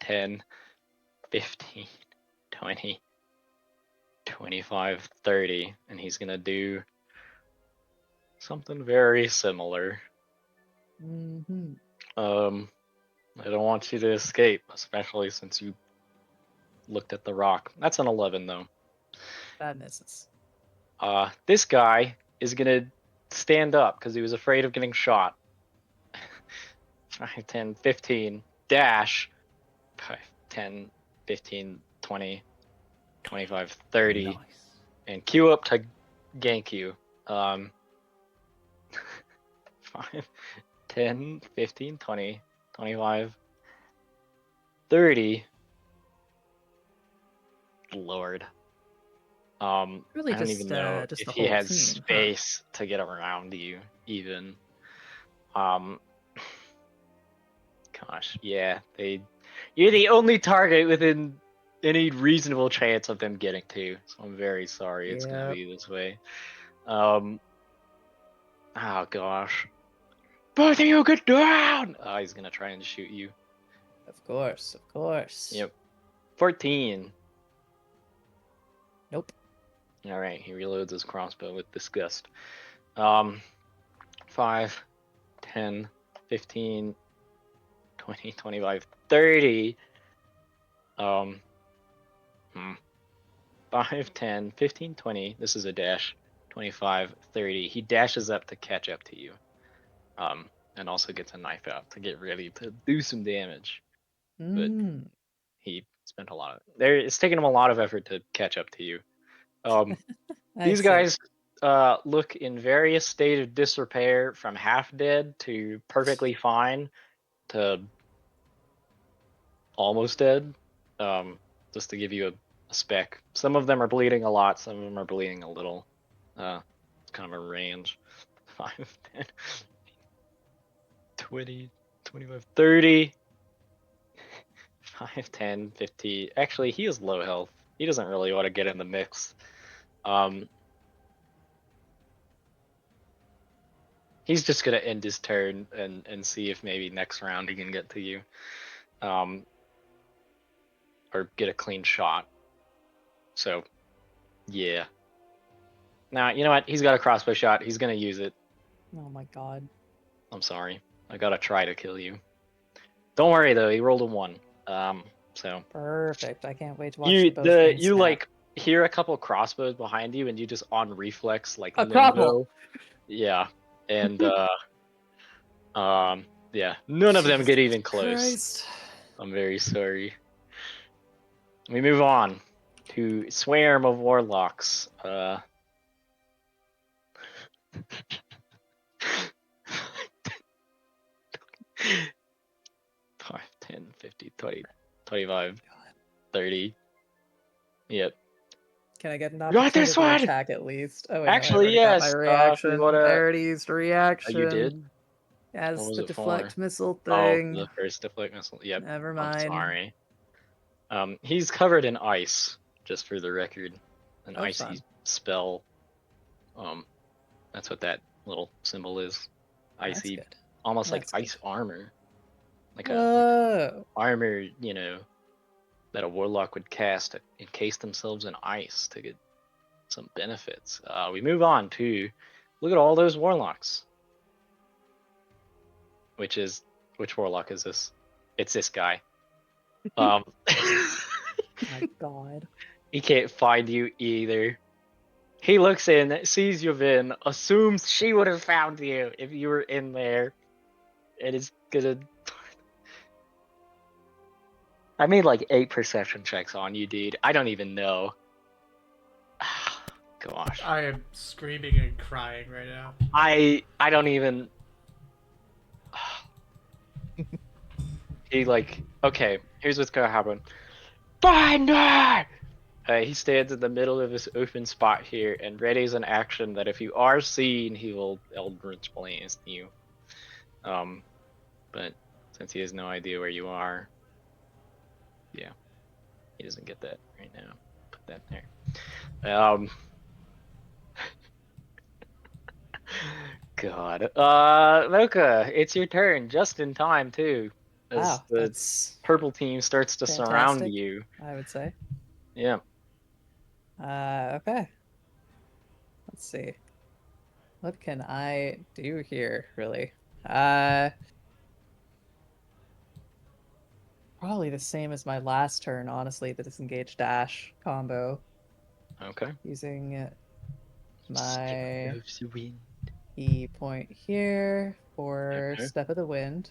10, 15, 20, 25, 30. And he's gonna do something very similar. Mm-hmm. I don't want you to escape, especially since you looked at the rock. That's an 11 though. That misses. This guy is gonna stand up because he was afraid of getting shot. 5, 10, 15, dash. 5, 10, 15, 20, 25, 30, Nice. and queue up to gank you. 5, 10, 15, 20, 25, 30. Lord. Really I don't just, even know just if the he whole has team, huh? space to get around you, even. Gosh, yeah, you're the only target within any reasonable chance of them getting to. So I'm very sorry it's gonna Yep. be this way. Oh gosh. Both of you get down! Oh, he's gonna try and shoot you. Of course. Of course. Yep. 14. Nope. Alright, he reloads his crossbow with disgust. 5, 10, 15, 20, 25, 30. Um, 5, 10, 15, 20. This is a dash. 25, 30. He dashes up to catch up to you. And also gets a knife out to get ready to do some damage. But he spent a lot of it's taken him a lot of effort to catch up to you. I These see. guys look in various state of disrepair, from half dead to perfectly fine to almost dead. Just to give you a spec. Some of them are bleeding a lot, some of them are bleeding a little. It's kind of a range. 5, 10, 20, 25, 30. 5, 10, 50. Actually, he is low health. He doesn't really want to get in the mix. He's just gonna end his turn and see if maybe next round he can get to you. Or get a clean shot. So, yeah. Now, you know what? He's got a crossbow shot. He's gonna use it. Oh my god. I'm sorry. I gotta try to kill you. Don't worry though. He rolled a 1. So Perfect. I can't wait to watch the both things you snap. like hear a couple crossbows behind you, and you just on reflex like A limbo. crumple. Yeah, and yeah, none of them get even close. Christ. I'm very sorry. We move on to Swarm of Warlocks. 5, 10, 50, 20, 25, 30. Yep. Can I get an got opportunity this to one! attack at least? Oh, wait, Actually, no, I already got yes. my If you reaction. wanna... I already used a reaction. you did? As What was the it deflect for? missile Oh, thing. the first deflect missile. Yep. Never I'm mind. sorry. He's covered in ice, just for the record. An Oh, icy fun. spell. That's what that little symbol is. Icy, That's good. almost like That's good. ice armor. Like Whoa. armor, that a warlock would cast to encase themselves in ice to get some benefits. We move on to look at all those warlocks. Which warlock is this? It's this guy. My god. He can't find you either. He looks in, sees you in, assumes she would have found you if you were in there, and is gonna... I made like 8 perception checks on you, dude. I don't even know. Gosh. I am screaming and crying right now. I don't even... He okay, here's what's gonna happen. Find her! He stands in the middle of this open spot here and readies an action that if you are seen, he will Eldritch Blast you. But since he has no idea where you are, yeah, he doesn't get that right now. Put that there. God. Mocha, it's your turn, just in time too. As Wow, the that's purple team starts to surround fantastic. you. I would say. Yeah. Okay. Let's see. What can I do here, really? Probably the same as my last turn, honestly, the disengage dash combo. Okay. Using my Step of the wind. E point here for Okay. Step of the Wind.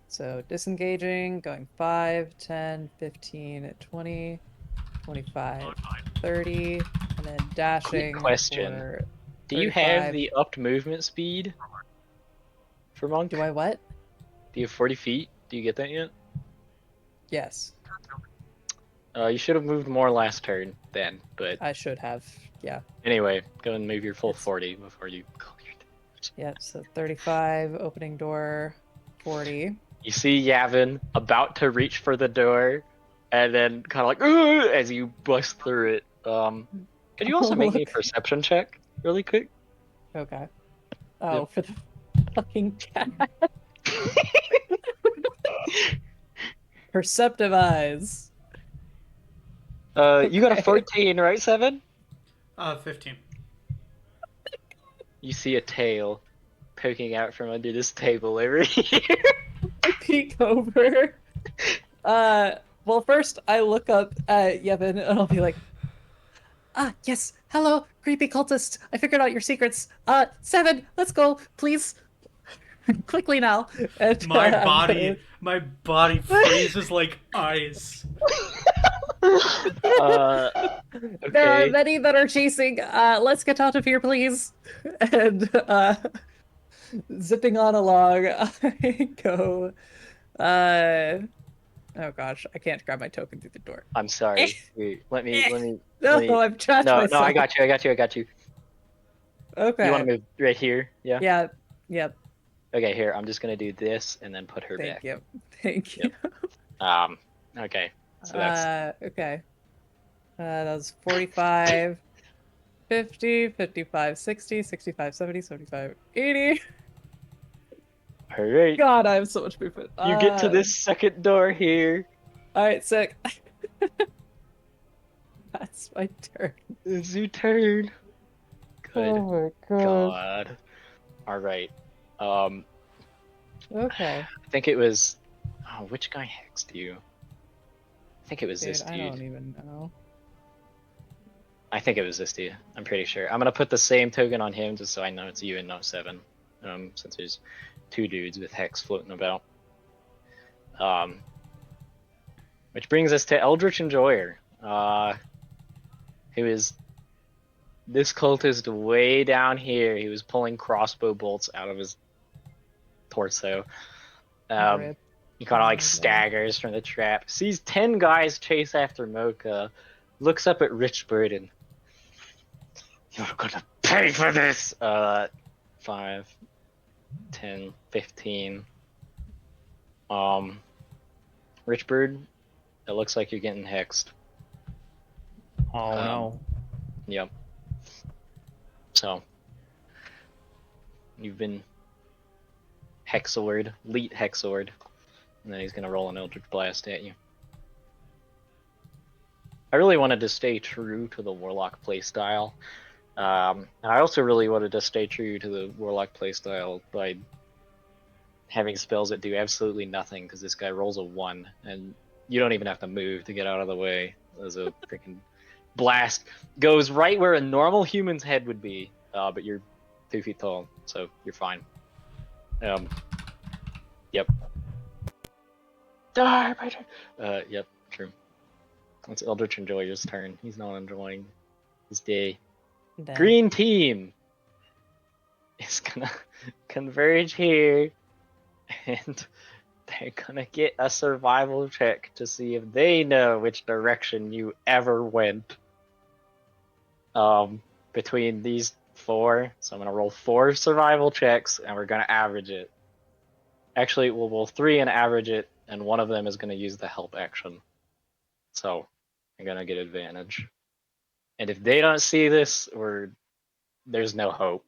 So disengaging, going 5, 10, 15, 20, 25, 30, and then dashing. Quick question. For Do you have 35. the upped movement speed for Monk? Do I what? Do you have 40 feet? Do you get that yet? Yes. You should have moved more last turn then, but I should have. Yeah. anyway, go and move your full It's- 40 before you call your damage. Yep, so 35, opening door, 40. You see Yavin about to reach for the door, and then kind of like, "Ugh," as you bust through it. Could you also make me a Look. perception check really quick? Okay. Oh, Yep. for the fucking cat. Perceptive eyes. You got a Okay. 14, right, 7? 15. You see a tail poking out from under this table over here. I peek over. Well, first I look up at Yevon and I'll be like, yes, hello, creepy cultist. I figured out your secrets. 7, let's go, please. Quickly now. And, My body freezes like ice. There are Okay. many that are chasing. Let's get out of here, please. And zipping on along, I go. Oh gosh, I can't grab my token through the door. I'm sorry. Wait, let me. No, I've trapped No, myself. I got you. Okay. You want to move right here? Yeah. Yeah. Yep. Okay, here. I'm just gonna do this and then put her Thank back. you. Thank you. Okay. So that's Okay. That was 45, 50, 55, 60, 65, 70, 75, 80. all right. God, I have so much movement. You get to this second door here. All right, sick. That's my turn. It's your turn. Good Oh my god. God. All right. Okay. I think it was. Oh, which guy hexed you? I think it was Dude, this dude. I don't even know. I think it was this dude. I'm pretty sure. I'm gonna put the same token on him just so I know it's you and not 7. Since there's 2 dudes with hex floating about. Which brings us to Eldritch Enjoyer. Who is this cultist way down here. He was pulling crossbow bolts out of his torso. Rip. He kind of like Okay. staggers from the trap. Sees 10 guys chase after Mocha. Looks up at Richbird and you're gonna pay for this. 5, 10, 15. Richbird, it looks like you're getting hexed. Oh no. Yep. So you've been hexored, leet hexored, and then he's gonna roll an Eldritch Blast at you. I really wanted to stay true to the Warlock playstyle. I also really wanted to stay true to the Warlock playstyle by having spells that do absolutely nothing, because this guy rolls a 1, and you don't even have to move to get out of the way. There's a freaking blast. Goes right where a normal human's head would be, but you're 2 feet tall, so you're fine. Yep. Die, my turn. Yep, true. It's Eldritch Enjoyer's turn. He's not enjoying his day. Dead. Green team is gonna converge here, and they're gonna get a survival check to see if they know which direction you ever went. Between these 4, so I'm gonna roll 4 survival checks, and we're gonna average it. Actually, we'll roll 3 and average it, and one of them is gonna use the help action. So I'm gonna get advantage. And if they don't see this, there's no hope.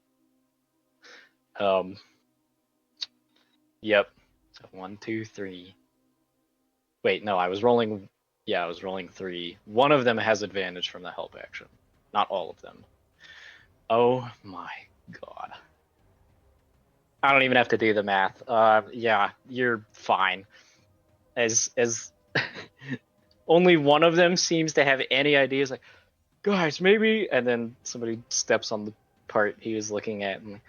Yep. So 1, 2, 3. Wait, no, I was rolling 3. One of them has advantage from the help action. Not all of them. Oh my god. I don't even have to do the math. Yeah, you're fine. As only one of them seems to have any ideas, like, guys, maybe, and then somebody steps on the part he was looking at, and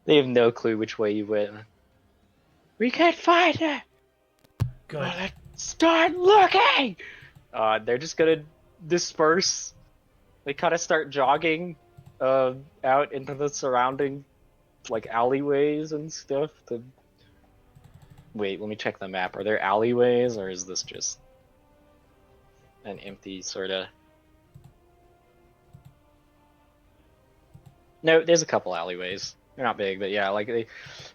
they have no clue which way you went. We can't find it. Good. Well, let's start looking. They're just gonna disperse. They kind of start jogging out into the surrounding like alleyways and stuff. Wait, let me check the map. Are there alleyways, or is this just an empty sort of? No, there's a couple alleyways. They're not big, but yeah, like they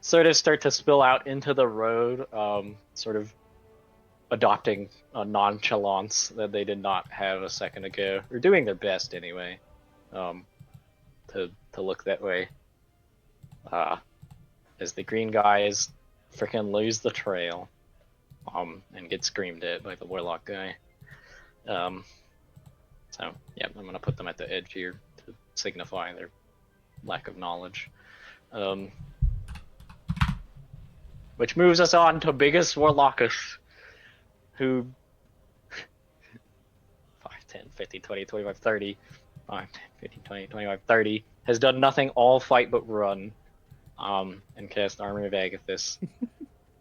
sort of start to spill out into the road, sort of adopting a nonchalance that they did not have a second ago. They're doing their best anyway, to look that way. As the green guys freaking lose the trail, and get screamed at by the warlock guy. So yeah, I'm gonna put them at the edge here to signify their lack of knowledge. What Which moves us on to biggest Warlockus, who 5, 10, 15, 20, 25, 30, 5, 10, 15, 20, 25, 30, has done nothing all fight but run, and cast Armor of Agathis.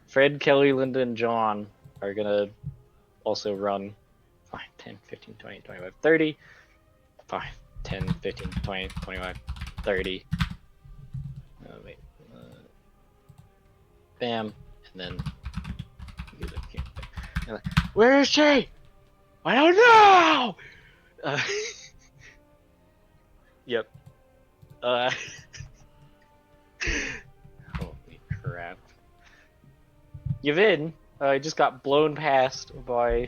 Fred, Kelly, Linda, and John are gonna also run 5, 10, 15, 20, 25, 30, 5, 10, 15, 20, 25, 30. Wait. Bam, and then where is she? I don't know. Yep. Holy crap. Yavin just got blown past by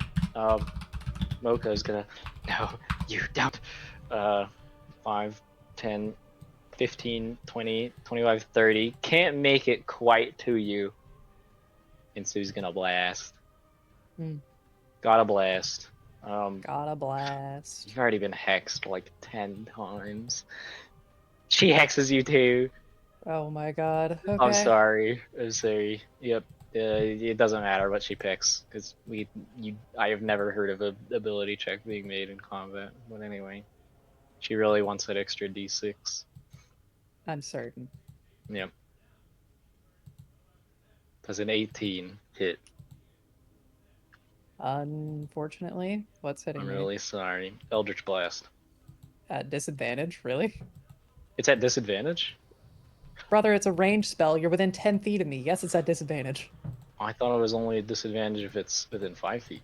Mocha is gonna. No, you don't. 5, 10, 15, 20, 25, 30. Can't make it quite to you. And so he's gonna blast. Got a blast. Got a blast. You've already been hexed like 10 times. She hexes you too. Oh my god. Okay. I'm sorry. I'm sorry. Yep. It doesn't matter what she picks because I have never heard of a ability check being made in combat. But anyway, she really wants that extra d6. I'm certain. Yep. Does an 18 hit? Unfortunately, what's hitting I'm me? really sorry. Eldritch Blast. At disadvantage, really? It's at disadvantage? Brother, it's a range spell. You're within 10 feet of me. Yes, it's at disadvantage. I thought it was only a disadvantage if it's within 5 feet.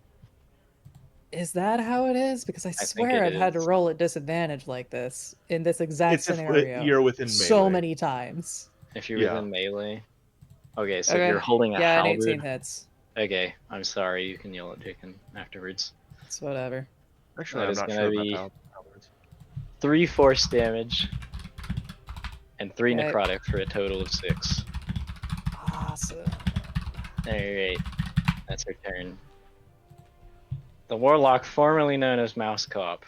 Is that how it is? Because I think swear it I've had to is. roll at disadvantage like this in this exact It's if scenario. you're within melee. So many times. If you're Yeah. within melee. Okay, so Okay. you're holding a Yeah, an halberd. 18 hits. Okay, I'm sorry. You can yell at Jacob afterwards. It's whatever. Actually, That I'm is not gonna sure be- about that. 3 force damage and 3 Okay. necrotic for a total of 6. Awesome. Alright, that's her turn. The warlock, formerly known as Mouse Cop,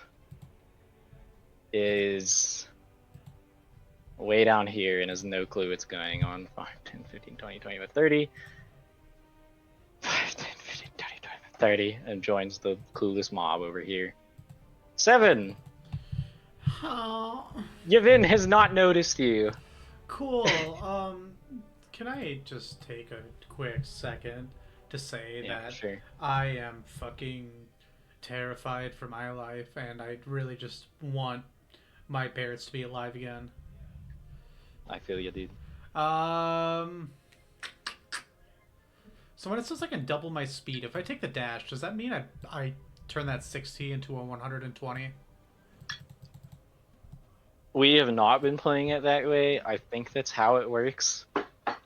is way down here and has no clue what's going on. 5, 10, 15, 20, 25, 30. 5, 10, 15, 20, 25, 30, and joins the clueless mob over here. 7! Oh, Yavin has not noticed you. cool. Can I just take a quick second to say Yeah, that sure. I am fucking terrified for my life, and I really just want my parents to be alive again. I feel you, dude. So when it says I can double my speed, if I take the dash, does that mean I turn that 60 into a 120? We have not been playing it that way. I think that's how it works.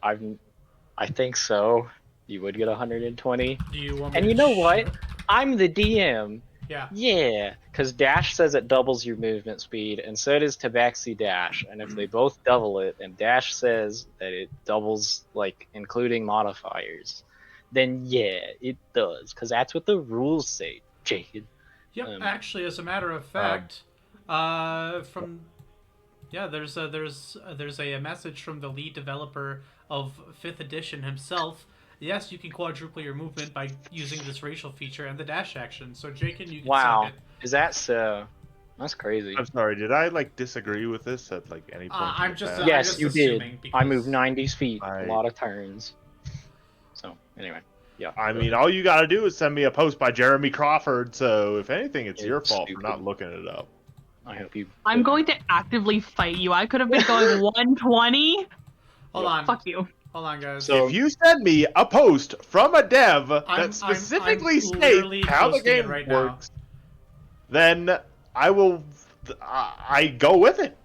I think so. You would get 120. Do you want me And to you know what? show- I'm the DM. Yeah. Yeah, because Dash says it doubles your movement speed, and so does Tabaxi Dash. And if they both double it, and Dash says that it doubles, like, including modifiers, then yeah, it does, because that's what the rules say, Jade. Yep. Actually, as a matter of fact, from there's a message from the lead developer of 5th edition himself. Yes, you can quadruple your movement by using this racial feature and the dash action. So, Jacob, you can Wow, suck it. is that so? That's crazy. I'm sorry. Did I disagree with this at any point? I'm in the just- past? I'm Yes, just you did. assuming I because- moved 90 feet, I- a lot of turns. So, anyway, yeah. I mean, all you gotta do is send me a post by Jeremy Crawford. So if anything, it's You're your fault stupid. for not looking it up. I hope you. I'm going to actively fight you. I could have been going 120. Hold on. Fuck you. Hold on, guys. So- If you send me a post from a dev I'm that specifically literally states how the posting it game right now. works, then I will. I go with it.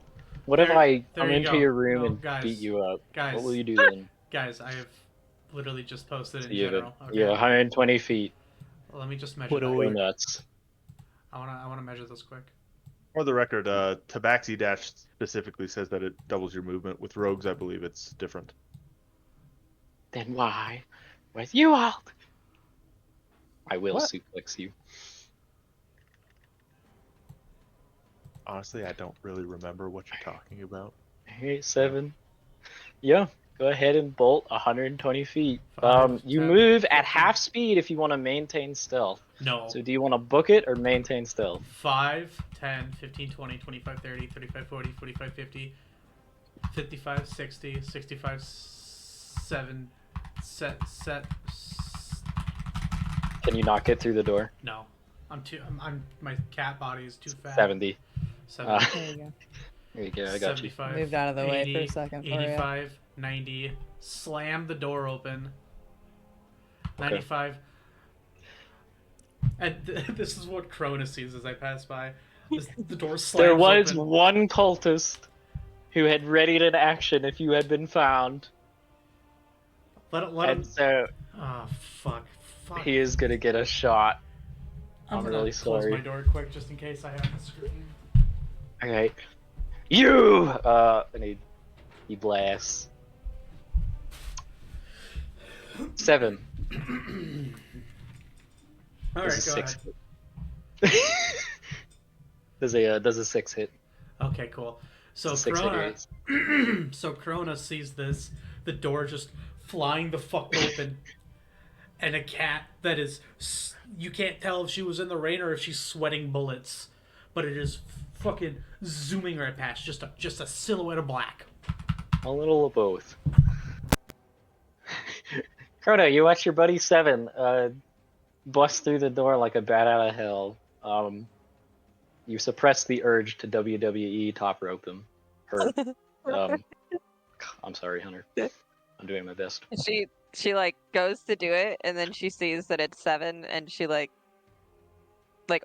What if There- I there come you into go. your room No, and guys, beat you up? guys. What will you do then? Guys, I have literally just posted in You have, general. you have Okay. 120 feet. Let me just measure What that. do Go we- nuts. I wanna measure this quick. For the record, Tabaxi Dash specifically says that it doubles your movement. With rogues, I believe it's different. Then why? With you all. I will What? suplex you. Honestly, I don't really remember what you're talking about. Hey, 7. Yeah, go ahead and bolt 120 feet. Five, You 10, move at 15. half speed if you want to maintain stealth. No. So do you want to book it or maintain stealth? 5, 10, 15, 20, 25, 30, 35, 40, 45, 50, 55, 60, 65, 7, set. Can you not get through the door? No. I'm my cat body is too fat. 70. 70. There you go. There you go, I got you. 75, Moved out of the way 80, for a second for you. 85, 90, slam the door open. 95. And this is what Chrona sees as I pass by. The door slams There was open. one cultist who had readied an action if you had been found. Let him. And so Oh, fuck. he is going to get a shot. I'm gonna really close sorry. my door quick just in case I have the screen. Okay. You! And he blasts. 7. Alright, Does a go 6 ahead. hit? Does a 6 hit? Okay, cool. So It's a 6 hit raise. Chrona sees this, the door just flying the fuck open, and a cat that is, you can't tell if she was in the rain or if she's sweating bullets, but it is fucking zooming right past, just a silhouette of black. A little of both. Chrono, you watch your buddy 7 bust through the door like a bat out of hell. You suppress the urge to WWE top rope him. Her. I'm sorry, Hunter. I'm doing my best. She like goes to do it, and then she sees that it's 7, and she like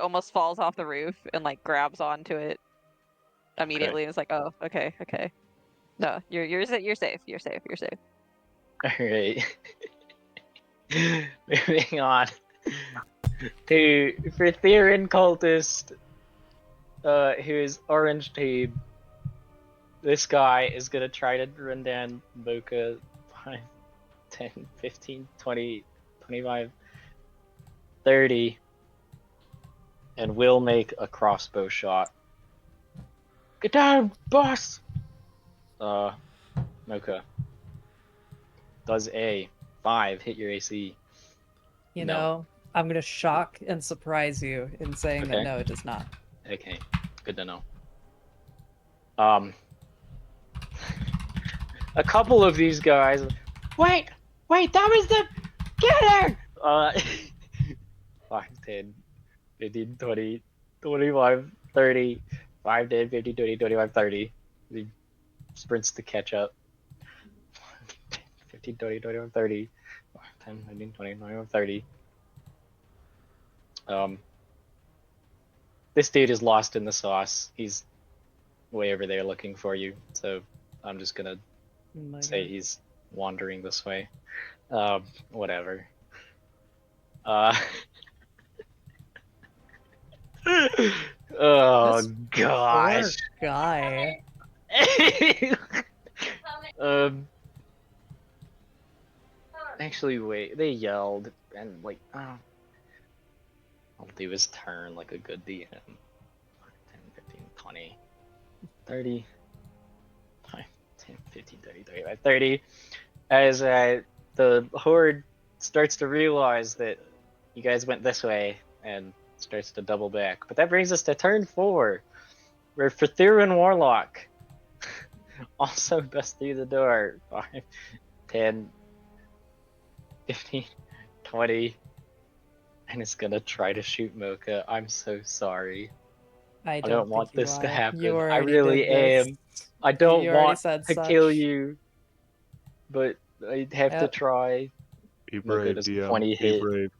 almost falls off the roof and like grabs onto it immediately. And it's like, oh, okay. No, you're safe. You're safe. All right. Moving on to for Theron cultist, who is orange team. This guy is gonna try to run down Mocha 5, 10, 15, 20, 25, 30, and will make a crossbow shot. Get down, boss! Mocha. Does a 5 hit your AC? You No. know, I'm gonna shock and surprise you in saying Okay. that no, it does not. Okay, good to know. A couple of these guys. Wait, that was the killer! 5, 10, 15, 20, 25, 30, 5, 10, 15, 20, 25, 30. He sprints to catch up. 15, 20, 21, 30. 10, 19, 20, 21, 30. This dude is lost in the sauce. He's way over there looking for you, so I'm just gonna Oh my say God. he's wandering this way. Whatever. Oh This gosh. Poor guy. Actually, wait. They yelled and like, I'll do his turn like a good DM. 10, 15, 20, 30, 10, 15, 30, 35, 30. As the horde starts to realize that you guys went this way and starts to double back. But that brings us to turn 4, where Theron Warlock also busts through the door. 5, 10, 15, 20, and it's gonna try to shoot Mocha. I'm so sorry. I don't think want you this to are. happen. You I already really did this. am. I don't You already want said to such. kill you, but I have to Yep. try. Be Mocha brave, does DM. 20 Be hit. brave.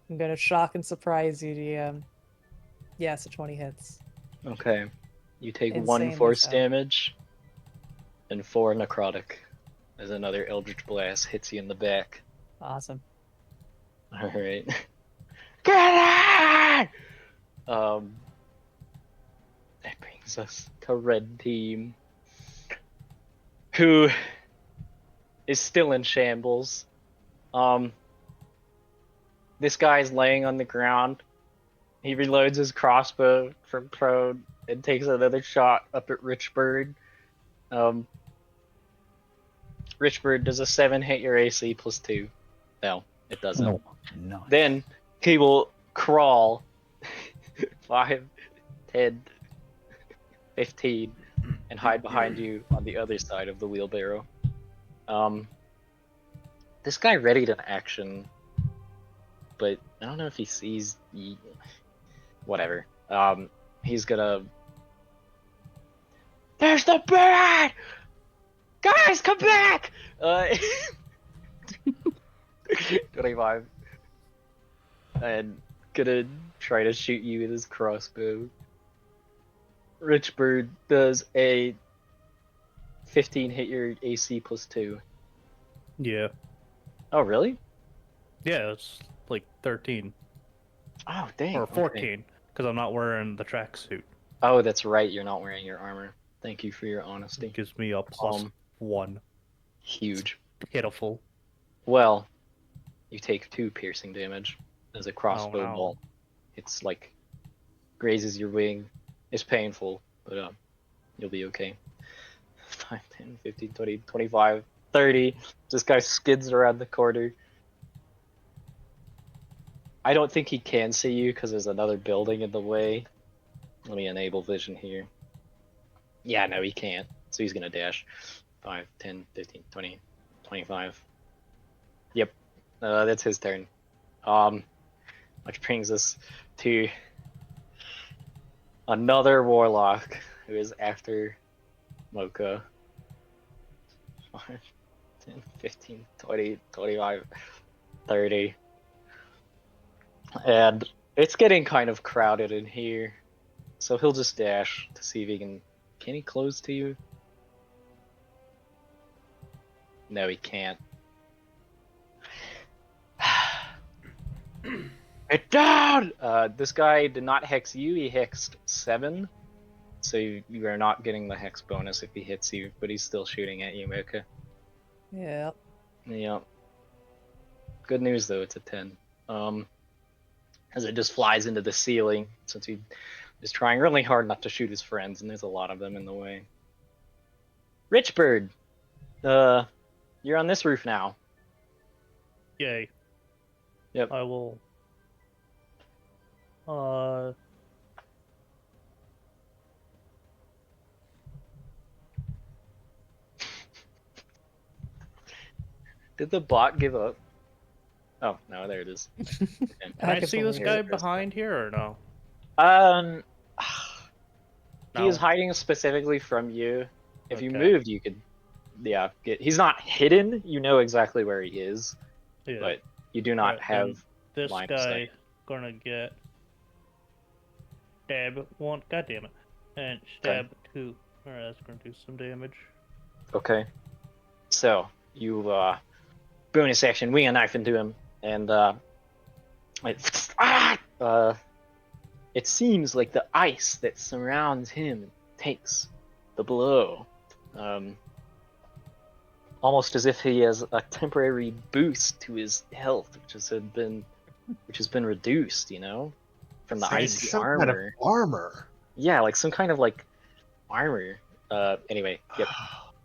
I'm gonna shock and surprise you, DM. Yes, 20 hits. Okay. You take 1 Insanely force so. damage and 4 necrotic as another Eldritch Blast hits you in the back. Awesome. Alright. Get it! That brings us to Red Team, who is still in shambles. This guy's laying on the ground. He reloads his crossbow from prone and takes another shot up at Richbird. Richbird, does a 7 hit your AC plus 2? No, it doesn't. No. No. Then he will crawl 5, 10, 15, and hide behind you on the other side of the wheelbarrow. This guy readied an action, but I don't know if he sees. Whatever. He's gonna. There's the bird! Guys, come back! 25. And gonna try to shoot you with his crossbow. Richbird does a 15 hit your AC plus 2. Yeah. Oh, really? Yeah, it's like 13 Oh, dang. or okay. 14 because I'm not wearing the tracksuit. Oh, that's right. You're not wearing your armor. Thank you for your honesty. It gives me a plus 1. Huge. Pitiful. Well, you take 2 piercing damage as a crossbow no. bolt. It's like grazes your wing. It's painful, but you'll be okay. 5, 10, 15, 20, 25, 30. This guy skids around the corner. I don't think he can see you because there's another building in the way. Let me enable vision here. Yeah, no, he can't. So he's gonna dash. 5, 10, 15, 20, 25. Yep, that's his turn. Which brings us to another warlock who is after Mocha. 5, 10, 15, 20, 25, 30. And it's getting kind of crowded in here. So he'll just dash to see if he can... Can he close to you? No, he can't. Get down! This guy did not hex you, he hexed 7. So you are not getting the hex bonus if he hits you, but he's still shooting at you, Mika. Yeah. Yep. Good news though, it's a 10. As it just flies into the ceiling, since he is trying really hard not to shoot his friends, and there's a lot of them in the way. Richbird! You're on this roof now. Yay. Yep. I will. Did the bot give up? Oh, no, there it is. Can I see this guy behind here or no? He is No. hiding specifically from you. If you Okay. moved, you could, yeah, get. He's not hidden. You know exactly where he is, Yeah. but you do not Alright, have. then this line of sight. guy gonna get stab 1. God damn it, and stab 2. Alright, that's gonna do some damage. Okay. So you bonus action wing a knife into him, and it seems like the ice that surrounds him takes the blow. Almost as if he has a temporary boost to his health, which has been reduced, you know, from the icy Some armor. kind of armor. Yeah, like some kind of like armor. Anyway, yep.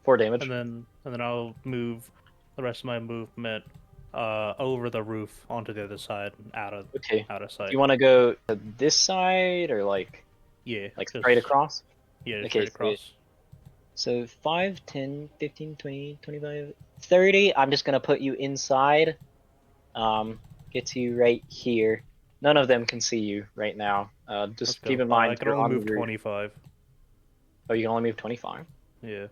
4 damage. And then I'll move the rest of my movement over the roof onto the other side, out of sight. Do you want to go to this side or like just, straight across? Yeah, Okay, straight across. So 5, 10, 15, 20, 25, 30. I'm just going to put you inside. Get you right here. None of them can see you right now. Just keep in mind I can you're only on move the roof. 25. Oh, you can only move 25? Yeah.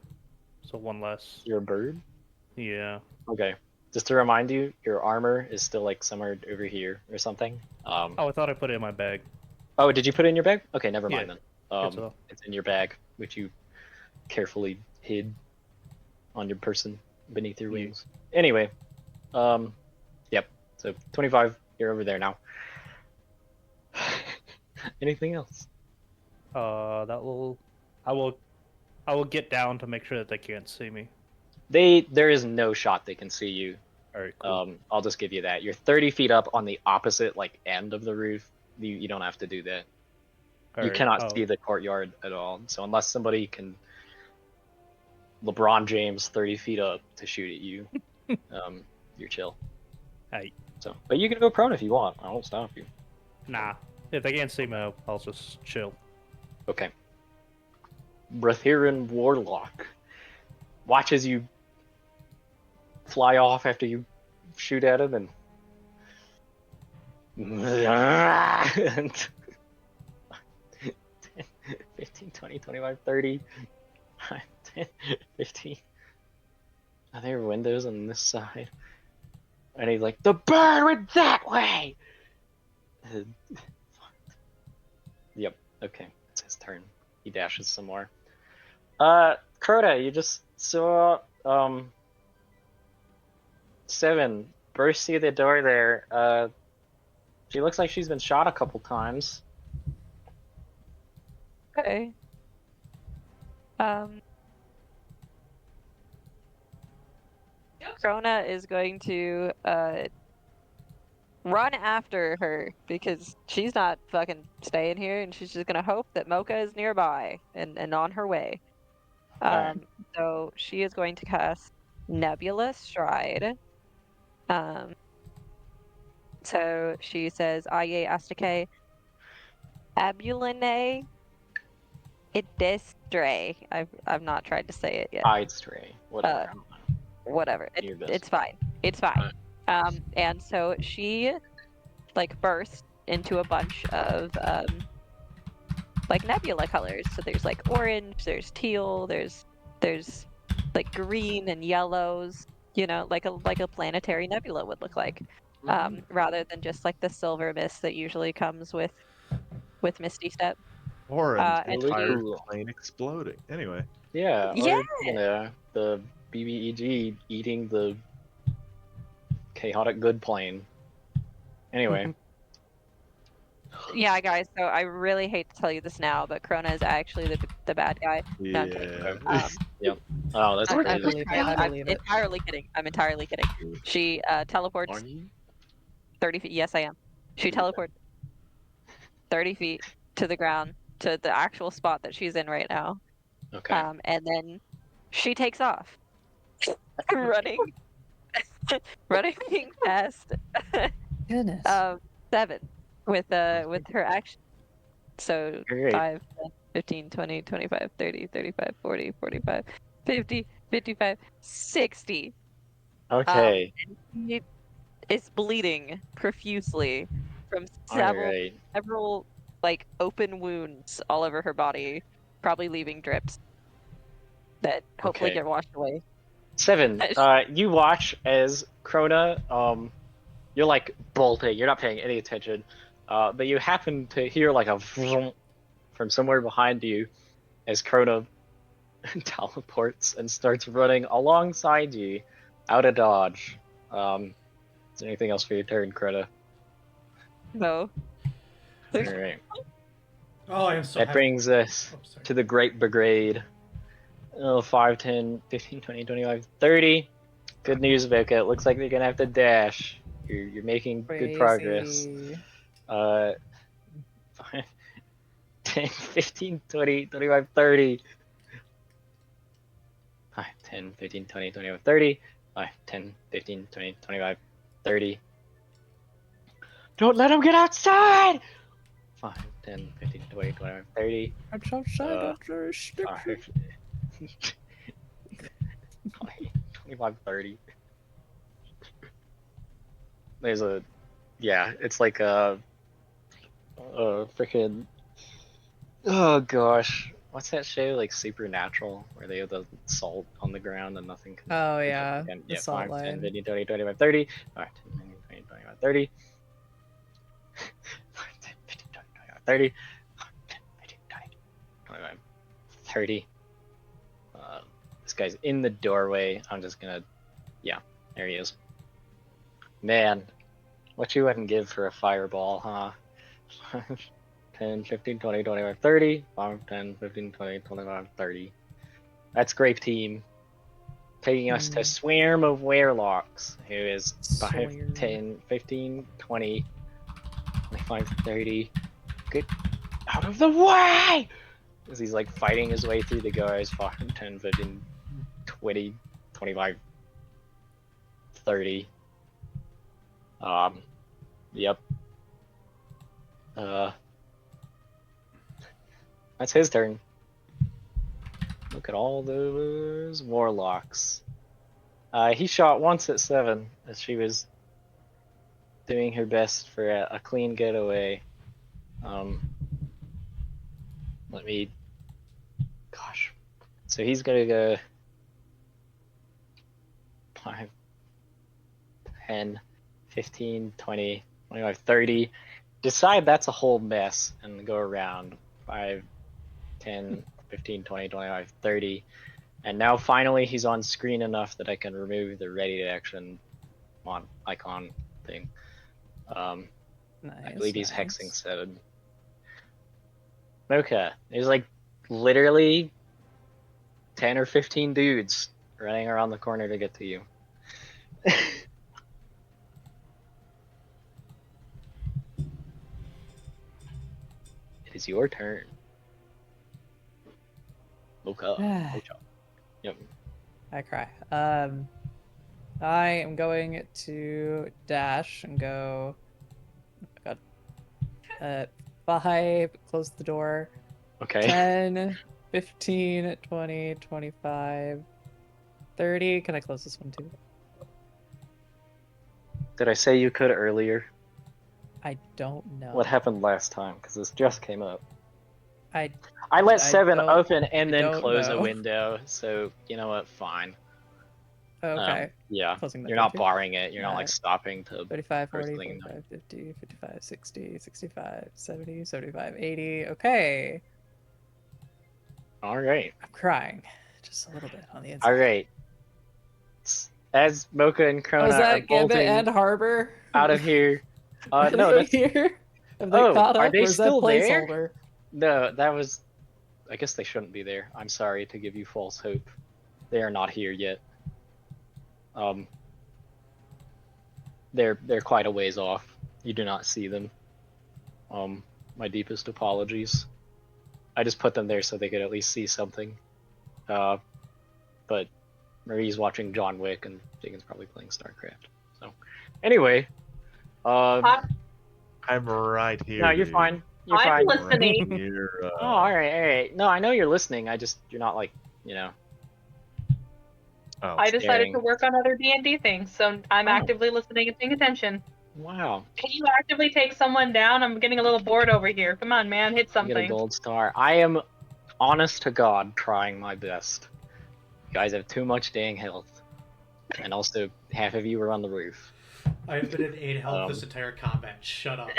So 1 less. You're a bird? Yeah. Okay. Just to remind you, your armor is still like somewhere over here or something. Oh, I thought I put it in my bag. Oh, did you put it in your bag? Okay, never mind Yeah. then. It's in your bag, which you carefully hid on your person beneath your wings. Anyway, yep. So 25, you're over there now. Anything else? I will get down to make sure that they can't see me. There is no shot they can see you. Alright, cool. I'll just give you that. You're 30 feet up on the opposite end of the roof. You don't have to do that. You cannot see the courtyard at all. So unless somebody can LeBron James 30 feet up to shoot at you, you're chill. Hey, So, but you can go prone if you want. I won't stop you. nah. If they can't see me, I'll just chill. Okay. Breathiran Warlock. Watch as you fly off after you shoot at him and 15, 20, 25, 30, 10, 15. Are there windows on this side? And he's like, the bird went that way! Yep, okay. It's his turn. He dashes some more. Crota, you just saw, 7 burst through the door there. She looks like she's been shot a couple times. Okay. Chrona is going to run after her because she's not fucking staying here, and she's just gonna hope that Mocha is nearby and on her way. Alright. So she is going to cast Nebula Stride. So she says, Aye Astake Abulane Idestre. I've not tried to say it yet. I'd stray. Whatever. Whatever. You're good. It's fine. It's fine. And so she like bursts into a bunch of like nebula colors. So there's like orange, there's teal, there's like green and yellows, you know, like a planetary nebula would look like. Rather than just like the silver mist that usually comes with Misty Step. Or an and entire she- plane exploding. Anyway. Yeah, or, Yeah. you know, the BBEG eating the chaotic good plane. Anyway. Yeah, guys. So I really hate to tell you this now, but Chrona is actually the bad guy. No, I'm kidding. Yeah. Oh, that's I'm, crazy. I believe it. I I'm believe it. entirely kidding. I'm entirely kidding. She teleports Are you? 30 feet. Yes, I am. She teleports 30 feet to the ground, to the actual spot that she's in right now. Okay. And then she takes off, running past Goodness. 7 with her action. So Great. 5, 10, 15, 20, 25, 30, 35, 40, 45, 50, 55, 60. Okay. She is bleeding profusely from Alright. several like open wounds all over her body, probably leaving drips that hopefully Okay. get washed away. 7. You watch as Chrona, you're like bolting. You're not paying any attention, but you happen to hear like a vroom from somewhere behind you as Chrona teleports and starts running alongside you out of dodge. Is there anything else for your turn, Chrona? No. Alright. Oh, I am so That happy. brings us Oh, sorry. to the Great Brigade. 5, 10, 15, 20, 25, 30. Good news, Mika. It looks like they're gonna have to dash. You're making good progress. Crazy. 5, 10, 15, 20, 25, 30. 5, 10, 15, 20, 25, 30. 5, 10, 15, 20, 25, 30. Don't let them get outside! 5, 10, 15, 20, 25, 30. I'm so sad after a stick. 5, 25, 30. There's a, yeah, it's like a freaking, oh gosh, what's that show, like Supernatural, where they have the salt on the ground and nothing can. Oh yeah, Again, the yeah, salt 5, 10, line. 15, 20, 25, 30. 5, 10, 15, 20, 25, 30. 5, 10, 15, 20, 25, 30. 5, 10, 15, 20, 25, 30. This guy's in the doorway. I'm just gonna, yeah, there he is. Man, what you wouldn't give for a fireball, huh? 5, 10, 15, 20, 25, 30. 5, 10, 15, 20, 25, 30. That's great team. Taking us to Swarm of Werelocks, who is 5, Swarm. 10, 15, 20, 25, 30. Get out of the way! As he's like fighting his way through the guys. 5, 10, 15, 20, 25, 30. Yep. That's his turn. Look at all those warlocks. He shot once at 7 as she was doing her best for a clean getaway. Let me. Gosh. So he's gonna go 5, 10, 15, 20, 25, 30. Decide that's a whole mess and go around 5, 10, 15, 20, 25, 30. And now finally he's on screen enough that I can remove the ready to action icon thing. I believe he's hexing 7. Mocha. There's like literally 10 or 15 dudes running around the corner to get to you. It is your turn. Mocha. Mocha. Yep. I cry. I am going to dash and go. Oh my god. 5, close the door. Okay. 10, 15, 20, 25, 30. Can I close this one too? Did I say you could earlier? I don't know. What happened last time? Because this just came up. I let 7 don't- open and I then don't close a know. window, so you know what? Fine. Okay. Yeah, Closing the you're door not too? barring it. You're not like stopping to. 35, 40, Personally, no. 45, 50, 55, 60, 65, 70, 75, 80. Okay. All right. I'm crying. Just a little bit on the inside. All right. As Mocha and Chrona Was are that Gambit bolting and Harbor? out of here. Are No, they that's here? Have they Oh, caught are up, they or is still that there? placeholder? no. That was. I guess they shouldn't be there. I'm sorry to give you false hope. They are not here yet. They're quite a ways off. You do not see them. My deepest apologies. I just put them there so they could at least see something. But Marie's watching John Wick and Jagan's probably playing StarCraft. So, anyway, Hi, I'm right here. no, you're dude. fine. You're I'm fine. listening. Here, Oh, all right, all right. No, I know you're listening. You're not like, oh, I decided staring. to work on other D&D things, so I'm Oh. actively listening and paying attention. Wow. Can you actively take someone down? I'm getting a little bored over here. Come on, man, hit You get a something. gold star. I am, honest to God, trying my best. You guys have too much dang health. And also, half of you are on the roof. I've been in 8 health this entire combat. Shut up.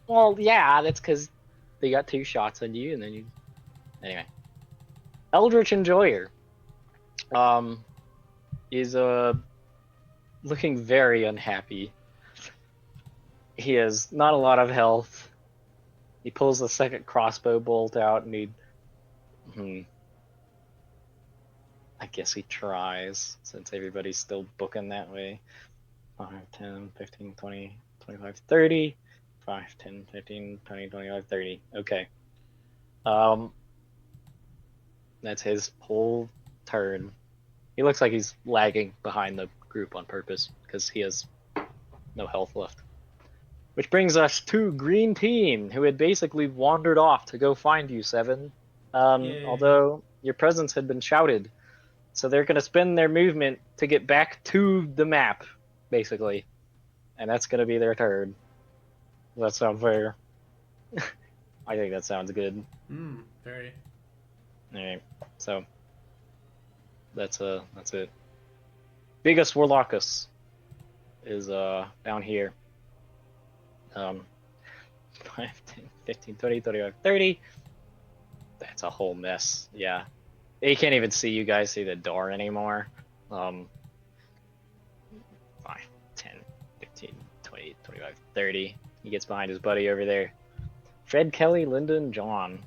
Well, yeah, that's because they got 2 shots on you, and then you... Anyway. Eldritch Enjoyer. Is, looking very unhappy. He has not a lot of health. He pulls the second crossbow bolt out, and I guess he tries, since everybody's still booking that way. 5, 10, 15, 20, 25, 30. 5, 10, 15, 20, 25, 30. Okay. That's his whole turn. He looks like he's lagging behind the group on purpose, because he has no health left. Which brings us to Green Team, who had basically wandered off to go find you, 7. Although your presence had been shouted. So they're going to spend their movement to get back to the map, basically. And that's going to be their turn. Does that sound fair? I think that sounds good. Very. Alright, so that's it. Biggest Warlockus is down here. 5, 10, 15, 20, 25, 30. That's a whole mess. Yeah. He can't even see you guys through the door anymore. 5, 10, 15, 20, 25, 30. He gets behind his buddy over there. Fred, Kelly, Lyndon, John.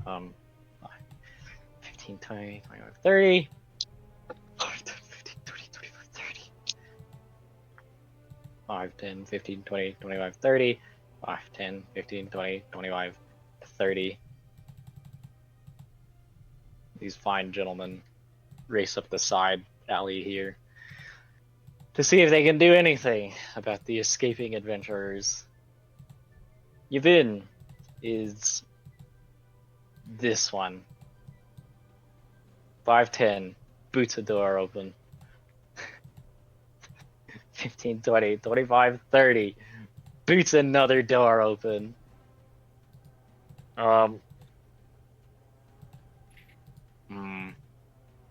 5, 15, 20, 25, 30. 5, 10, 15, 20, 25, 30. 5, 10, 15, 20, 25, 30. 5, 10, 15, 20, 25, 30. These fine gentlemen race up the side alley here to see if they can do anything about the escaping adventurers. Yvin is this one. 5'10", boots a door open. 15, 20, 25, 30, boots another door open.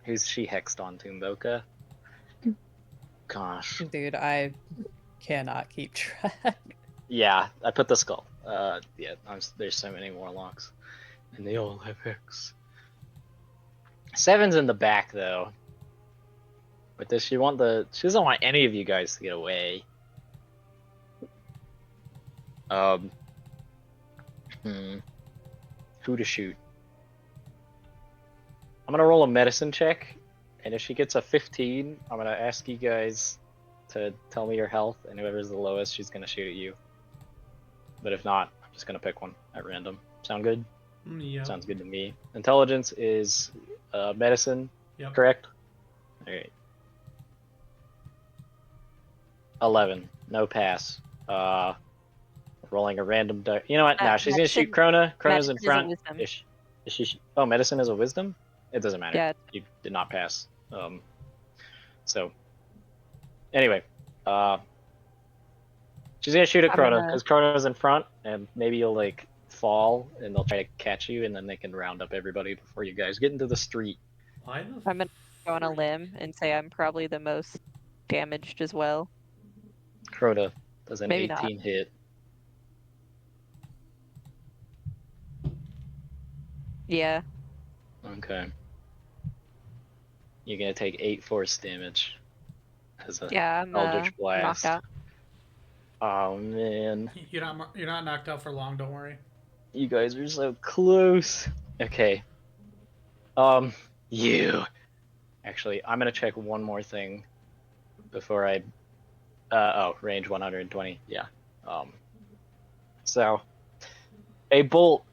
Who's she hexed onto, Mocha? Gosh. Dude, I cannot keep track. Yeah, I put the skull. Yeah, there's so many warlocks, and they all have hex. 7's in the back though. But does she want she doesn't want any of you guys to get away. Who to shoot? I'm gonna roll a medicine check, and if she gets a 15, I'm gonna ask you guys to tell me your health, and whoever's the lowest, she's gonna shoot at you. But if not, I'm just gonna pick one at random. Sound good? Yeah. Sounds good to me. Intelligence is medicine, Yep. correct? Alright. 11. No pass. Rolling a random die. You know what? Nah, she's gonna shoot Chrona. Chrona's in medicine is a front. wisdom. Is she? Oh, medicine is a wisdom? It doesn't matter. Yeah. You did not pass. So, anyway, she's gonna shoot at I'm Chrona gonna- because Chrona's in front, and maybe you'll like fall, and they'll try to catch you, and then they can round up everybody before you guys get into the street. Why the I'm gonna go on a limb and say I'm probably the most damaged as well. Crota does an Maybe not. 18 hit. Yeah. Okay. You're gonna take 8 force damage as a Yeah, I'm Eldritch Blast. knocked out. Oh man, You're not knocked out for long. Don't worry. you guys are so close. Okay. You. Actually, I'm gonna check one more thing before I. Range 120. Yeah. So, a bolt.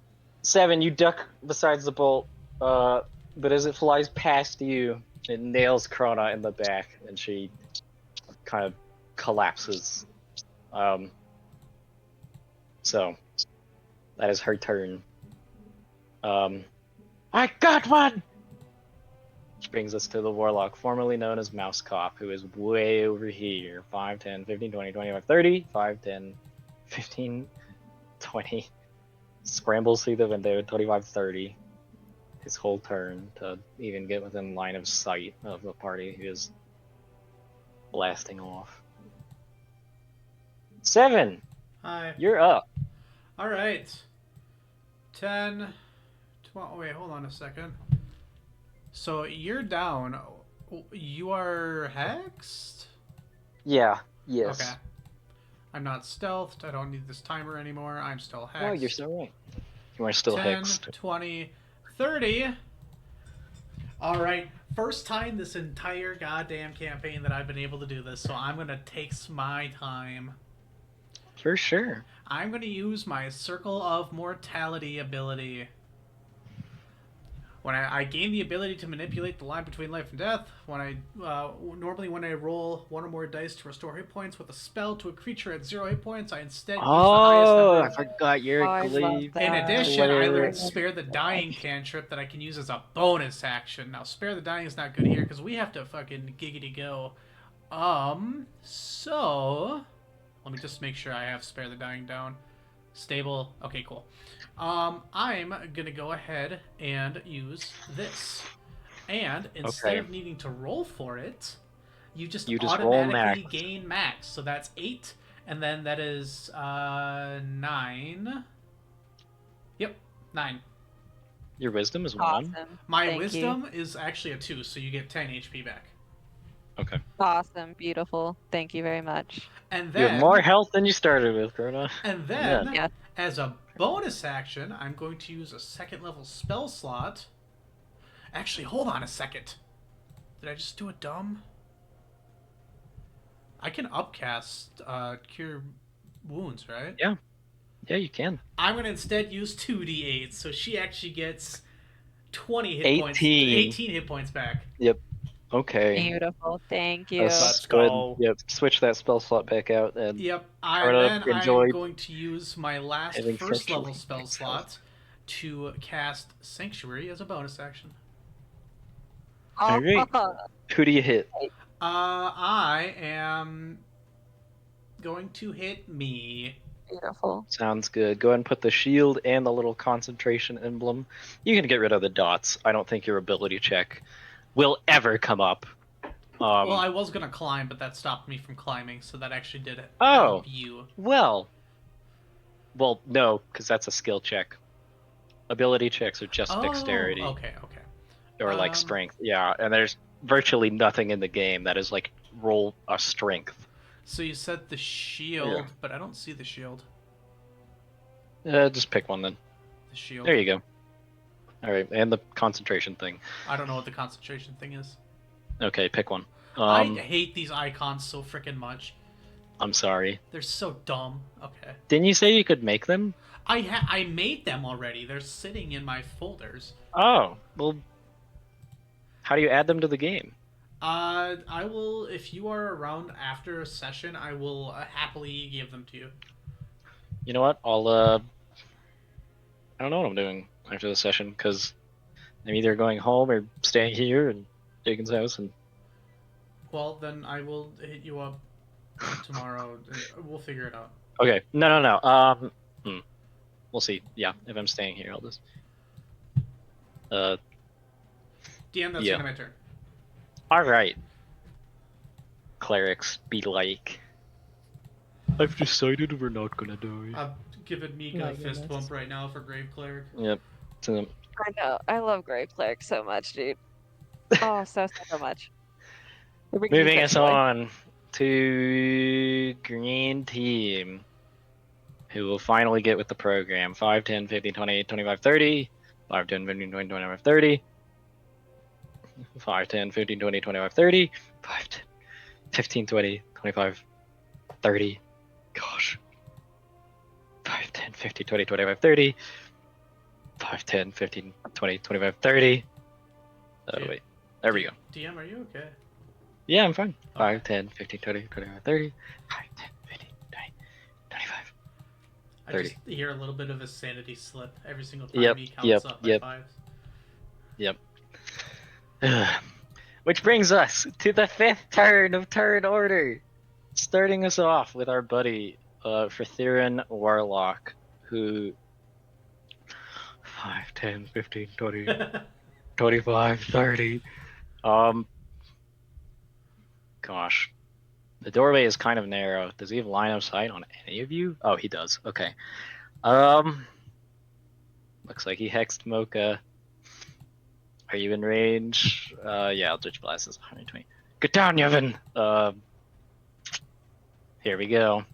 7, you duck besides the bolt. But as it flies past you, it nails Chrona in the back, and she kind of collapses. So that is her turn. I got one! Which brings us to the Warlock, formerly known as Mouse Cop, who is way over here. 5, 10, 15, 20, 25, 30. 5, 10, 15, 20. Scrambles through the window, 25, 30. His whole turn to even get within line of sight of the party he is blasting off. 7! Hi. You're up. All right. 10, 12. Oh, wait, hold on a second. So you're down. You are hexed? Yeah, yes. Okay. I'm not stealthed. I don't need this timer anymore. I'm still hexed. Oh, you're so right. You are still 10, hexed. 20, 30. All right. First time this entire goddamn campaign that I've been able to do this, so I'm going to take my time. For sure. I'm going to use my Circle of Mortality ability. When I gain the ability to manipulate the line between life and death, normally when I roll one or more dice to restore hit points with a spell to a creature at 0 hit points, I instead use the highest Oh, number. I forgot your I love glaive. that. In addition, I learned Hilarious. Spare the Dying cantrip that I can use as a bonus action. Now, Spare the Dying is not good here because we have to fucking giggity go. So let me just make sure I have Spare the Dying down. Stable. Okay, cool. I'm gonna go ahead and use this. And instead Okay. of needing to roll for it, you just roll automatically max. gain max. So that's 8, and then that is 9. Yep, 9. Your wisdom is 1. Awesome. My Thank wisdom is actually a 2, so you get 10 HP back. Okay. Awesome. Beautiful. Thank you very much. And You have then, more health than you started with, Chrona. and then Yeah. as a bonus action, I'm going to use a 2nd level spell slot. Actually, hold on a second. Did I just do a dumb? I can upcast Cure Wounds, right? Yeah. Yeah, you can. I'm going to instead use 2d8, so she actually gets 20 hit 18. points. 18 hit points back. Yep. Okay. Beautiful. Thank you. Let's Go ahead. go. Yep. Switch that spell slot back out and Yep. Chrona I'm enjoyed going to use my last having first sexual level spell slot to cast Sanctuary as a bonus action. All right. Who do you hit? I am going to hit me. Beautiful. Sounds good. Go ahead and put the shield and the little concentration emblem. You can get rid of the dots. I don't think your ability check will ever come up. Well, I was gonna climb, but that stopped me from climbing, so that actually did Oh. help you. Well, no, because that's a skill check. Ability checks are just dexterity Okay. or like strength. Yeah, and there's virtually nothing in the game that is like roll a strength. So you said the shield, but I don't see the shield. Just pick one then. The shield. There you go. All right, and the concentration thing. I don't know what the concentration thing is. Okay, pick one. I hate these icons so freaking much. I'm sorry. They're so dumb. Okay. Didn't you say you could make them? I made them already. They're sitting in my folders. Oh, well, how do you add them to the game? I will, if you are around after a session, I will happily give them to you. You know what? I don't know what I'm doing after the session, because I'm either going home or staying here and Jaken's house, and... Well, then I will hit you up tomorrow. We'll figure it out. Okay. No. We'll see. Yeah, if I'm staying here, I'll just... DM, that's the end of my turn. Alright. Clerics, be like... I've decided we're not gonna die. I'm giving Mika a fist bump right now for Grave Cleric. Yep. I know. I love Grave Cleric so much, dude. Oh, so much. Moving us on to Green Team, who will finally get with the program. 5, 10, 15, 20, 25, 30. 5, 10, 15, 20, 25, 30. 5, 10, 15, 20, 25, 30. 5, 10, 15, 20, 25, 30. Gosh. 5, 10, 15, 20, 25, 30. 5, 10, 15, 20, 25, 30. Oh, wait. There we go. DM, are you okay? Yeah, I'm fine. 5, 10, 15, 20, 25, 30. 5, 10, 15, 20, 25, 30. I just hear a little bit of a sanity slip every single time he counts up by fives. Yep. Which brings us to the 5th turn of turn order. Starting us off with our buddy, Frithiran Warlock, who... 5, 10, 15, 20, 25, 30. Gosh. The doorway is kind of narrow. Does he have line of sight on any of you? Oh, he does. Okay. Looks like he hexed Mocha. Are you in range? Yeah, Eldritch Blast is 120. Get down, Yevon! Here we go.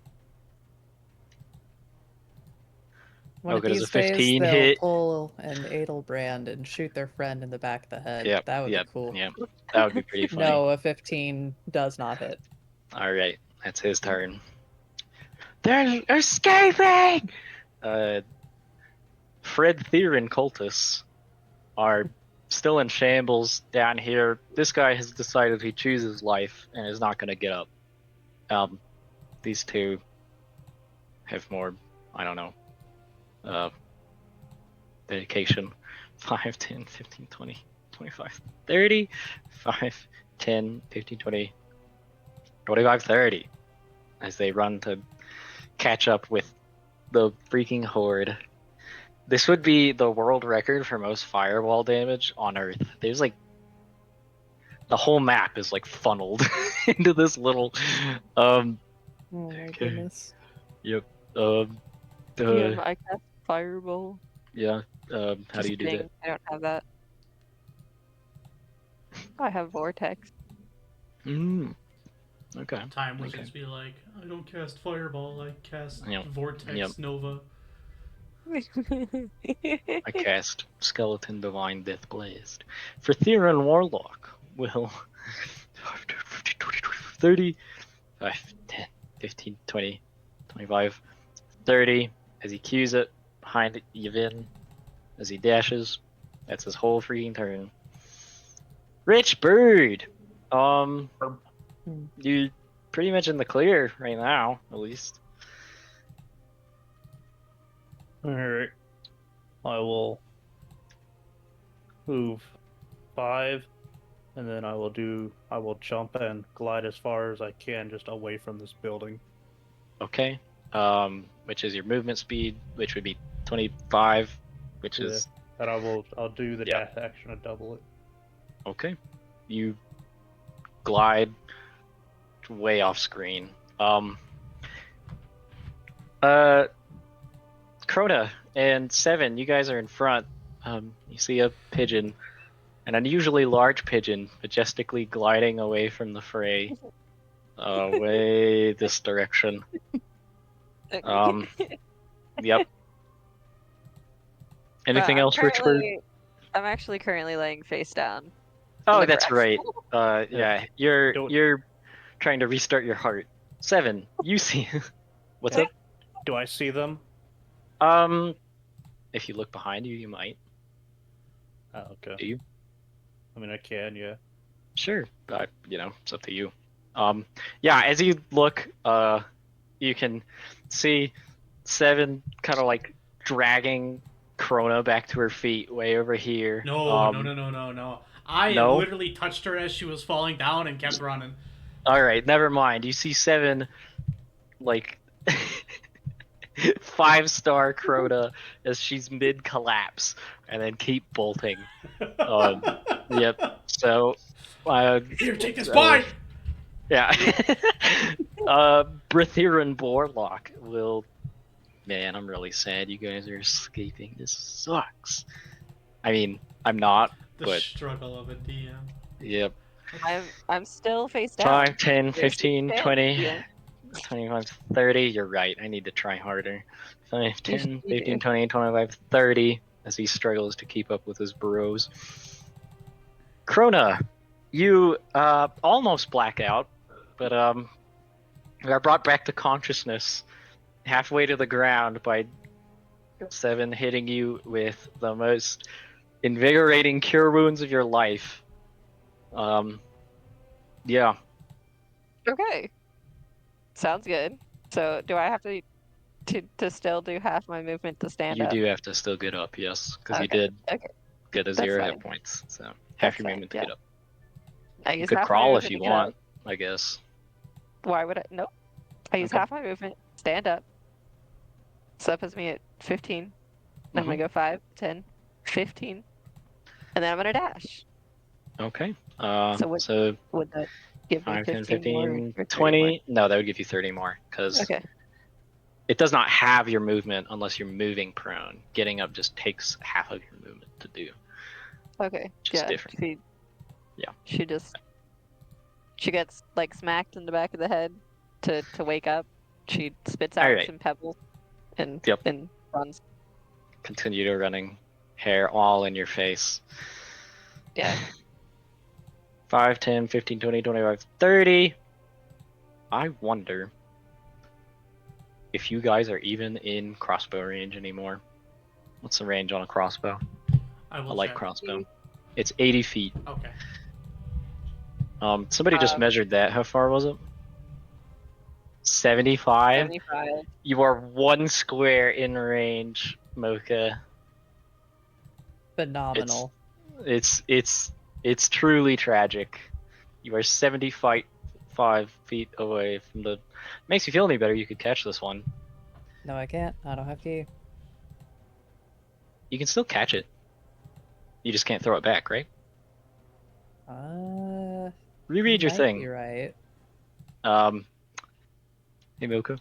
One of Mocha does these a 15 days, hit. they'll pull an Adelbrand and shoot their friend in the back of the head. Yep, that would yep, be cool. Yep. That would be pretty funny. No, a 15 does not hit. Alright, that's his turn. They're escaping! Fred, Thier, and Cultus are still in shambles down here. This guy has decided he chooses life and is not going to get up. These two have more, I don't know, dedication. 5, 10, 15, 20, 25, 30. 5, 10, 15, 20, 25, 30. As they run to catch up with the freaking horde. This would be the world record for most fireball damage on Earth. There's like... The whole map is like funneled into this little... Oh my goodness. Yep. I cast Fireball. Yeah. How Just do you do kidding. that? I don't have that. I have Vortex. Okay. Time Wizards be like, I don't cast Fireball, I cast Yep. Vortex Yep. Nova. I cast Skeleton Divine Death Blazed. For Theron Warlock will 5, 10, 15, 20, 25, 30. 5, 10, 15, 20, 25, 30. As he cues it behind Yevon, as he dashes. That's his whole freaking turn. Richbird You pretty much in the clear right now, at least. Alright. I will move 5, and then I will jump and glide as far as I can just away from this building. Okay. Which is your movement speed, which would be 25, which is And I'll do the Yep. dash action to double it. okay. You glide way off screen. Chrona and Seven, you guys are in front. You see a pigeon, an unusually large pigeon, majestically gliding away from the fray, way this direction. Yep. Anything else, Richbird? I'm actually currently laying face down. Oh, the that's grass. right. Yeah, you're Don't- trying to restart your heart. Seven, you see what's Yeah. up? Do I see them? If you look behind you, you might. Oh, okay. Do you? I mean, I can, yeah. Sure, but it's up to you. Yeah, as you look, you can see Seven kind of like dragging Chrona back to her feet, way over here. No. I no? literally touched her as she was falling down and kept running. All right, never mind. You see Seven, like 5-star Crota as she's mid collapse, and then keep bolting. Yep. So, Here, take this bite. yeah. Brithiran Borlock will. Man, I'm really sad you guys are escaping. This sucks. I mean, I'm not, The but struggle of a DM. yep. I'm still face down. 5, 10, There's 15, the 20, yeah. 25, 30. You're right. I need to try harder. 5, You 10, should- 15, you 20, 25, 30 as he struggles to keep up with his bros. Chrona, you almost black out, but you are brought back to consciousness halfway to the ground by Seven hitting you with the most invigorating cure wounds of your life. Yeah. Okay. Sounds good. So do I have to still do half my movement to stand You up? do have to still get up, yes, because you Okay, did okay. get a That's 0 fine. hit points. So half That's your fine, movement to yeah. get up. I You use could half my crawl if movement you to get up. want, I guess. Why would I? Nope. I use Okay. half my movement. Stand up. So that puts me at 15. I'm gonna go 5, 10, 15, and then I'm gonna dash. Okay. So what- So Would that give me 5, 10, 15 more 15, or 30 more? 20. No, that would give you 30 more because Okay. it does not have your movement unless you're moving prone. Getting up just takes half of your movement to do. Okay. Which is Yeah. different. She gets like smacked in the back of the head to wake up. She spits out Alright. some pebbles and Yep. then runs. Continue to running, hair all in your face. Yeah. 5, 10, 15, 20, 25, 30. I wonder if you guys are even in crossbow range anymore. What's the range on a crossbow? I A will light check. crossbow. It's 80 feet. Okay. Somebody just measured that. How far was it? 75? 75. You are 1 square in range, Mocha. Phenomenal. It's truly tragic. You are 75 feet away from the. Makes you feel any better? You could catch this one. No, I can't. I don't have key. You can still catch it. You just can't throw it back, right? Reread your might thing. be right. Hey Mocha.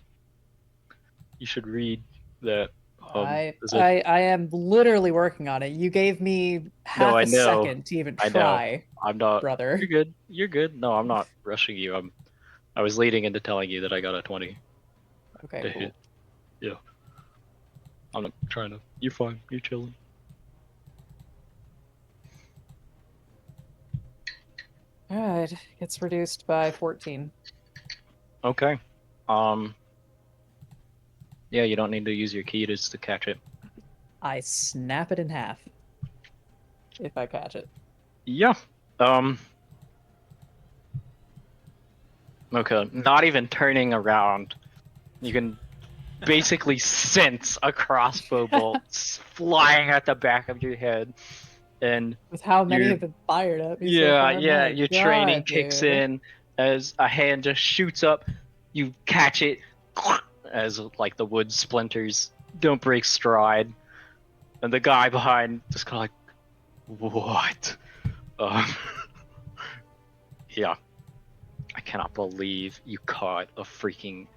You should read that. I is it- am literally working on it. You gave me half I a know. second to even I know. try, I'm not. brother. You're good. You're good. No, I'm not rushing you. I was leading into telling you that I got a 20 to Okay, cool. hit. Yeah. I'm not trying to. You're fine. You're chilling. Alright, gets reduced by 14. Okay. Yeah, you don't need to use your key to catch it. I snap it in half. If I catch it. Yeah. Mocha, not even turning around, you can basically sense a crossbow bolt flying at the back of your head, and With how many You're- have been fired at me so far? yeah, My your training God, kicks dude. in as a hand just shoots up, you catch it as like the wood splinters don't break stride, and the guy behind just kind of like, what? Um, yeah, I cannot believe you caught a freaking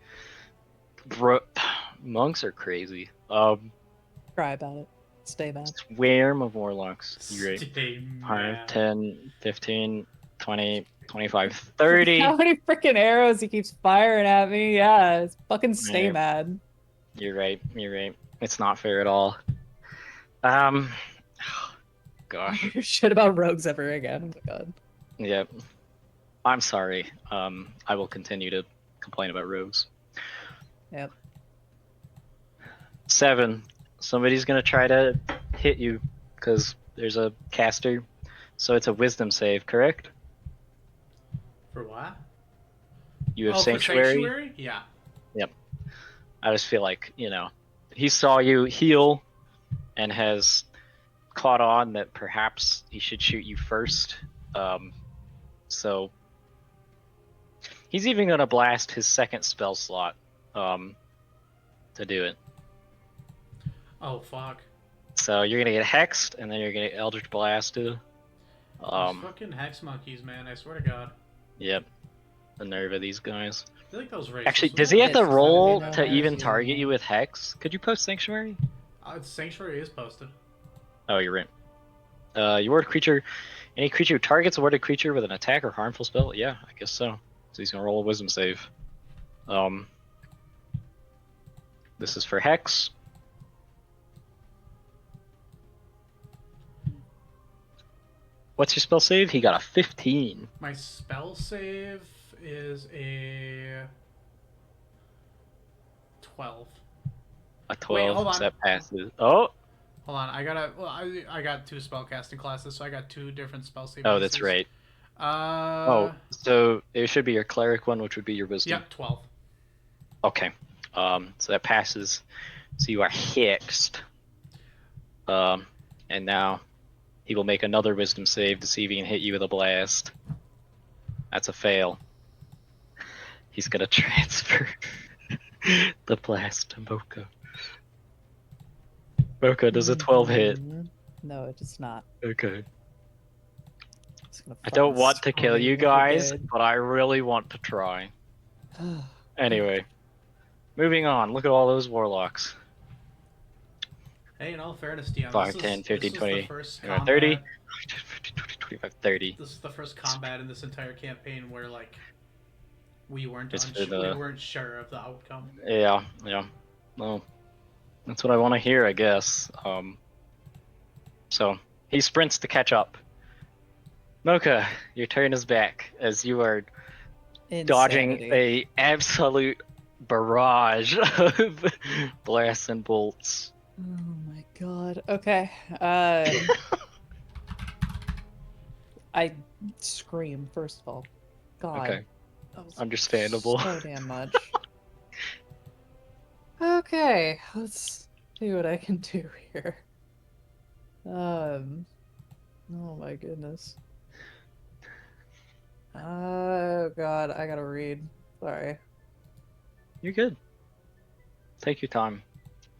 monks are crazy. Cry about it. Stay mad. Swarm of warlocks. You're right. Stay 5, mad. 10, 15, 20, 25, How 30. many freaking arrows he keeps firing at me? Yeah, it's fucking stay Yeah. mad. You're right. You're right. It's not fair at all. Gosh. Your shit about rogues ever again. Oh my God. Yep. I'm sorry. I will continue to complain about rogues. Yep. 7. Somebody's gonna try to hit you because there's a caster. So it's a wisdom save, correct? For what? You have For sanctuary. sanctuary? Yeah. I just feel like, he saw you heal and has caught on that perhaps he should shoot you first. So he's even gonna blast his second spell slot to do it. Oh fuck. So you're gonna get hexed, and then you're gonna get eldritch blasted. These fucking hex monkeys, man! I swear to God. Yep. The nerve of these guys. I feel like those races. Actually, was does that he have to races roll that to they even had? target you with hex? Could you post sanctuary? Sanctuary is posted. Oh, you're right. You ward creature. Any creature who targets a warded creature with an attack or harmful spell? Yeah, I guess so. So he's gonna roll a wisdom save. This is for hex. What's your spell save? He got a 15. My spell save is a 12. A 12. hold on. So that passes. Oh, Hold on, I got 2 spellcasting classes, so I got 2 different spell save. oh, that's right. So it should be your cleric one, which would be your wisdom. Yep, 12. Okay. So that passes. So you are hexed. And now he will make another wisdom save to see if he can hit you with a blast. That's a fail. He's gonna transfer the blast to Mocha. Mocha, does a 12 hit? No, it does not. Okay. It's gonna I don't fucking want to kill scream you if it guys, did. but I really want to try. Anyway, moving on. Look at all those warlocks. Hey, in all fairness, Dion, 5, this 10, is 15, the 20, first 30, combat. 25, 30. This is the first combat in this entire campaign where like we weren't It's for the- we weren't sure of the outcome. Yeah. Well, that's what I want to hear, I guess. So he sprints to catch up. Mocha, your turn is back as you are dodging Insanity. a absolute barrage of blasts and bolts. Oh my God. Okay. I scream first of all. God. Okay. That was Understandable. So damn much. Okay, let's see what I can do here. Oh my goodness. Oh God, I gotta read. Sorry. You're good. Take your time.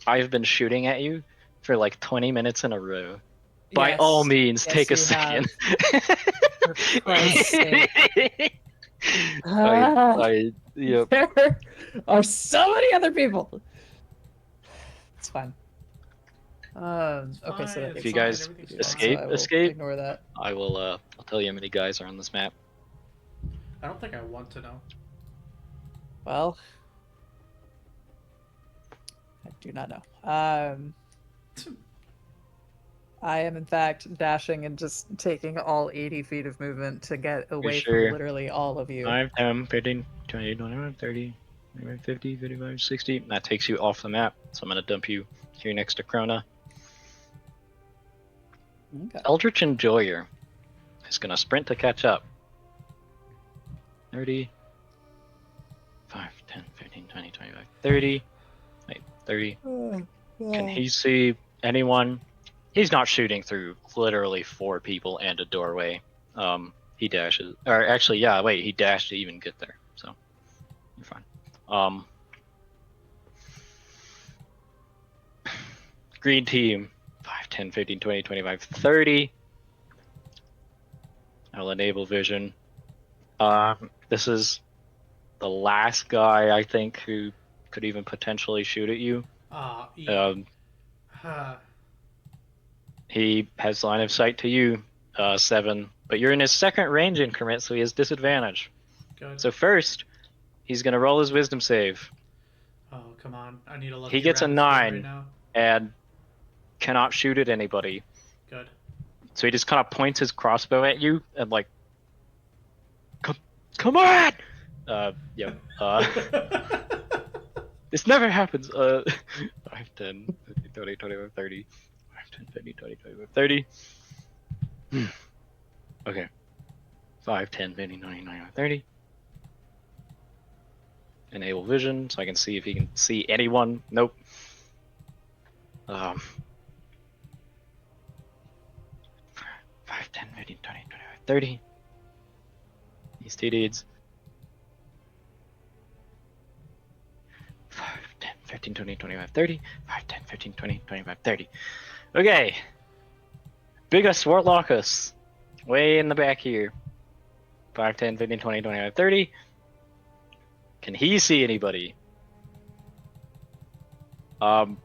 I've been shooting at you for like 20 minutes in a row. By Yes. all means, Yes, take a you second. For Christ's sake. Yep. There are so many other people. It's fine. Okay, so Fine, that If you it's guys fine, everything's escape, fine. I will escape. Ignore that. I will. I'll tell you how many guys are on this map. I don't think I want to know. Well, I do not know. I am in fact dashing and just taking all 80 feet of movement to get away sure. from literally all of you. 5, 10, 15, 20, 21, 30, 50, 55, 60. That takes you off the map. So I'm gonna dump you here next to Chrona. Okay. Eldritch Enjoyer is gonna sprint to catch up. 30, 20, 25, 30. Wait, 30. Can he see anyone? He's not shooting through literally 4 people and a doorway. He dashes. Or actually, yeah, wait, he dashed to even get there. So, you're fine. Green team. 5, 10, 15, 20, 25, 30. I'll enable vision. This is the last guy, I think, who could even potentially shoot at you. He has line of sight to you, 7, but you're in his second range increment, so he has disadvantage. Good. So first, he's gonna roll his wisdom save. Oh, come on. I need a lucky He gets a rabbit 9 right now. and cannot shoot at anybody. Good. So he just kind of points his crossbow at you and like, come on! Yeah. This never happens. 5, 10, 15, 20, 25, 30. 5, 10, 15, 20, 25, 30. Okay. 5, 10, 15, 20, 25, 30. Enable vision so I can see if he can see anyone. Nope. 5, 10, 15, 20, 25, 30. These 2 dudes. 5, 10, 15, 20, 25, 30. 5, 10, 15, 20, 25, 30. Okay. Biggest Warlockus. Way in the back here. 5, 10, 15, 20, 25, 30. Can he see anybody? No.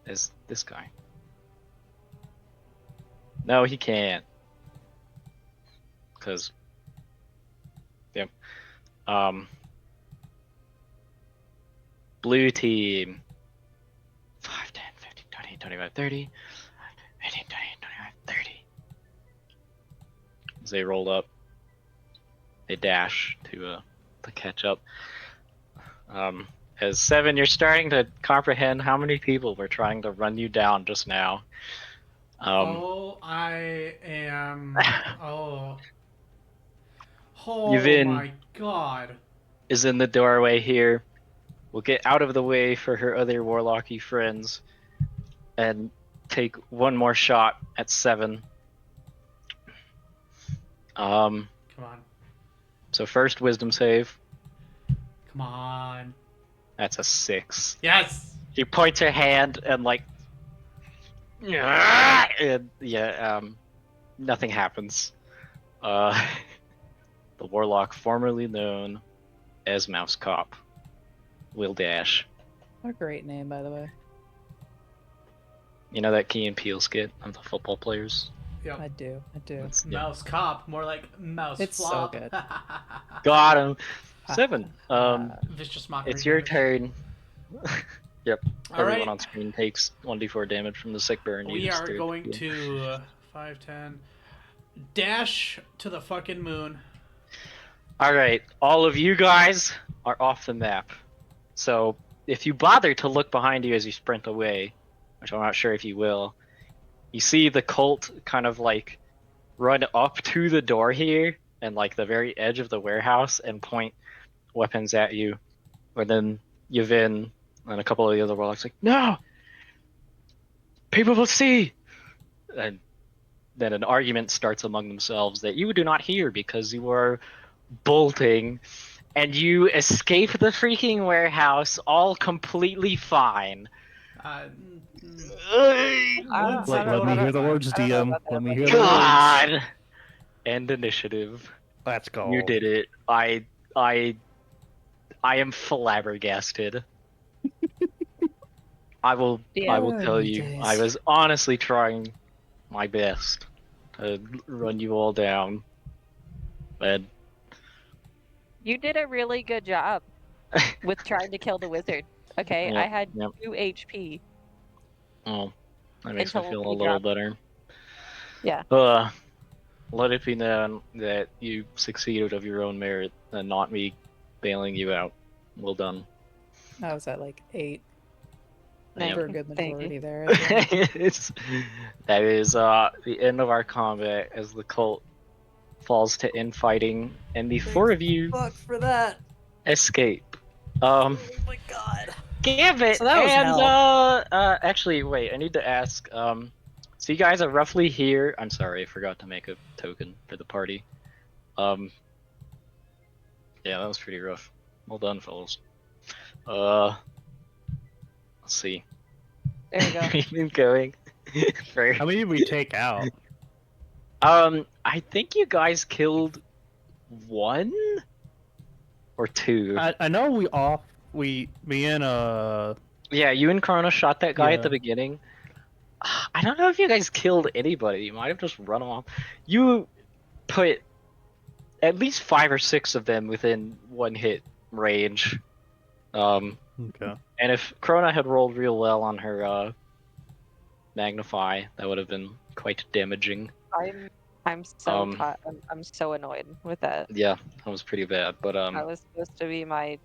Is this guy. No, he can't. Because... Yep. Blue team. 5, 10, 15, 20, 25, 30. 15, 20, 25, 30. As they roll up, they dash to catch up. As 7, you're starting to comprehend how many people were trying to run you down just now. I am. Oh. Oh Yuvin my god. is in the doorway here. We'll get out of the way for her other warlocky friends and take one more shot at 7. Come on. So first wisdom save. Come on. That's a 6. Yes! She points her hand and like, and nothing happens. The warlock formerly known as Mouse Cop will dash. What a great name, by the way. You know that Key and Peele skit of the football players? Yep. I do. Yeah. Mouse Cop, more like Mouse It's so Flop. good. Got him. 7. Vicious mockery. It's your damage. turn. Yep. All Everyone right. on screen takes 1d4 damage from the sick burn. We are going to 5, 10. Dash to the fucking moon. Alright, all of you guys are off the map. So, if you bother to look behind you as you sprint away, which I'm not sure if you will, you see the cult kind of like run up to the door here and like the very edge of the warehouse and point weapons at you. And then Yuvin and a couple of the other warlocks like, no! People will see! And then an argument starts among themselves that you do not hear because you are bolting, and you escape the freaking warehouse all completely fine. Let me hear the words, DM. Let me hear the words. God! End initiative. Let's go. You did it. I am flabbergasted. I will tell you, I was honestly trying my best to run you all down. But You did a really good job with trying to kill the wizard. Okay, Yep, I had yep. 2 HP. oh, that makes me Until feel a we little drop- better. Yeah. Let it be known that you succeeded of your own merit and not me bailing you out. Well done. I was at like 8 Yep. for a good Thank you. majority there. I think. That is the end of our combat as the cult falls to infighting, and the 4 of you Fuck for that. escape. Um, my god. Gambit, So that was and hell. actually, wait, I need to ask. So you guys are roughly here. I'm sorry, I forgot to make a token for the party. Um, yeah, that was pretty rough. Well done, fellas. Let's see. There we go. Even going. for, How many did we take out? I think you guys killed one or two. I know me and Yeah, you and Chrona shot that guy at the Yeah. beginning. I don't know if you guys killed anybody. You might have just run off. You put at least 5 or 6 of them within one hit range. Okay. And if Chrona had rolled real well on her magnify, that would have been quite damaging. I'm so Um, I'm so annoyed with that. Yeah, that was pretty bad. But That was supposed to be my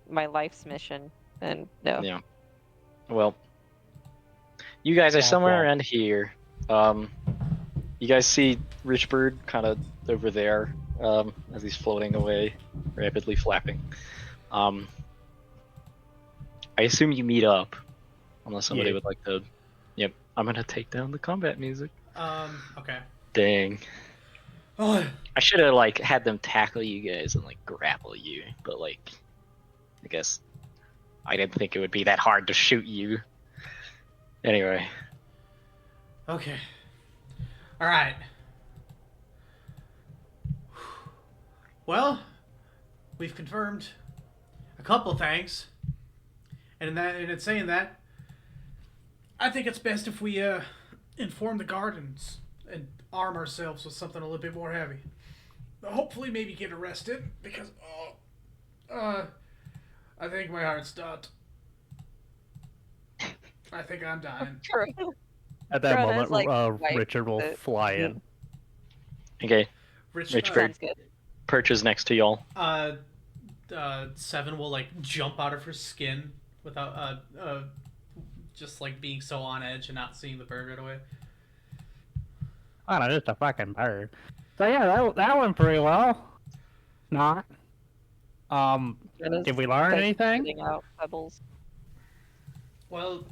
life's mission, and no. yeah. Well, you guys are Womp somewhere womp. around here. You guys see Richbird kind of over there, as he's floating away, rapidly flapping. I assume you meet up, unless somebody Yeah. would like to. Yep, I'm gonna take down the combat music. Okay. Dang. Oh, I should have like had them tackle you guys and like grapple you, but like, I guess I didn't think it would be that hard to shoot you. Anyway, okay. All right. Well, we've confirmed a couple things, and in saying that, I think it's best if we inform the gardens and arm ourselves with something a little bit more heavy. Hopefully, maybe get arrested because I think my heart stopped. I think I'm dying. At that Chrona's, moment, like, wiped Richard will the- fly in. okay, Richbird. Sounds good. Perch is next to y'all. Seven will like jump out of her skin without just like being so on edge and not seeing the bird right away. Oh no, just a fucking bird. So yeah, that went pretty well. Not. Chrona's, Did we learn like, anything? spitting out pebbles. Well,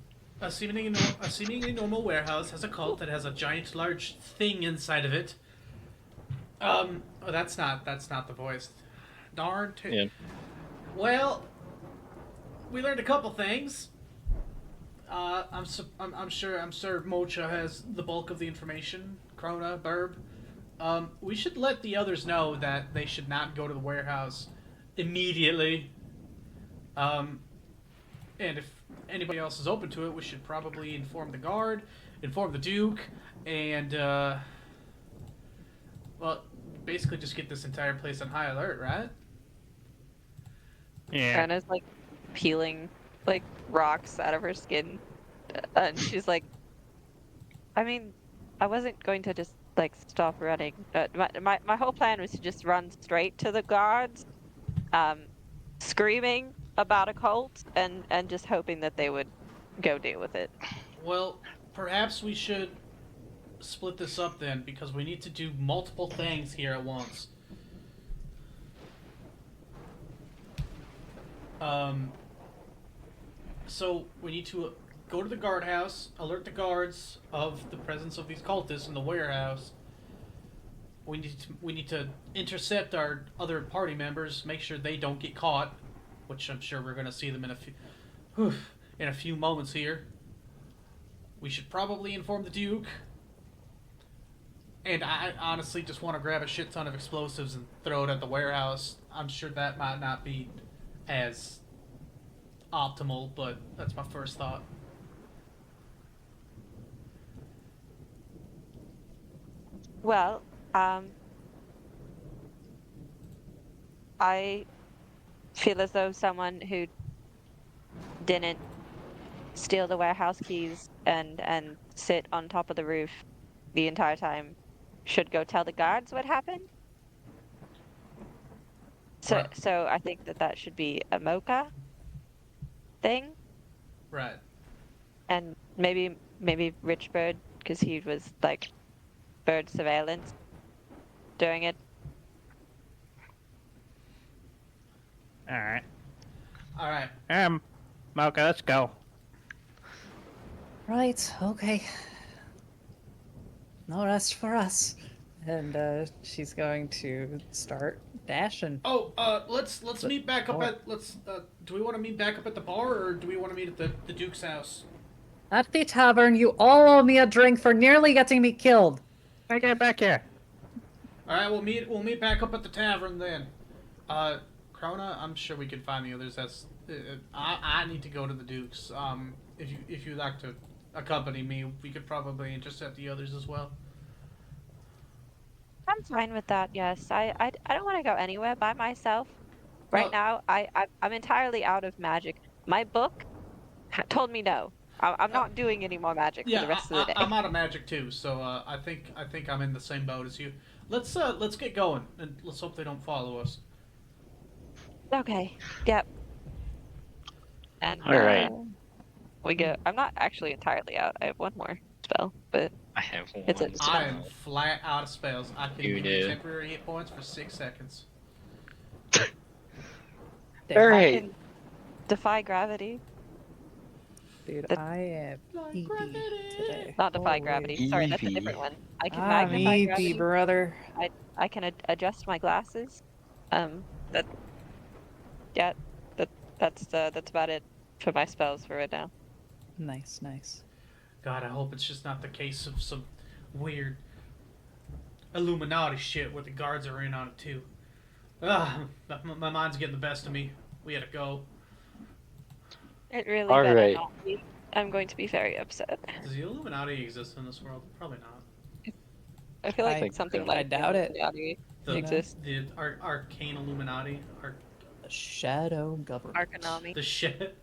a seemingly normal warehouse has a cult that has a giant, large thing inside of it. Oh, that's not the voice. Darn. Yeah. Well, we learned a couple things. I'm sure Mocha has the bulk of the information. Chrona, Burb. We should let the others know that they should not go to the warehouse immediately. And if anybody else is open to it, we should probably inform the guard, inform the Duke, and well, basically just get this entire place on high alert, right? Yeah. Chrona's like peeling like rocks out of her skin, and she's like, I mean, I wasn't going to just like stop running. My whole plan was to just run straight to the guards, screaming about a cult and just hoping that they would go deal with it. Well, perhaps we should split this up then, because we need to do multiple things here at once. So we need to go to the guardhouse, alert the guards of the presence of these cultists in the warehouse. We need to intercept our other party members, make sure they don't get caught, which I'm sure we're gonna see them in a few moments here. We should probably inform the Duke. And I honestly just want to grab a shit ton of explosives and throw it at the warehouse. I'm sure that might not be as optimal, but that's my first thought. Well, I feel as though someone who didn't steal the warehouse keys and sit on top of the roof the entire time should go tell the guards what happened. So, Right. so I think that should be a Mocha thing, Right. and maybe Richbird, because he was like bird surveillance during it. All right. All right. Mocha, let's go. Right, okay. No rest for us. And she's going to start dashing. Oh, let's meet back up at do we want to meet back up at the bar or do we want to meet at the Duke's house? At the tavern, you all owe me a drink for nearly getting me killed. I get back here. All right, we'll meet back up at the tavern then. Chrona, I'm sure we can find the others. I need to go to the Duke's. If you'd like to accompany me, we could probably intercept the others as well. I'm fine with that. Yes, I don't want to go anywhere by myself. Right Well- now, I'm entirely out of magic. My book told me no. I'm not doing any more magic for the rest of the day. I'm out of magic too, so I think I'm in the same boat as you. Let's get going and let's hope they don't follow us. Okay. Yep. And All right. we go. I'm not actually entirely out. I have one more spell, but I have one. It's a- I am flat out of spells. I can You give you do. temporary hit points for 6 seconds. All I right. can defy gravity. Dude, That- I am eepy today. Not defy Holy gravity. Sorry, that's a Eevee. different one. I can I'm magnify eepy, gravity. brother. I can adjust my glasses. That. Yeah. That's about it for my spells for right now. Nice, nice. God, I hope it's just not the case of some weird Illuminati shit where the guards are in on it too. My mind's getting the best of me. We gotta go. It really All better right. not be. I'm going to be very upset. Does the Illuminati exist in this world? Probably not. I feel like I something so. like I doubt it. Illuminati The, exists. the arcane Illuminati. The Shadow Government. Arcanami. The shit.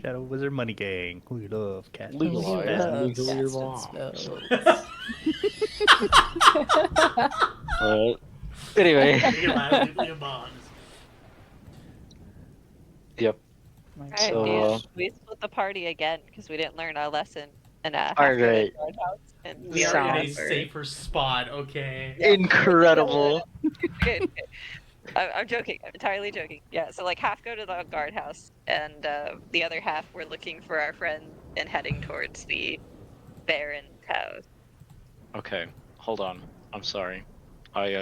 Shadow Wizard Money Gang. We love cats. Legalize Loves nuclear cats and bombs. spells. Anyway. Legalize nuclear bombs. Yep. Like, Alright, So, dude. We split the party again because we didn't learn our lesson. And have All to go to right. the guardhouse, and We are in a Sounds- safer spot, okay? Incredible. Good. I'm joking. I'm entirely joking. Yeah, so like half go to the guardhouse, and the other half we're looking for our friend and heading towards the Baron's house. Okay, hold on. I'm sorry. I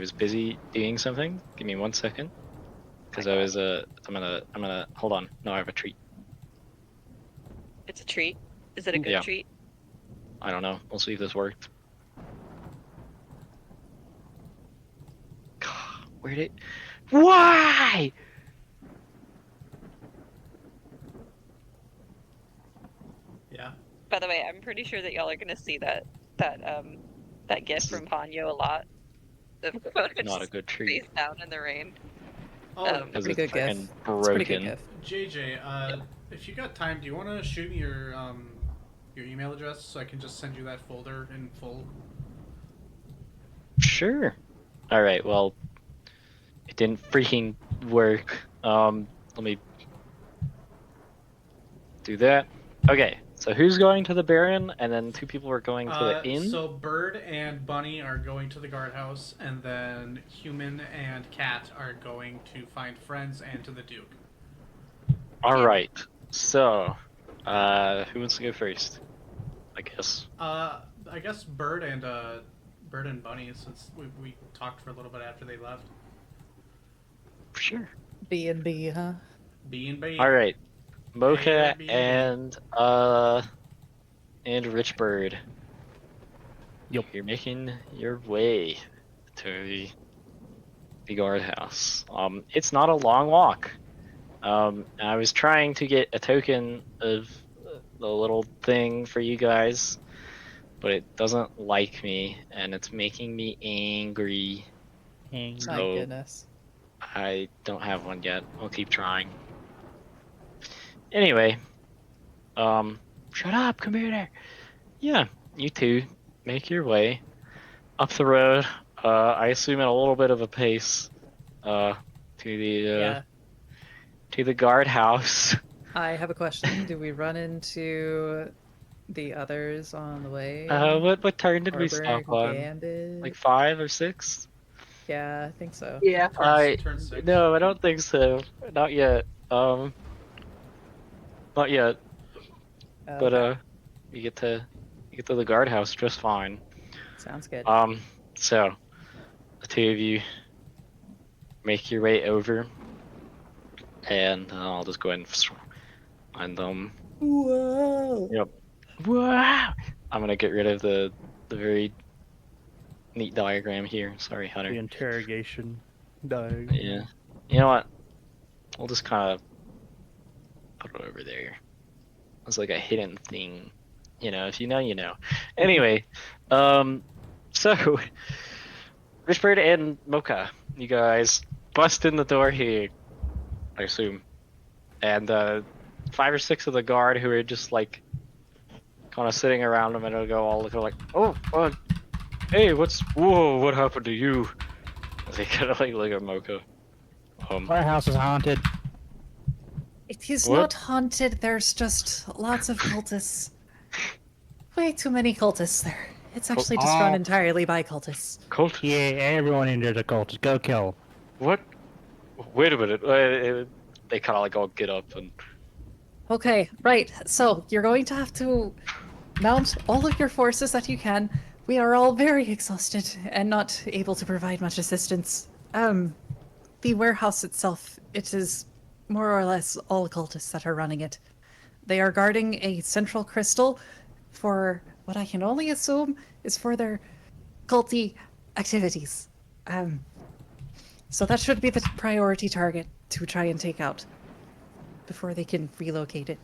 was busy doing something. Give me 1 second. Because I was I'm gonna hold on. No, I have a treat. It's a treat. Is it a good Yeah. treat? I don't know. We'll see if this worked. Where'd it? Why? Yeah. By the way, I'm pretty sure that y'all are gonna see that gif from Ponyo a lot. The photo Not a just good treat. face down in the rain. Oh, Because Pretty it's good freaking gif. It's a pretty good broken. gift. JJ, if you got time, do you want to shoot me your email address so I can just send you that folder in full? Sure. All right. Well, it didn't freaking work. Let me do that. Okay. So who's going to the Baron, and then 2 people are going to the inn. So Bird and Bunny are going to the guardhouse, and then Human and Cat are going to find friends and to the Duke. All right. So, who wants to go first? I guess. I guess Bird and Bunny, since we talked for a little bit after they left. Sure. B&B, huh? B and B. All right. Mocha Airbnb. and Richbird. Yep. You're making your way to the guardhouse. It's not a long walk. I was trying to get a token of the little thing for you guys, but it doesn't like me, and it's making me angry. My So- goodness. I don't have one yet. I'll keep trying. Anyway, shut up, computer. Yeah, you two make your way up the road. I assume at a little bit of a pace. To the guardhouse. I have a question. Do we run into the others on the way? What turn did we Harbor, stop on? Gambit? Like 5 or 6? Yeah, I think so. Yeah. Turn 6. No, I don't think so. Not yet. Not yet. But Okay, you get to the guardhouse just fine. sounds good. So the two of you make your way over, and I'll just go ahead and Whoa! yep. Wow! I'm gonna get rid of the very neat diagram here. Sorry, The Hunter. interrogation diagram. Yeah. You know what? We'll just kind of put it over there. It's like a hidden thing. You know, if you know, you know. Anyway, so Richbird and Mocha, you guys bust in the door here, I assume, and 5 or 6 of the guard who are just like kind of sitting around a minute ago, all looking like, oh, hey, whoa, what happened to you? They kind of like look at Mocha. Warehouse is haunted. It is What? not haunted, there's just lots of cultists. Way too many cultists there. It's actually just run entirely by cultists. Cult? Yeah, everyone in there's a cult. Go kill 'em. What? Wait a minute. They kind of like all get up and. Okay, right. So you're going to have to mount all of your forces that you can. We are all very exhausted and not able to provide much assistance. The warehouse itself, it is more or less all cultists that are running it. They are guarding a central crystal for what I can only assume is for their culty activities. So that should be the priority target to try and take out before they can relocate it.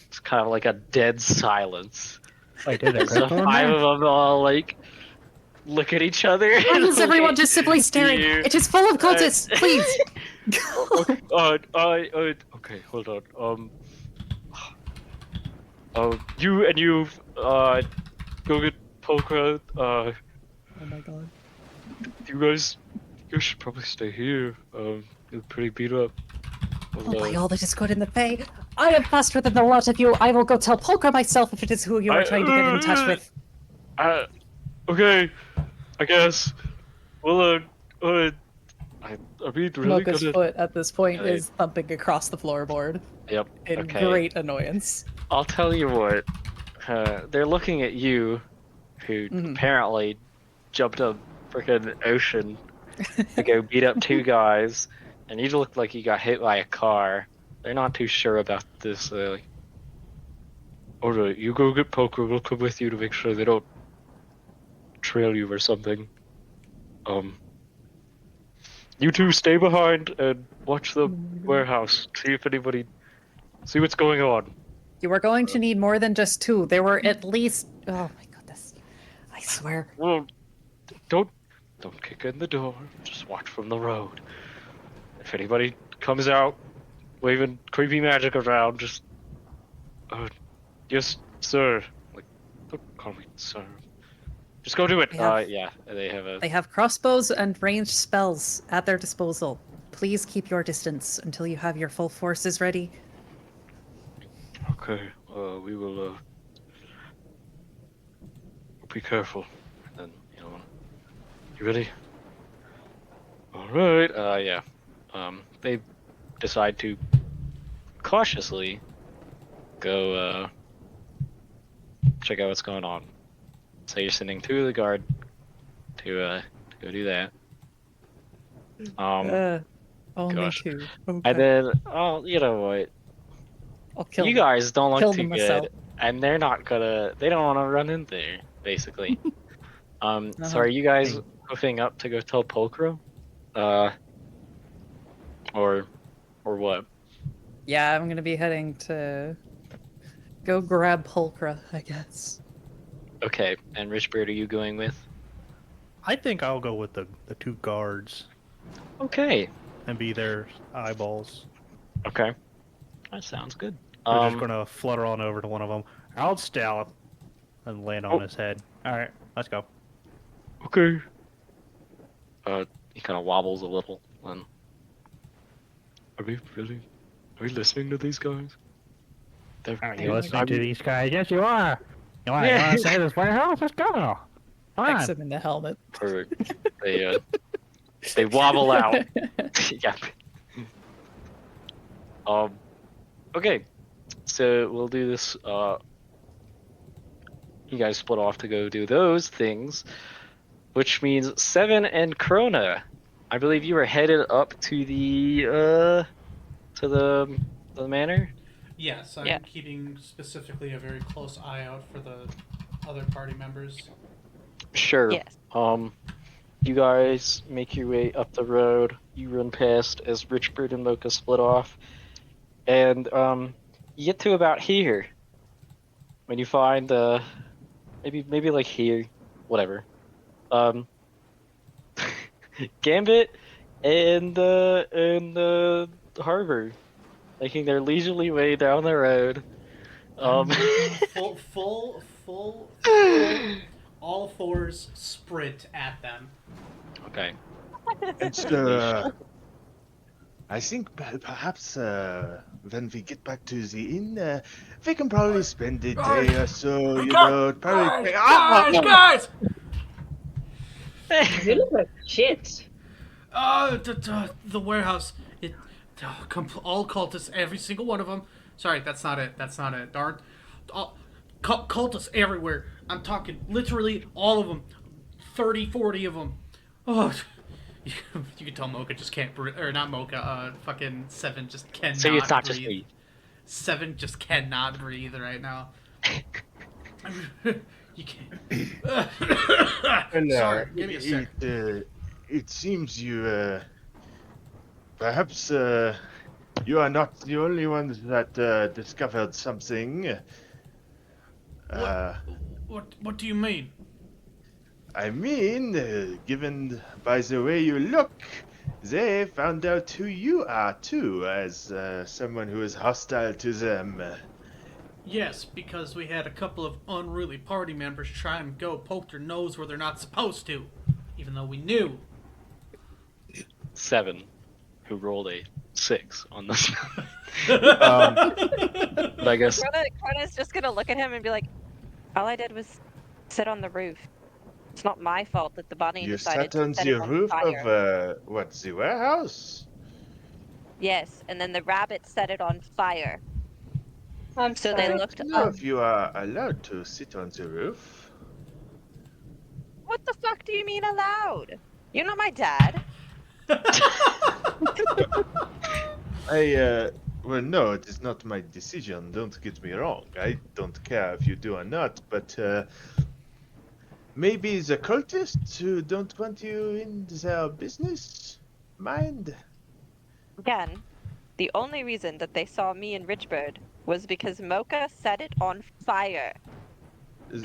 It's kind of like a dead silence. I did it. As the 5 of them all like look at each other. Why is and everyone look just simply at staring? you. It is full of cultists. Please. Okay, hold on. You go get Polka. Oh my god. You guys should probably stay here. You're pretty beat up. Oh, by all that is good in the Fae, I am faster than the lot of you. I will go tell Polka myself if it is who you are trying to get in touch with. Okay, I guess. Well, I mean, really Mocha's gonna. foot at this point Okay. is thumping across the floorboard Yep. in Okay. great annoyance. I'll tell you what. They're looking at you, who apparently jumped a freaking ocean to go beat up 2 guys, and you look like you got hit by a car. They're not too sure about this. They're like, alright, you go get Poker, we'll come with you to make sure they don't trail you or something. You two stay behind and watch the warehouse. See what's going on. You are going to need more than just 2. There were at least... Oh my goodness. I swear. Well, don't kick in the door. Just watch from the road. If anybody comes out waving creepy magic around, just yes, sir. Like, don't call me sir. Just go do it. Yeah, They have crossbows and ranged spells at their disposal. Please keep your distance until you have your full forces ready. Okay. We will. Be careful. And then you ready? All right. Yeah. They decide to cautiously go check out what's going on. So you're sending 2 of the guard to go do that. Only gosh. 2. Okay. And then, you know what? I'll kill You them. guys don't Kill look too them myself. good, and they're not gonna. They don't want to run in there, basically. So Uh-huh. are you guys hoofing up to go tell Pulcro? Or what? Yeah, I'm gonna be heading to go grab Pulcra, I guess. Okay, and Richbird, are you going with? I think I'll go with the 2 guards Okay. and be their eyeballs. Okay. That sounds good. We're just gonna flutter on over to one of them. Out stealth and land on Oh. his head. All right, let's go. Okay. He kind of wobbles a little. And are we listening to these guys? Are you listening to these guys? Yes, you are. You want to say this warehouse? Let's go. Hex him in the helmet. Perfect. They wobble out. Yeah. Okay. So we'll do this. You guys split off to go do those things, which means Seven and Chrona. I believe you were headed up to the manor. Yes, I'm Yeah. keeping specifically a very close eye out for the other party members. Sure. Yes. You guys make your way up the road. You run past as Richbird and Mocha split off, and you get to about here. When you find maybe like here, whatever. Gambit and Harbor making their leisurely way down the road. Full, all fours sprint at them. Okay. And I think perhaps when we get back to the inn, we can probably spend a day or so, you know, probably. Guys! You look like shit. The warehouse. All cultists, every single one of them. Sorry, that's not it. Darn. Cultists everywhere. I'm talking literally all of them. 30, 40 of them. Oh, you can tell Mocha just can't breathe. Or not Mocha, fucking Seven just cannot So it's not breathe. just me. Seven just cannot breathe right now. You can't. And, Sorry, give me a sec. It seems you, perhaps you are not the only ones that discovered something. What do you mean? I mean, given by the way you look, they found out who you are too, as someone who is hostile to them. Yes, because we had a couple of unruly party members try and go poke their nose where they're not supposed to, even though we knew. Seven, who rolled a 6 on this. Um, But I guess Crona's just gonna look at him and be like, all I did was sit on the roof. It's not my fault that the bunny you decided sat on to set the it on roof fire. of, what, the warehouse? Yes, and then the rabbit set it on fire. I'm So sorry. they I looked don't know up. if you are allowed to sit on the roof. What the fuck do you mean allowed? You're not my dad. Well, no, it is not my decision, don't get me wrong. I don't care if you do or not, but, maybe the cultists who don't want you in their business mind? Again, the only reason that they saw me and Richbird was because Mocha set it on fire.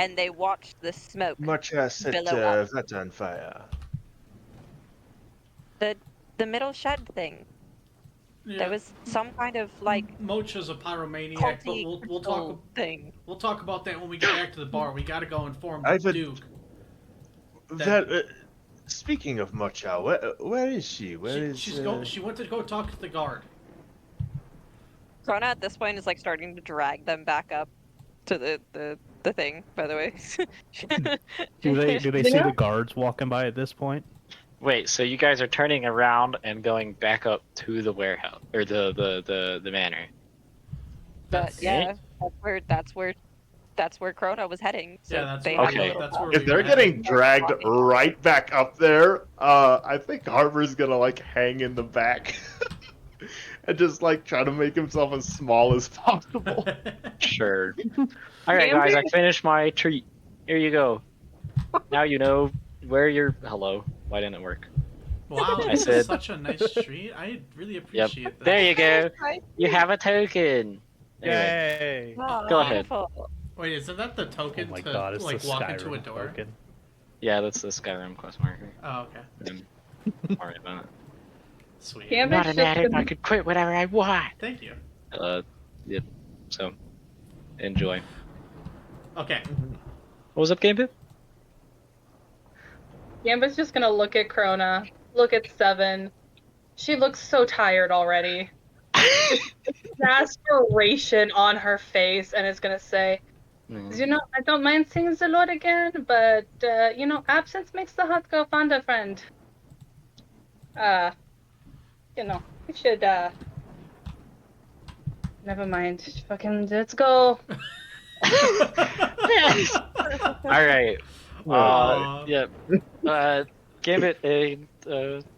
And they watched the smoke. Mocha set billow up. that on fire. The middle shed thing. Yeah, There was some kind of like Mocha's a pyromaniac, but culty we'll talk thing. we'll talk about that when we get back to the bar. We gotta go inform the I've a- Duke. Well, speaking of Mocha, where is she? She went to go talk to the guard. Chrona at this point is like starting to drag them back up to the thing, by the way. Do they see Yeah. the guards walking by at this point? wait. So you guys are turning around and going back up to the warehouse or the manor. But yeah, that's where Chrona was heading. So Yeah, that's they where had a Okay. little That's where If we they're were getting heading. dragged right back up there, I think Harbor's gonna like hang in the back and just like try to make himself as small as possible. Sure. All right, guys. I finished my treat. Here you go. Now you know where you're. Hello. Why didn't it work? Wow, I this said- is such a nice treat. I really appreciate that. There you go. You have a token. Anyway, Yay! Oh, Go ahead. beautiful. Wait, isn't that the token Oh my to god, it's like the walk Skyrim into a door? token. yeah, that's the Skyrim quest marker. Oh, okay. Don't worry about it. Sweet. Gambit Not an just addict. gonna- I could quit whenever I want. Thank you. Yep. So, enjoy. Okay. What was up, Gambit? Gambit's just gonna look at Chrona, look at Seven. She looks so tired already. Exasperation on her face, and is gonna say, You know, I don't mind seeing Zalot again, but you know, absence makes the heart go fonder, friend. You know, we should never mind. Fucking let's go. Yes. All right. Aw. Yeah. Gambit and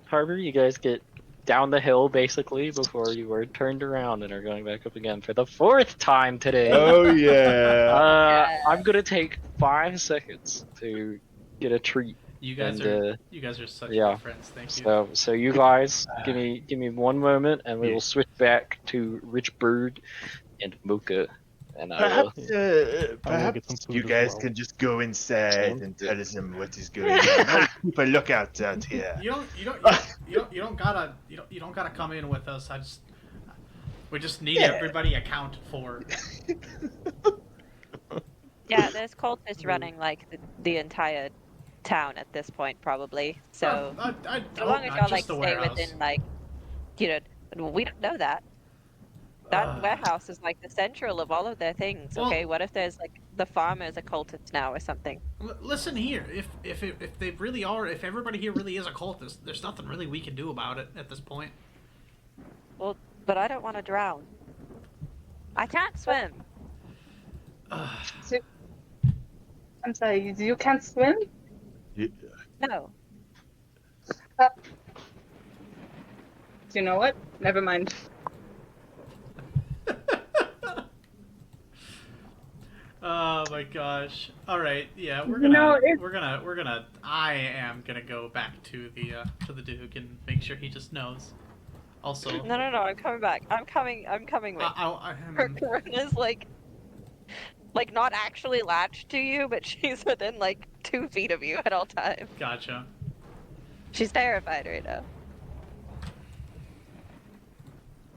Harbor, you guys get down the hill basically before you were turned around and are going back up again for the 4th time today. Oh yeah. I'm gonna take 5 seconds to get a treat. You guys And, are such yeah. good friends. Thank you. So you guys give me one moment and we Yeah. will switch back to Richbird and Mocha. And I will Perhaps, get perhaps some food you as guys well. can just go inside Sounds and good. tell them what is going on. I'll keep a lookout out here. You don't gotta come in with us. We just need Yeah. everybody accounted for. Yeah, there's cultists running like the entire town at this point, probably. So I so long as not y'all just like the stay warehouse. within like, you know, we don't know that. That warehouse is like the central of all of their things. Well- Okay, what if there's like the farmers are cultists now or something? Listen here, if they really are, if everybody here really is a cultist, there's nothing really we can do about it at this point. Well, but I don't want to drown. I can't swim. I'm sorry, you can't swim? No. You know what? Never mind. Oh my gosh! All right, yeah, we're You know, gonna. I am gonna go back to the Duke and make sure he just knows. Also, No, I'm coming back. I'm coming with. Corona's like not actually latched to you, but she's within like 2 feet of you at all times. Gotcha. She's terrified right now.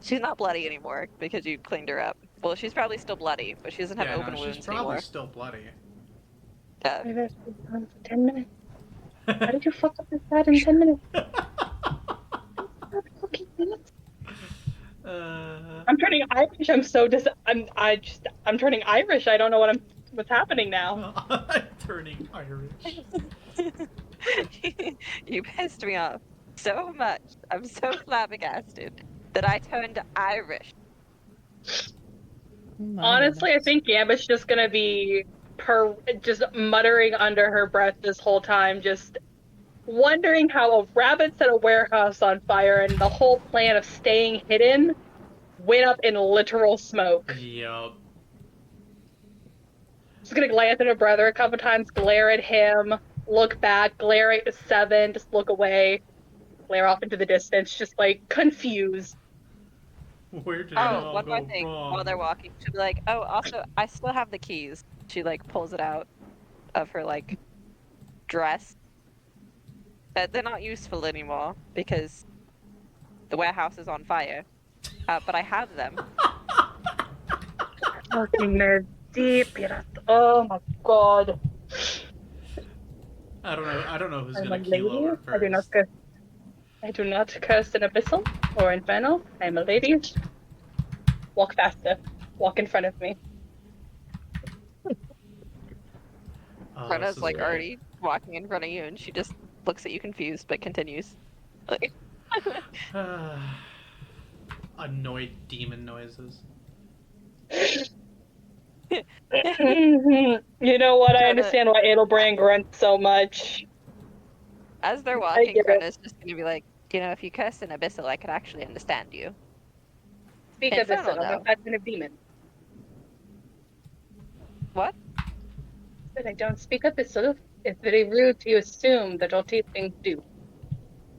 She's not bloody anymore because you cleaned her up. Well, she's probably still bloody, but she doesn't have open wounds she's probably anymore. still bloody. Yeah. I've actually gone for 10 minutes. How did you fuck up this bad in 10 minutes? Fucking minutes. I'm turning Irish. I'm so I'm turning Irish. I don't know what's happening now. I'm turning Irish. You pissed me off so much. I'm so flabbergasted that I turned Irish. Honestly, I think Gambit's just gonna be just muttering under her breath this whole time, just wondering how a rabbit set a warehouse on fire and the whole plan of staying hidden went up in literal smoke. Yup. She's gonna glance at her brother a couple times, glare at him, look back, glare at the 7, just look away, glare off into the distance, just like confused. Where did it all one go more thing. wrong? While they're walking, she'll be like, "Oh, also, I still have the keys." She like pulls it out of her like dress. They're not useful anymore because the warehouse is on fire. But I have them. Fucking nerd deep. Oh my god. I don't know who's I'm a gonna lady. keel over I do not first. curse. I do not curse in abyssal or infernal. I am a lady. Walk faster. Walk in front of me. Oh, Brenna's this is like great. already walking in front of you, and she just looks at you confused, but continues. Like, Annoyed demon noises. You know what? I Brenna- understand why Adelbrand grunts so much. As they're walking, get it. Brenna's just gonna be like, if you curse in abyssal, I could actually understand you. Speak Infernal, abyssal. I'm a though. pattern of demon. What? But I don't speak abyssal. It's very rude to assume that all teachings do.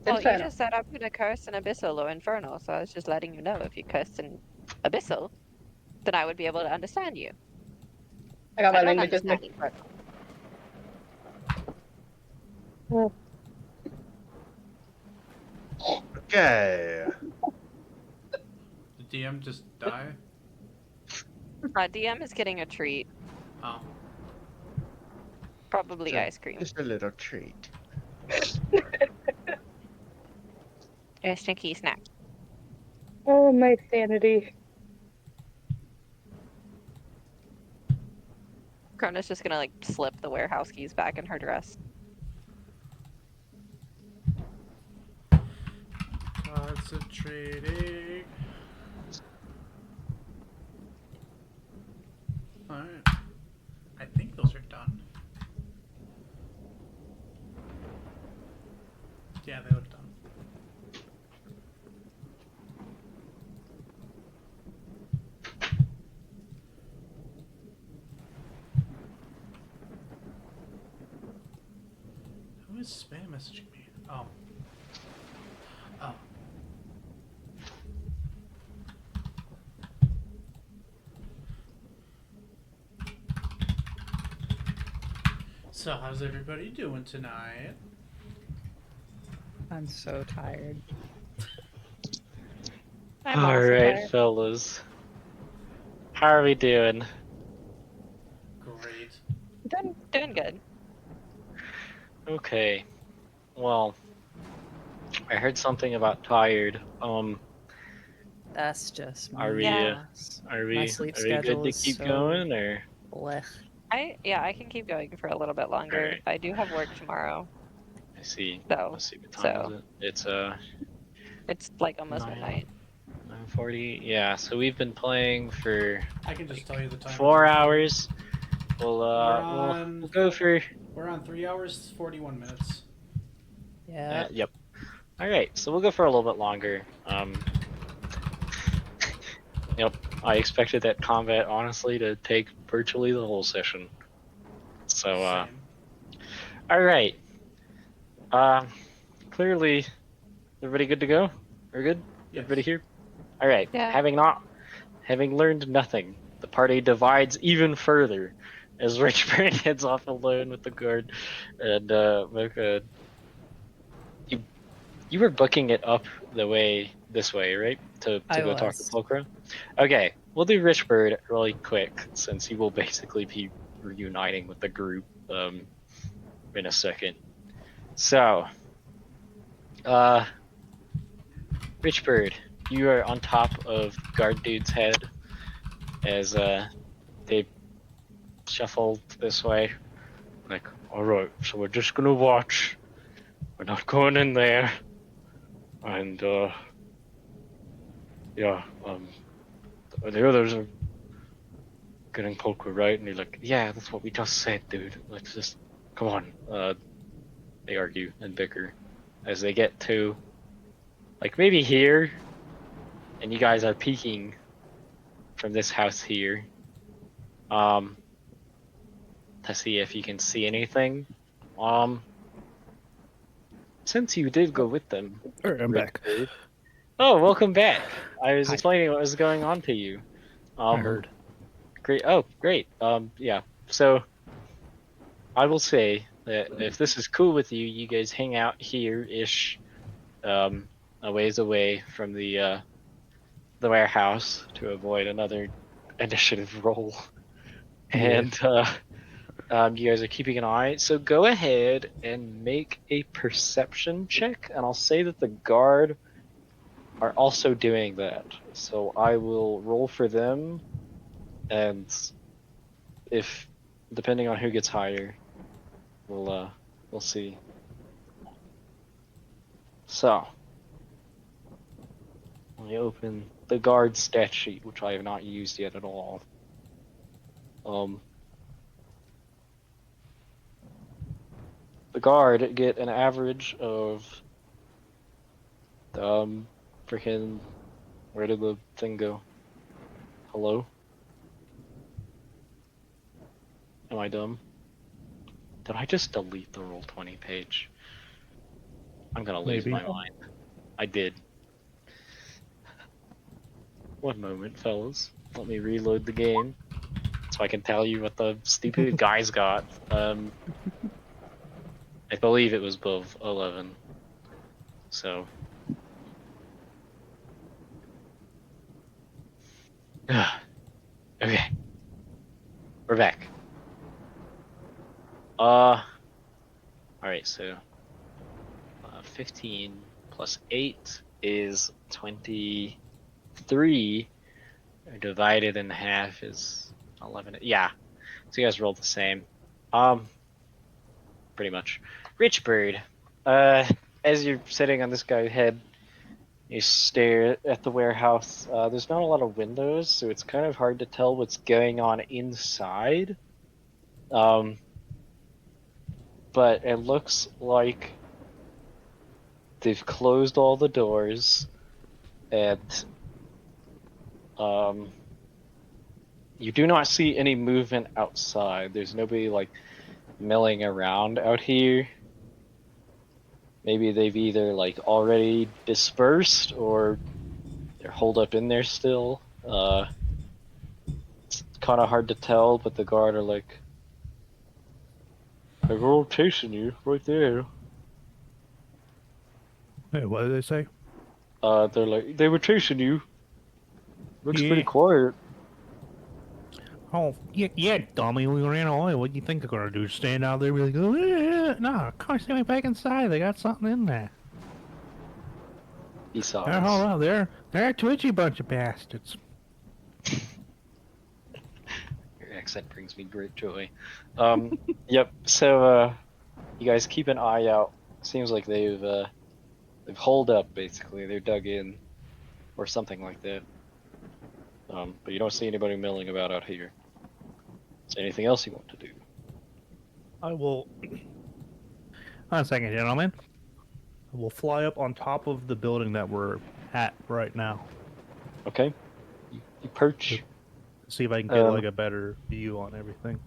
It's Well, you infernal. just said I'm gonna curse in abyssal or infernal, so I was just letting you know if you cursed in abyssal, then I would be able to understand you. I got my I don't languages understand mixed. infernal. Okay. Did DM just die? DM is getting a treat, Oh. probably So, ice cream. Just a little treat. A stinky snack. Oh, my sanity. Chrona's just gonna like slip the warehouse keys back in her dress. Concentrating. Alright. I think those are done. Yeah, they look done. Who is spam messaging me? Oh. Oh. So, how's everybody doing tonight? I'm so tired. I'm All also right, tired. fellas. How are we doing? Great. Doing good. Okay. Well, I heard something about tired. That's just Are me. we? Yeah. boss. Are My we? sleep Are we good schedule to is keep so going, or? blech. I can keep going for a little bit longer. Alright. I do have work tomorrow, I see. so Let's see. What time is so it? It's it's like almost 9, midnight. 9:40. Yeah. So we've been playing for I can just tell you the time. 4 hours. We'll on we'll go for. We're on 3 hours, 41 minutes. Yeah. Yep. All right. So we'll go for a little bit longer. Yep. I expected that combat honestly to take virtually the whole session. So Same. all right. Clearly, everybody good to go? We're good. Yes. Everybody here? All right. Yeah. Having learned nothing, the party divides even further as Richbird heads off alone with the guard, and Mocha. You were booking it up this way, right? To I go talk to was. Pulcra? Okay, we'll do Richbird really quick since he will basically be reuniting with the group in a second. So, Richbird, you are on top of guard dude's head as they shuffle this way. Like, alright, so we're just gonna watch. We're not going in there. And yeah, the others are getting Pulcra right, and he's like, yeah, that's what we just said, dude. Let's just come on. They argue and bicker as they get to like maybe here, and you guys are peeking from this house here. To see if you can see anything. Since you did go with them. Alright, I'm back. Richbird. Oh, welcome back. I was Hi. explaining what was going on to you. I heard. Great. Oh, great. Yeah. So, I will say that if this is cool with you, you guys hang out here-ish, a ways away from the warehouse to avoid another initiative roll. Yeah. And you guys are keeping an eye. So go ahead and make a perception check, and I'll say that the guard are also doing that. So I will roll for them, and if depending on who gets higher, we'll see. So let me open the guard stat sheet, which I have not used yet at all. The guard get an average of freaking, where did the thing go? Hello? Am I dumb? Did I just delete the Roll20 page? I'm gonna lose Maybe. my mind. I did. One moment, fellas. Let me reload the game so I can tell you what the stupid guys got. I believe it was above 11. So. Okay. We're back. Alright, so 15 plus 8 is 23. Divided in half is 11. Yeah. So you guys rolled the same. Pretty much. Richbird. As you're sitting on this guy's head, you stare at the warehouse. There's not a lot of windows, so it's kind of hard to tell what's going on inside. But it looks like they've closed all the doors, and you do not see any movement outside. There's nobody like milling around out here. Maybe they've either like already dispersed or they're holed up in there still. It's kind of hard to tell, but the guard are like, "They're all chasing you right there." Hey, what did they say? They're like, "They were chasing you. Looks pretty Yeah. quiet." Oh, yeah, dummy, we ran away. What do you think they're gonna do? Stand out there and be like, oh, yeah. No, come on, stand back inside. They got something in there. Besides, Hold on, they're a twitchy bunch of bastards. your accent brings me great joy. Yep. So, you guys keep an eye out. Seems like they've holed up basically. They're dug in, or something like that. But you don't see anybody milling about out here. Is there anything else you want to do? I will. One second, gentlemen. I will fly up on top of the building that we're at right now. Okay. You perch. See if I can get like a better view on everything.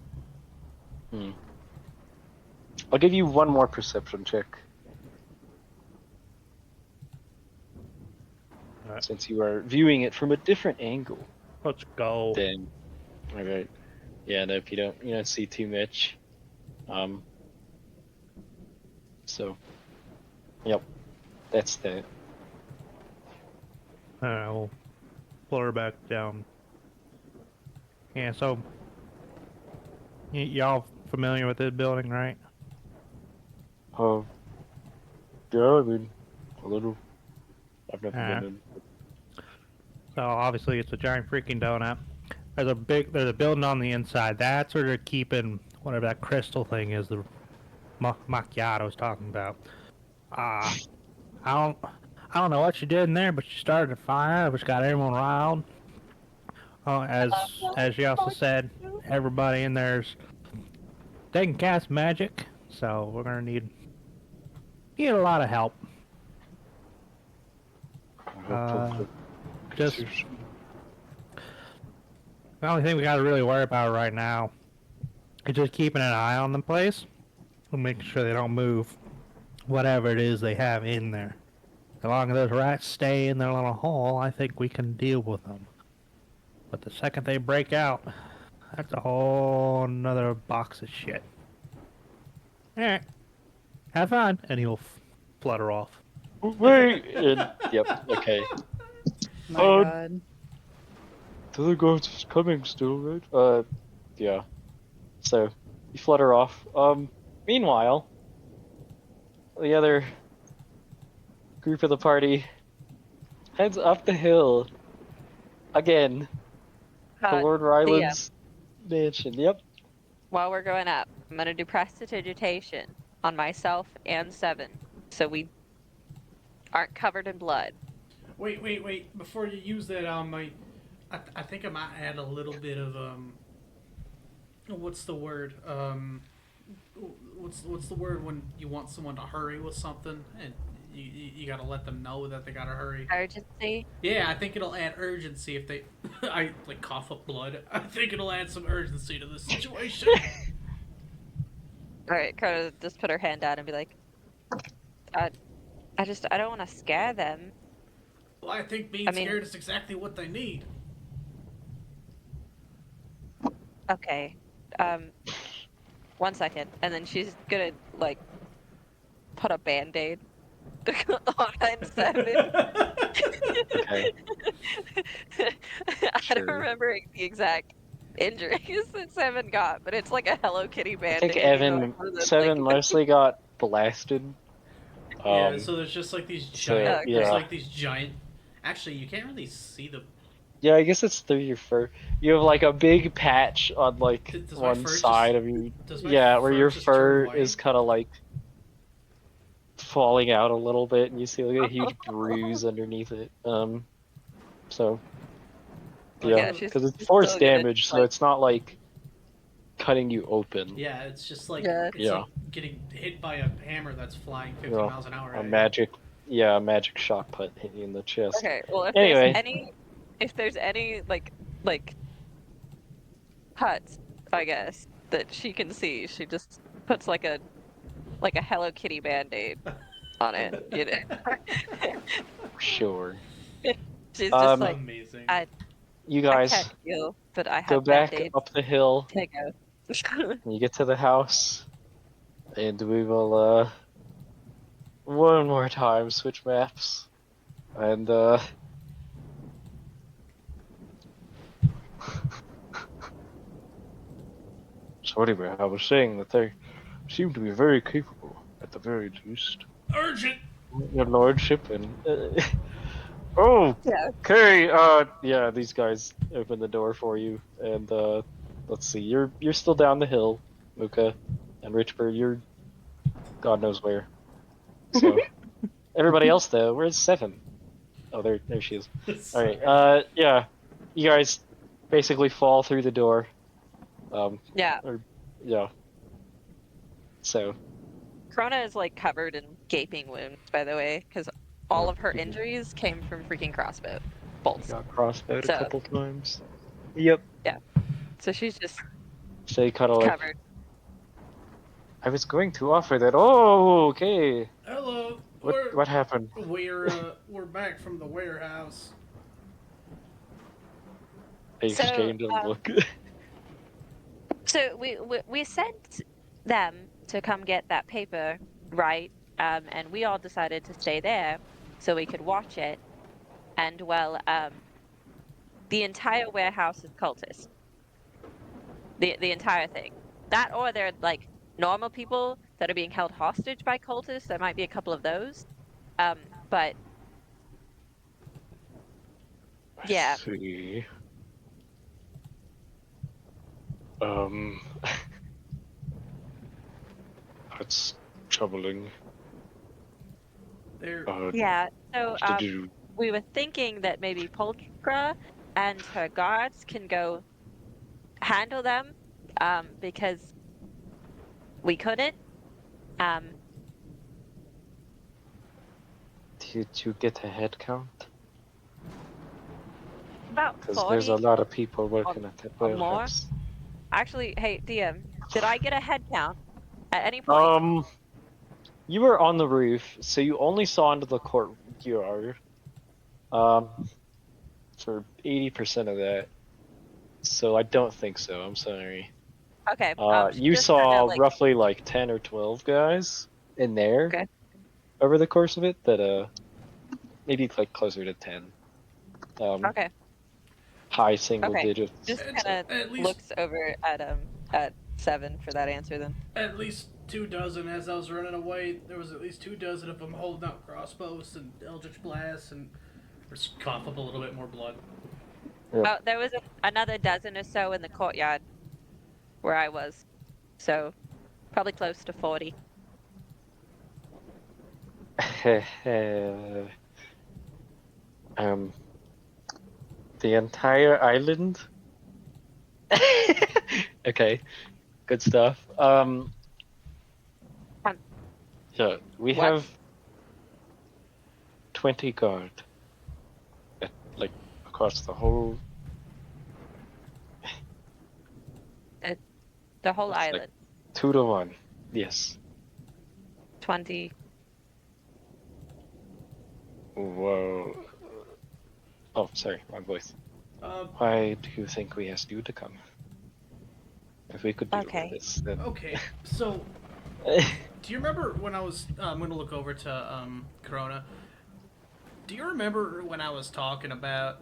I'll give you one more perception check. Alright. Since you are viewing it from a different angle. Let's go. Then, alright. Yeah, no, if you don't see too much. So, yep, that's that. Alright, we'll flutter back down. Yeah, so y'all familiar with this building, right? Yeah, I mean, a little. I've never been in. So obviously it's a giant freaking donut. There's a building on the inside. That's where they're keeping whatever that crystal thing is, the macchiato I was talking about. I don't know what you did in there, but you started a fire, which got everyone riled. As you also said, everybody in there's they can cast magic, so we're gonna need a lot of help. Just the only thing we gotta really worry about right now is just keeping an eye on the place and making sure they don't move whatever it is they have in there. As long as those rats stay in their little hole, I think we can deal with them. But the second they break out, that's a whole nother box of shit. Alright. Have fun. And he'll flutter off. Wait! Yep, okay. My God. The other guy's coming still, right? Yeah. So, you flutter off. Meanwhile, the other group of the party heads up the hill again to Lord Ryland's mansion. Yep. While we're going up, I'm gonna do prestidigitation on myself and Seven, so we aren't covered in blood. Wait! Before you use that, I think I might add a little bit of what's the word? What's the word when you want someone to hurry with something and you gotta let them know that they gotta hurry? Urgency. Yeah, I think it'll add urgency if they. I like cough up blood. I think it'll add some urgency to this situation. All right, Chrona just put her hand out and be like, I don't want to scare them. Well, I think being scared is exactly what they need. Okay. 1 second, and then she's gonna like put a band-aid on Seven. Okay. I don't remember the exact injuries that Seven got, but it's like a Hello Kitty band-aid. I think Seven mostly got blasted. Yeah, so there's just like these giant. yeah. There's like these giant. Actually, you can't really see the. Yeah, I guess it's through your fur. You have like a big patch on like Does my one fur side just- of you. Does my Yeah, where fur your just turn fur white? is kind of like falling out a little bit, and you see like a huge bruise underneath it. So Like, yeah, Yeah, she's because it's she's force still gonna damage, so like it's not like cutting you open. yeah, it's just like Yeah. it's Yeah. like getting hit by a hammer that's flying 50 Yeah, miles an hour a at you. magic, a magic shock put hit you in the chest. okay. Well, Anyway, if there's any like cuts, I guess that she can see, she just puts like a Hello Kitty band-aid on it. You know, sure. she's Um, just like, Amazing. You I guys can't heal, but I go have back band-aids. up the hill. Here you go. And you get to the house, and we will one more time switch maps, and so anyway, I was saying that they seem to be very capable, at the very least. Urgent. Your lordship and oh, Yeah. okay, yeah, these guys open the door for you, and let's see, you're still down the hill, Mocha, and Richbird, you're God knows where. So everybody else though, where's Seven? Oh, there she is. All right, yeah, you guys basically fall through the door. Yeah. Or yeah. So Chrona is like covered in gaping wounds, by the way, because all of her injuries came from freaking crossbow bolts. got crossbowed a So- couple times. Yep. So she's just So you kind of like. covered. I was going to offer that. Oh, okay. Hello. What happened? We're back from the warehouse. They So, exchanged a look. So we sent them to come get that paper, right? And we all decided to stay there so we could watch it. And well, the entire warehouse is cultist. The entire thing. That or they're like normal people that are being held hostage by cultists. There might be a couple of those. But yeah. I see. That's troubling. They're Yeah. So Did you? we were thinking that maybe Poltra and her guards can go handle them, because we couldn't. Did you get a head count? About Because 40 there's a lot of people working at that or more. warehouse. Actually, hey DM, did I get a head count at any point? You were on the roof, so you only saw into the courtyard. For 80% of that. So I don't think so. I'm sorry. Okay. You just saw kinda, like, roughly like 10 or 12 guys in there. Okay. Over the course of it, that maybe like closer to 10. Okay. High single Okay. digits. Just It's kind at of least- looks over at 7 for that answer then. at least 24. As I was running away, there was at least 24 of them holding out crossbows and eldritch blasts and just cough up a little bit more blood. Oh, there was another dozen or so in the courtyard where I was, so probably close to 40. The entire island? Okay, good stuff. Yeah, we What? have 20 guard, like across the whole. The whole It's like island. 2 to 1. Yes. 20. Whoa. Oh, sorry, wrong voice. Uh, Why do you think we asked you to come? If we could deal Okay. with this, then. okay, so do you remember when I was? I'm gonna look over to Chrona. Do you remember when I was talking about?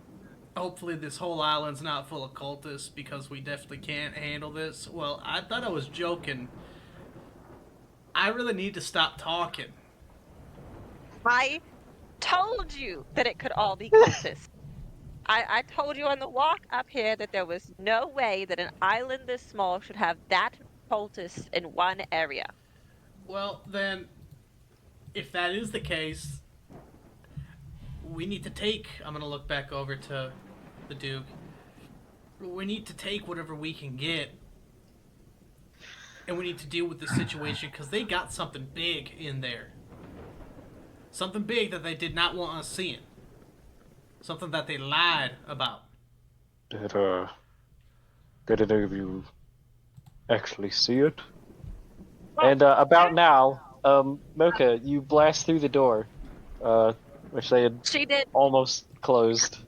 Hopefully, this whole island's not full of cultists because we definitely can't handle this. Well, I thought I was joking. I really need to stop talking. I told you that it could all be cultists. I told you on the walk up here that there was no way that an island this small should have that many cultists in one area. Well, then, if that is the case, we need to take. I'm gonna look back over to the Duke. We need to take whatever we can get, and we need to deal with this situation because they got something big in there. Something big that they did not want us seeing. Something that they lied about. Did any of you actually see it? And about now, Mocha, you blast through the door, which they had She did. almost closed.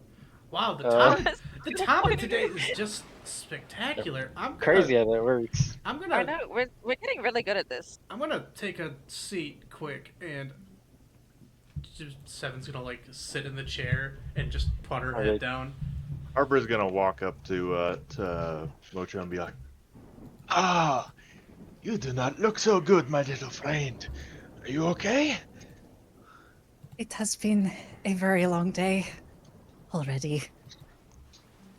Wow, the Uh, timing today is just spectacular. Crazy how that works. I'm I gonna know we're getting really good at this. I'm gonna take a seat quick and just, Seven's gonna like sit in the chair and just put her head Alright. down. Harper's gonna walk up to Mocha and be like, "Ah, you do not look so good, my little friend. Are you okay?" It has been a very long day already.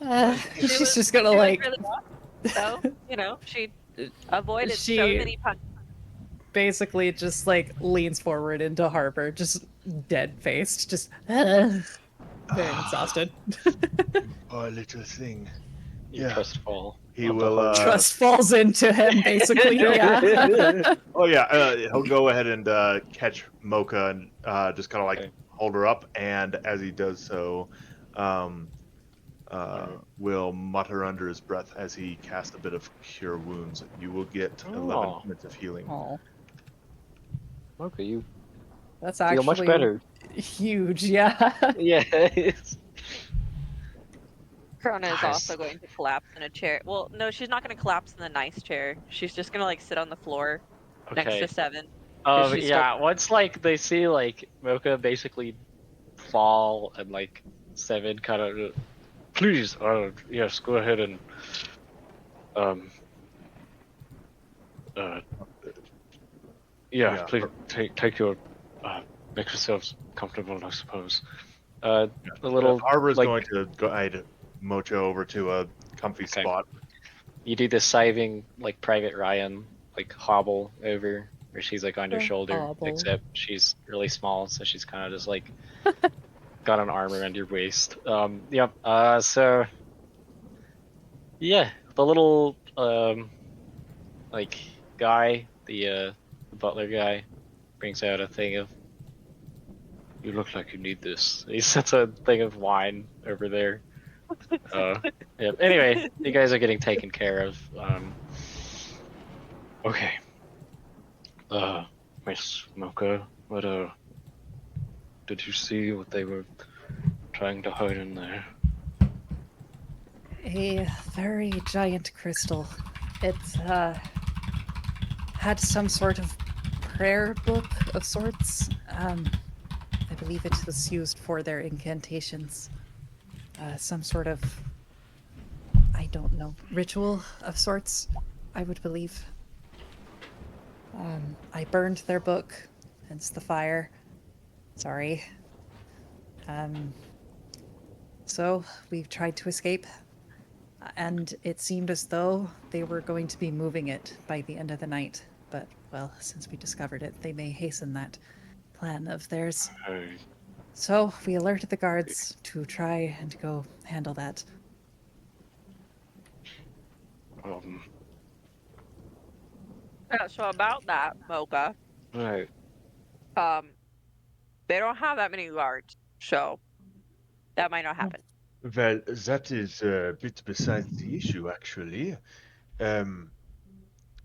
She She's was- just gonna she was like really well. So she avoided so She- many punches. basically just like leans forward into Harper, just dead faced, just very exhausted. Poor little thing. You Yeah. trustfall. He What the will. fuck? Trust falls into him, basically. Yeah. Oh yeah, he'll go ahead and catch Mocha and just kind of like Okay. hold her up, and as he does so, will mutter under his breath as he casts a bit of cure wounds. You will get 11 Oh. minutes of healing. Oh, Mocha, you that's feel actually much better. huge. Yeah. Yeah. Chrona is Nice. also going to collapse in a chair. Well, no, she's not going to collapse in the nice chair. She's just going to like sit on the floor next Okay. to Seven. 'cause she's still- Yeah. Once like they see like Mocha basically fall and like Seven kind of, please, yes, go ahead and Yeah. please take your make yourselves comfortable, I suppose. The The little Harper's like- going to guide Mocha over to a comfy Okay. spot. you do the saving like Private Ryan like hobble over where she's like on your The shoulder, hobble. except she's really small, so she's kind of just like got an arm around your waist. Yep. So yeah, the little like guy, the butler guy, brings out a thing of. You look like you need this. He sets a thing of wine over there. Yeah. Anyway, you guys are getting taken care of. Okay. Miss Mocha, what did you see what they were trying to hide in there? A very giant crystal. It had some sort of prayer book of sorts. I believe it was used for their incantations. Some sort of, I don't know, ritual of sorts, I would believe. I burned their book, hence the fire. Sorry. So we tried to escape, and it seemed as though they were going to be moving it by the end of the night. But, well, since we discovered it, they may hasten that plan of theirs. So we alerted the guards to try and go handle that. Yeah, so about that, Mocha, Right. they don't have that many guards, so that might not happen. Well, that is a bit besides the issue, actually.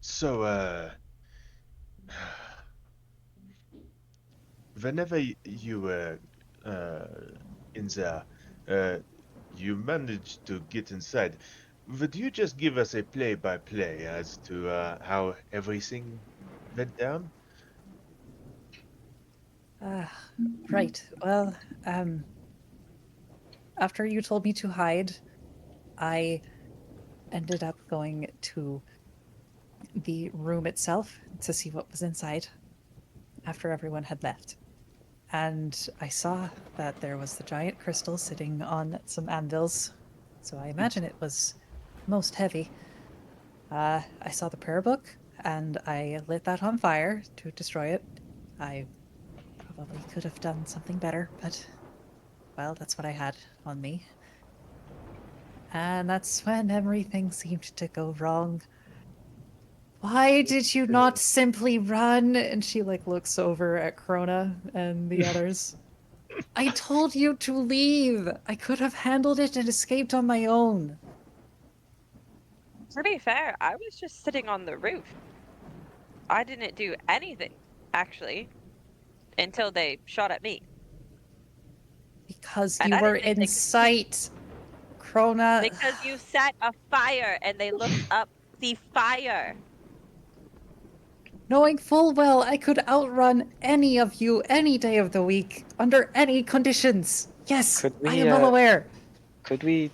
So, whenever you were in there, you managed to get inside. Would you just give us a play-by-play as to how everything went down? Right. Well, after you told me to hide, I ended up going to the room itself to see what was inside after everyone had left. and I saw that there was the giant crystal sitting on some anvils, so I imagine it was most heavy. I saw the prayer book, and I lit that on fire to destroy it. I probably could have done something better, but, well, that's what I had on me. And that's when everything seemed to go wrong. Why did you not simply run? And she looks over at Chrona and the others. I told you to leave. I could have handled it and escaped on my own. To be fair, I was just sitting on the roof. I didn't do anything, actually, until they shot at me. Because And you I were didn't think in they could see. sight, Chrona. Because you set a fire and they looked up the fire. Knowing full well I could outrun any of you any day of the week, under any conditions. Yes, Could I we, am well aware. Could we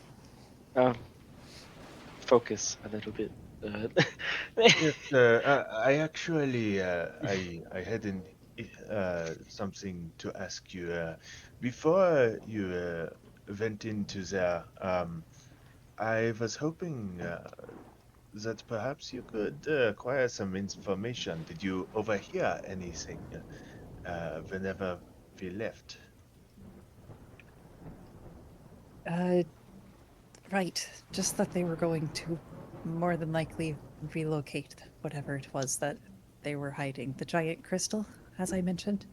focus a little bit? Yes, I actually, I had something to ask you. Before you went into there, I was hoping that perhaps you could acquire some information. Did you overhear anything whenever we left? Right. Just that they were going to more than likely relocate whatever it was that they were hiding. The giant crystal, as I mentioned.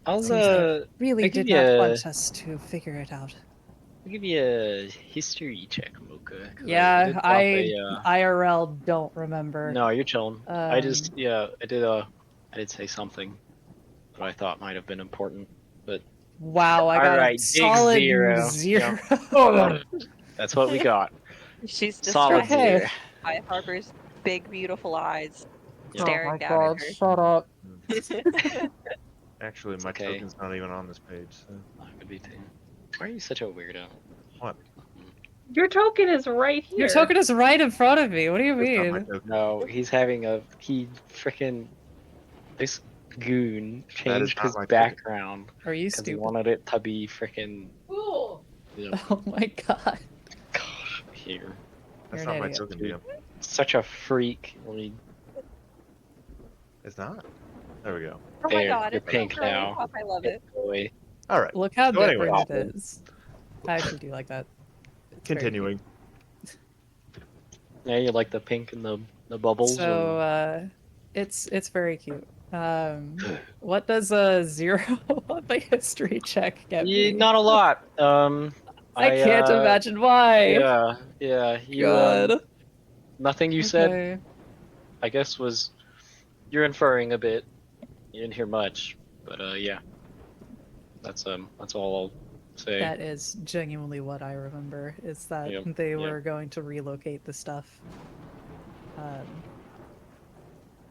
I'll Seems they really I'll give did you not a, want us to figure it out. I'll give you a history check, Mocha. 'Cause Yeah, did drop I IRL don't remember. No, you're chilling. I just Um, I did say something that I thought might have been important, but Wow, I got a alright, big solid zero. zero. That's what we got. She's Solid distracted Okay. zero. by Harper's big, beautiful eyes Yeah. staring Oh my down god, shut up. at her. Actually, my okay. token's not even on this page. So. That could be too. Why are you such a weirdo? What? Your token is right here. Your token is right in front of me. What do you That's not my mean? token. No, he's having this goon changed not his my token. background Are you because he stupid? wanted it to be freaking. Ooh. You know, Oh my god. gosh, here. That's You're not an my idiot. token, Dude. Liam. Such a freak. I mean, It's not. There we go. Oh my there, god, you're it's so pink girly now. pop, I love it. Boy. All right. Look how So anyway, different Goblin. it is. I actually do like that. It's very continuing. Yeah, you like the pink and the bubbles. So it's very cute. What does a 0 on my history check get me? Not a lot. I can't imagine why. Yeah. You God. nothing you said, Okay. I guess, was you're inferring a bit. You didn't hear much, but yeah. That's all I'll say. That is genuinely what I remember, is that Yep, they yep. were going to relocate the stuff.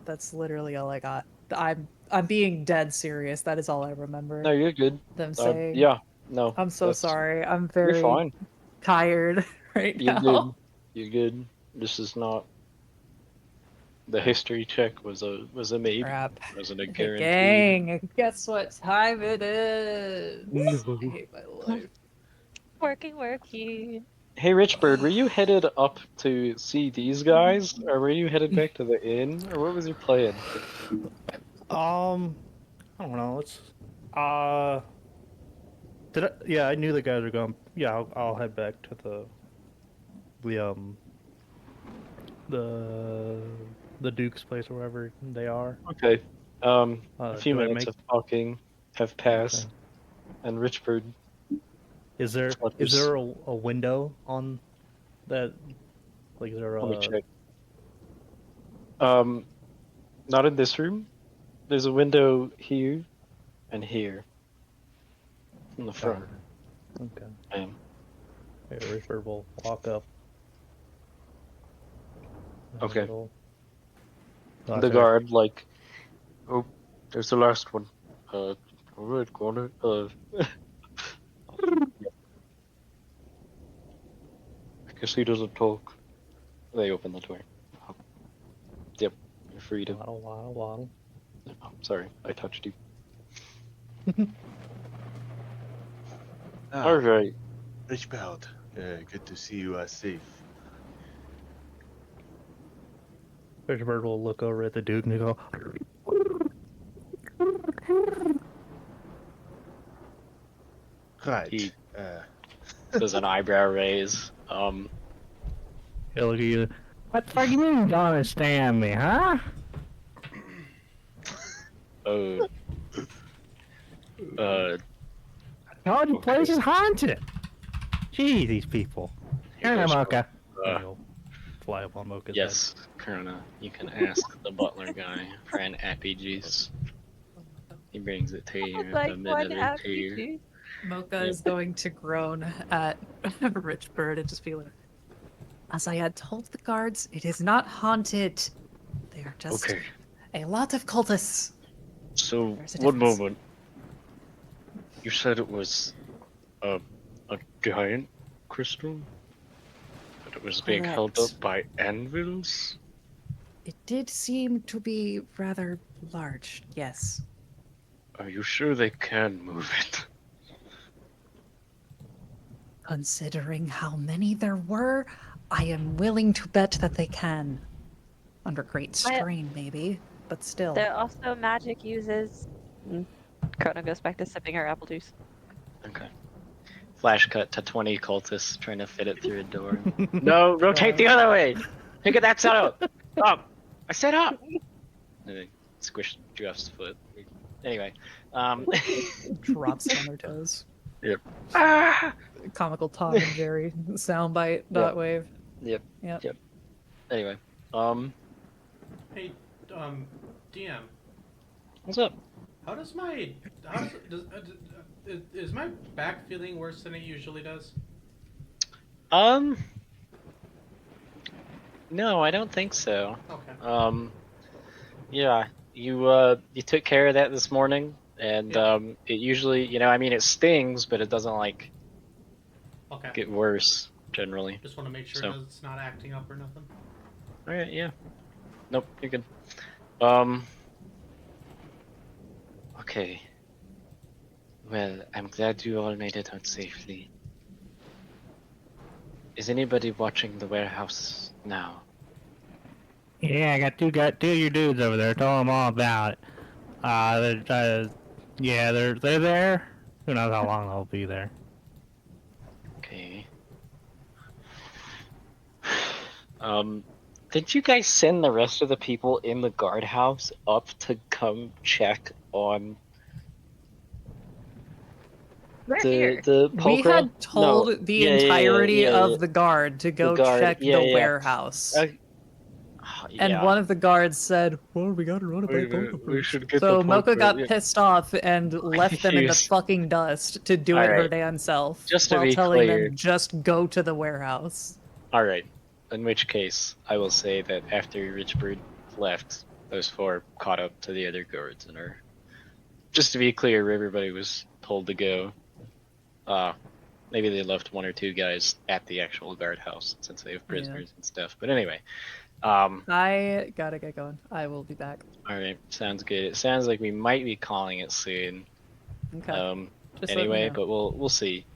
That's literally all I got. I'm being dead serious. That is all I remember. No, you're good. Them saying. Yeah, no. I'm so that's- sorry. I'm You're very fine. tired right You're now. good. You're good. This is not. The history check was a maybe. Crap. Wasn't a Hey, guarantee. gang, guess what time it is? No. I hate my life. Working. Hey, Richbird, were you headed up to see these guys, or were you headed back to the inn, or what was your plan? I don't know. It's yeah, I knew the guys were going. Yeah, I'll head back to the Duke's place or wherever they are. Okay. A few do I minutes make- of talking have passed, and Richbird. Is there Flutters. a window on that? Like, is there Let me a check. Not in this room. There's a window here, and here. In the front. Okay. Um, Yeah, Richbird will walk up. Okay. Little- the guard, oh, there's the last one. Alright, corner. I guess he doesn't talk. They open the door. Yep, you're free to. Waddle. Oh, sorry, I touched you. All right. Richbird, good to see you are safe. Richbird will look over at the Duke and go, Right. He does an eyebrow raise. he'll look at you. What the fuck you mean you don't understand me, huh? Uh, uh, Told you Okay. place is haunted. Gee, these people. Here Here, goes Mocha. uh, He'll fly up on Mocha's yes, Chrona, you can ask the butler guy for an appy juice. He brings it to you Like a one minute or happy two. juice. Mocha Yep. is going to groan at Richbird and just be like, as I had told the guards, it is not haunted. They are just Okay, a lot of cultists. so There's a one difference. moment. You said it was a giant crystal? That it was being held Correct. up by anvils? It did seem to be rather large, yes. Are you sure they can move it? Considering how many there were, I am willing to bet that they can. Under great strain, maybe, but still. There are also magic uses. Chrona goes back to sipping her apple juice. Okay. Flash cut to 20 cultists trying to fit it through a door. No, rotate the other way! Take it that side up! Up! I said up! And they squished Jeff's foot. Anyway, Drops on their toes. Yep. Ah! Comical Tom and Jerry soundbite dot wave. Yep. Yep. Yep. Anyway, Hey, DM. what's up? How does my is my back feeling worse than it usually does? No, I don't think so. Okay. Yeah, you took care of that this morning, and Yeah. it usually, I mean, it stings, but it doesn't like Okay. get worse generally. Just want to make sure So. it's not acting up or nothing. All right, yeah. Nope, you're good. Okay. Well, I'm glad you all made it out safely. Is anybody watching the warehouse now? Yeah, I got two of your dudes over there. Told them all about it. Yeah, they're there. Who knows how long they'll be there. Okay. Did you guys send the rest of the people in the guardhouse up to come check on We're here. the We Pokra? had told No. the Yeah, entirety yeah. of the guard to go guard, check yeah, the yeah. warehouse. And Yeah. one of the guards said, well, we gotta run it by Wait a minute, Pokra we first." should get So the Mocha Pokra, got yeah. pissed off and left them in the Yes. fucking dust to do it her Alright. damn self. Just to while be telling clear. them just go to the warehouse. Alright. In which case, I will say that after Richbird left, those four caught up to the other guards and are. Just to be clear, everybody was told to go. Maybe they left one or two guys at the actual guardhouse since they have prisoners and stuff. But anyway, I gotta get going. I will be back. alright, sounds good. It sounds like we might be calling it soon. Okay. Just let me Anyway, know. but we'll see.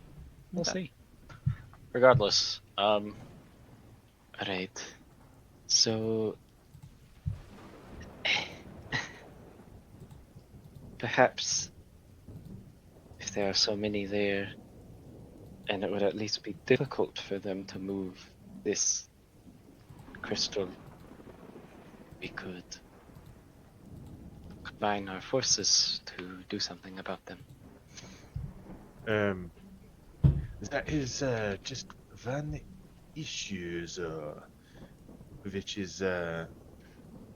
We'll Okay. see. Regardless, alright. So perhaps if there are so many there, and it would at least be difficult for them to move this crystal, we could combine our forces to do something about them. That is just one issue, which is,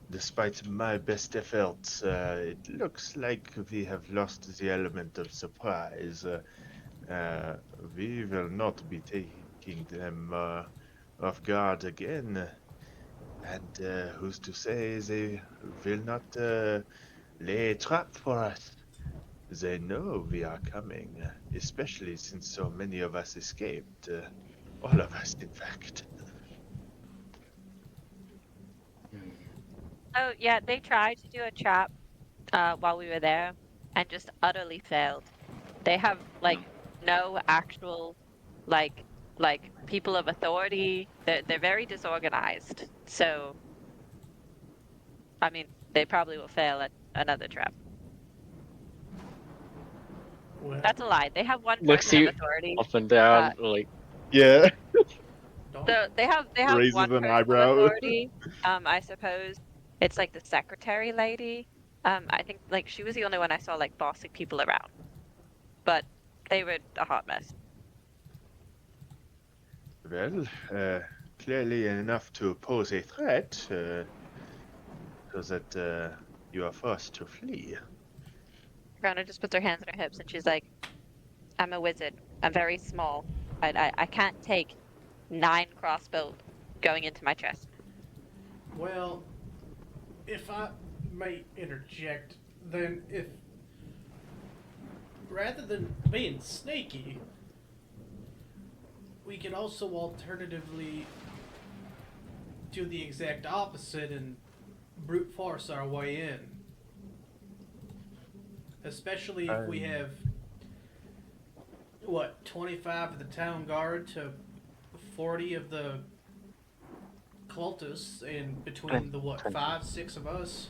despite my best efforts, it looks like we have lost the element of surprise. We will not be taking them off guard again. And who's to say they will not lay a trap for us? They know we are coming, especially since so many of us escaped. All of us, in fact. Oh yeah, they tried to do a trap while we were there, and just utterly failed. They have like no actual like people of authority. They're very disorganized. So I mean, they probably will fail at another trap. Well, That's a lie. They have one Looks person of you authority. up and down, like Yeah, don't. So they have raises one an person eyebrow. of authority. I suppose it's like the secretary lady. I think like she was the only one I saw like bossing people around, but they were a hot mess. Well, clearly enough to pose a threat, so that you are forced to flee. Chrona just puts her hands on her hips and she's like, "I'm a wizard. I'm very small. I can't take 9 crossbow going into my chest." Well, if I may interject, then if rather than being sneaky, we could also alternatively do the exact opposite and brute force our way in. Especially if we have, 25 of the town guard to 40 of the cultists, and between the 5, 6 of us.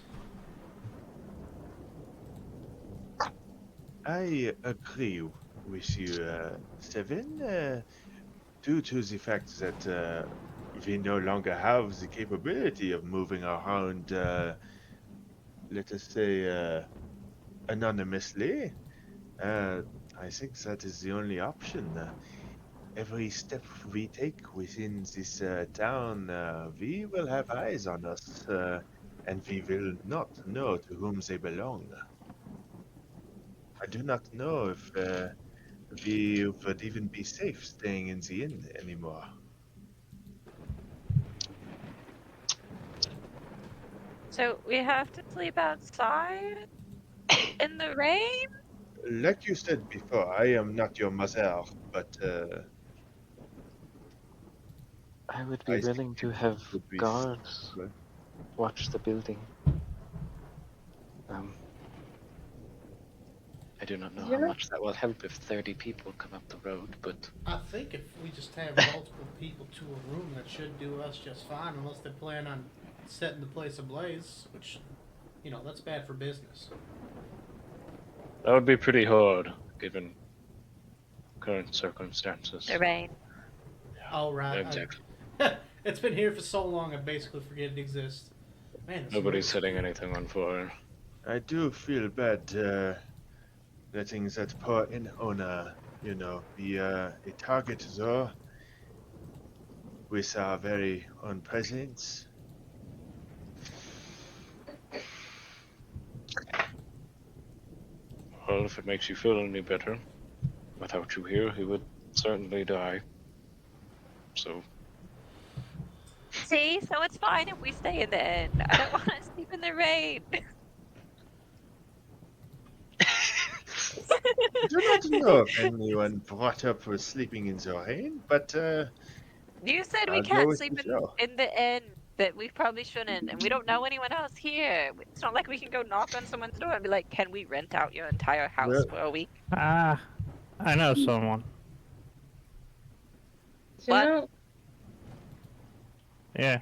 I agree with you, Seven. Due to the fact that we no longer have the capability of moving around, let us say, anonymously, I think that is the only option. Every step we take within this town, we will have eyes on us, and we will not know to whom they belong. I do not know if we would even be safe staying in the inn anymore. So we have to sleep outside in the rain? Like you said before, I am not your mother, but I would be I think willing to it have would be guards well, watch the building. I do not know how much that will help if 30 people come up the road, but I think if we just have multiple people to a room, that should do us just fine, unless they plan on setting the place ablaze, which, that's bad for business. that would be pretty hard given current circumstances. The rain. Oh, right. Exactly. It's been here for so long, I basically forget it exists. Man, this Nobody's smells setting good. anything on fire. I do feel bad letting that poor inn owner, be a target though, with our very own presence. Well, if it makes you feel any better, without you here, he would certainly die. So, See, so it's fine if we stay in the inn. I don't want to sleep in the rain. I do not know if anyone brought up for sleeping in the rain, but You said we I'll go can't with sleep the flow. in the inn, that we probably shouldn't, and we don't know anyone else here. It's not like we can go knock on someone's door and be like, "Can we rent out your entire house Well- for a week?" Ah, I know someone. You What? know, Yeah.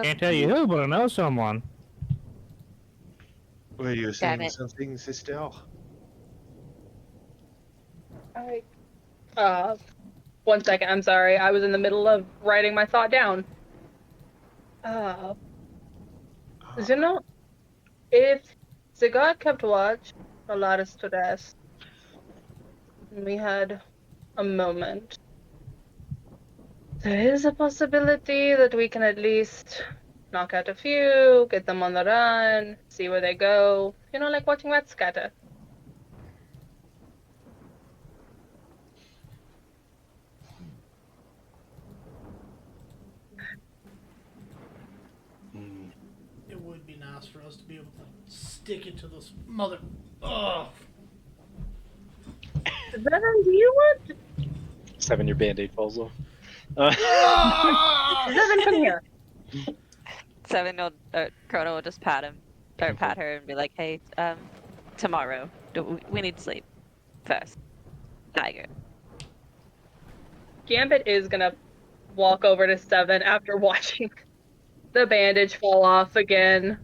Can't tell you who, but I know someone. Were you saying it. something, sister? one second, I'm sorry. I was in the middle of writing my thought down. You know, if the god kept watch, allowed us to rest, and we had a moment, there is a possibility that we can at least knock out a few, get them on the run, see where they go. Like watching rats scatter. It would be nice for us to be able to stick it to this mother. Ugh. Venom, do you want? 7, your band-aid falls off. Venom, come here. Chrona will just pat him. or pat her and be like, "Hey, tomorrow we need sleep first, Tiger." Gambit is gonna walk over to Seven after watching the bandage fall off again,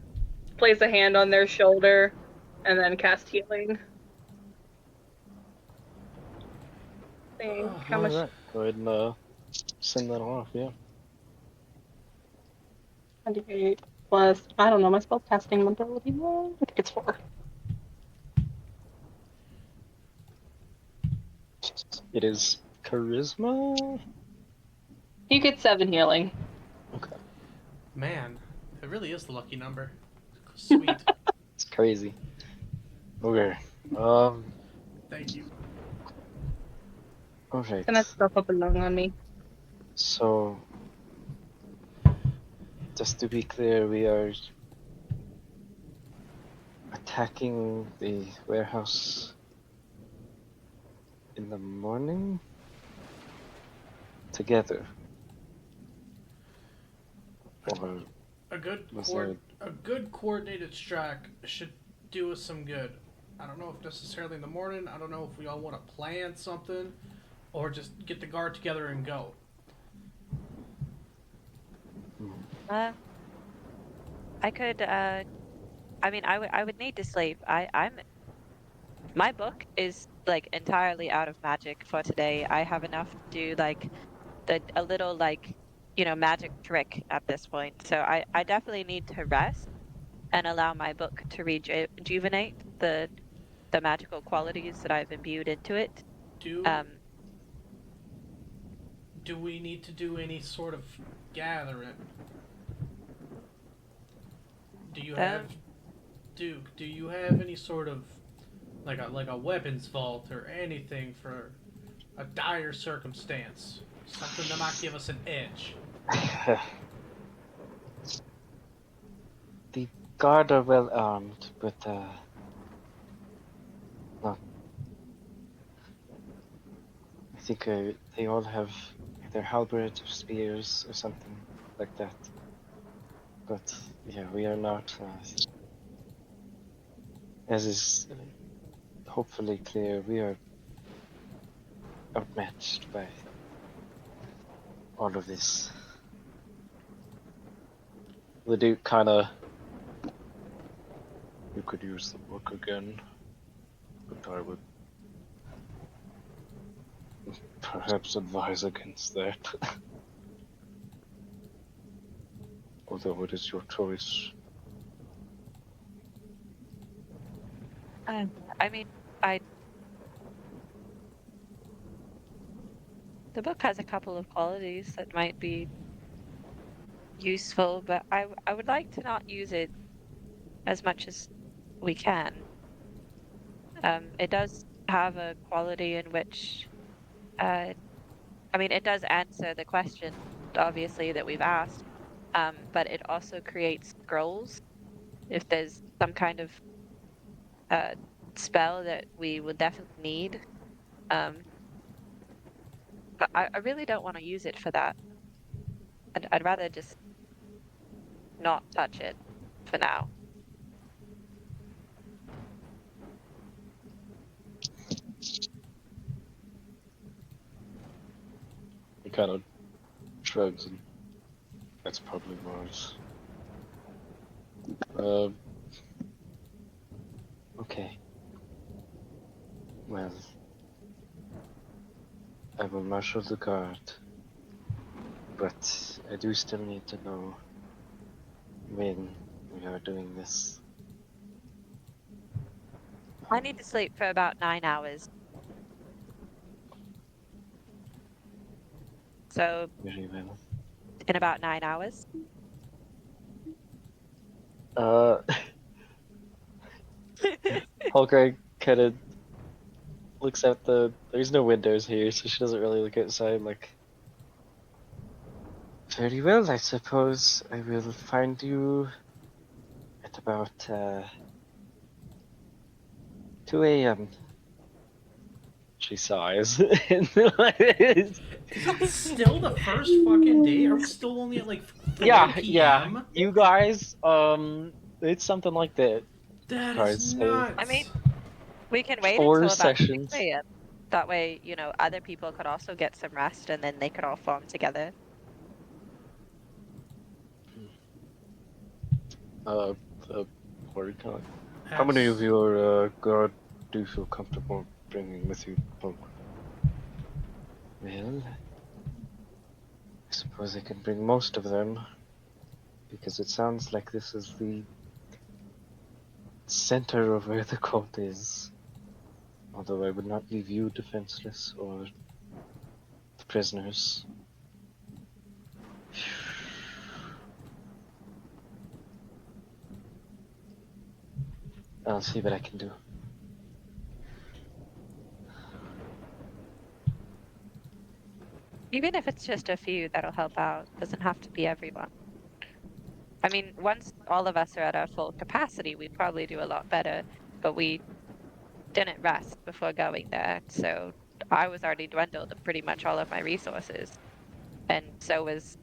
place a hand on their shoulder, and then cast healing. Think how much? Alright, go ahead and send that off, yeah. 28 plus, I don't know, my spell casting ability. I think it's 4. It is charisma? You get 7 healing. Okay. Man, it really is the lucky number. Sweet. It's crazy. Okay. Thank you. Alright. And that stuff up along on me. So, just to be clear, we are attacking the warehouse in the morning together. Or A good was a good coordinated strike should do us some good. I don't know if necessarily in the morning. I don't know if we all want to plan something, or just get the guard together and go. I could. I mean, I would need to sleep. My book is like entirely out of magic for today. I have enough to do like a little like magic trick at this point. So I definitely need to rest and allow my book to rejuvenate the magical qualities that I've imbued into it. Do we need to do any sort of gathering? Do you have Duke? Do you have any sort of like a weapons vault or anything for a dire circumstance? Something that might give us an edge. The guard are well armed, but no. I think they all have either halberds or spears or something like that. But yeah, we are not, as is hopefully clear, we are outmatched by all of this. The Duke kinda... You could use the book again, but I would perhaps advise against that. Although it is your choice. I mean, the book has a couple of qualities that might be useful, but I would like to not use it as much as we can. It does have a quality in which, I mean, it does answer the question, obviously, that we've asked, but it also creates scrolls. If there's some kind of spell that we would definitely need. But I really don't want to use it for that. I'd rather just not touch it for now. He kind of shrugs and that's probably wise. Okay. Well, I will marshal the guard, but I do still need to know when we are doing this. I need to sleep for about 9 hours. So, Very well. in about 9 hours. Holger kind of looks out there's no windows here, so she doesn't really look outside, like... Very well, I suppose I will find you at about, 2 a.m. She sighs. Is it still the first fucking day? Are we still only at like 4 Yeah, p.m.? yeah. You guys, it's something like that. That Guys, is so- nuts. I mean, we can wait 4 until about 6 sessions. a.m. That way, other people could also get some rest and then they could all form together. Word count. How many of your guard do you feel comfortable bringing with you home? Well, I suppose I can bring most of them, because it sounds like this is the center of where the cult is. Although I would not leave you defenseless or the prisoners. I'll see what I can do. Even if it's just a few, that'll help out. Doesn't have to be everyone. I mean, once all of us are at our full capacity, we'd probably do a lot better, but we didn't rest before going there, so I was already dwindled of pretty much all of my resources. And so was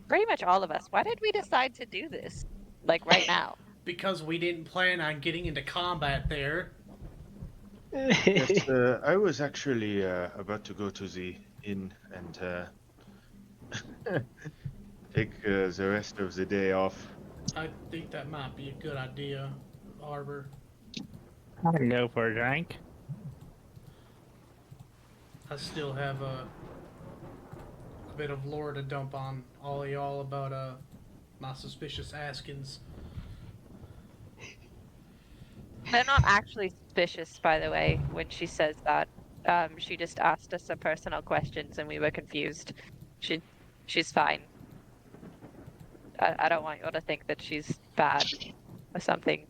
pretty much all of us. Why did we decide to do this? Like right now? Because we didn't plan on getting into combat there. Yes, I was actually about to go to the inn and take the rest of the day off. I think that might be a good idea, Arbor. I can go for a drink. I still have a bit of lore to dump on all of y'all about my suspicious askins. They're not actually suspicious, by the way, when she says that. She just asked us some personal questions and we were confused. She's fine. I don't want you to think that she's bad or something.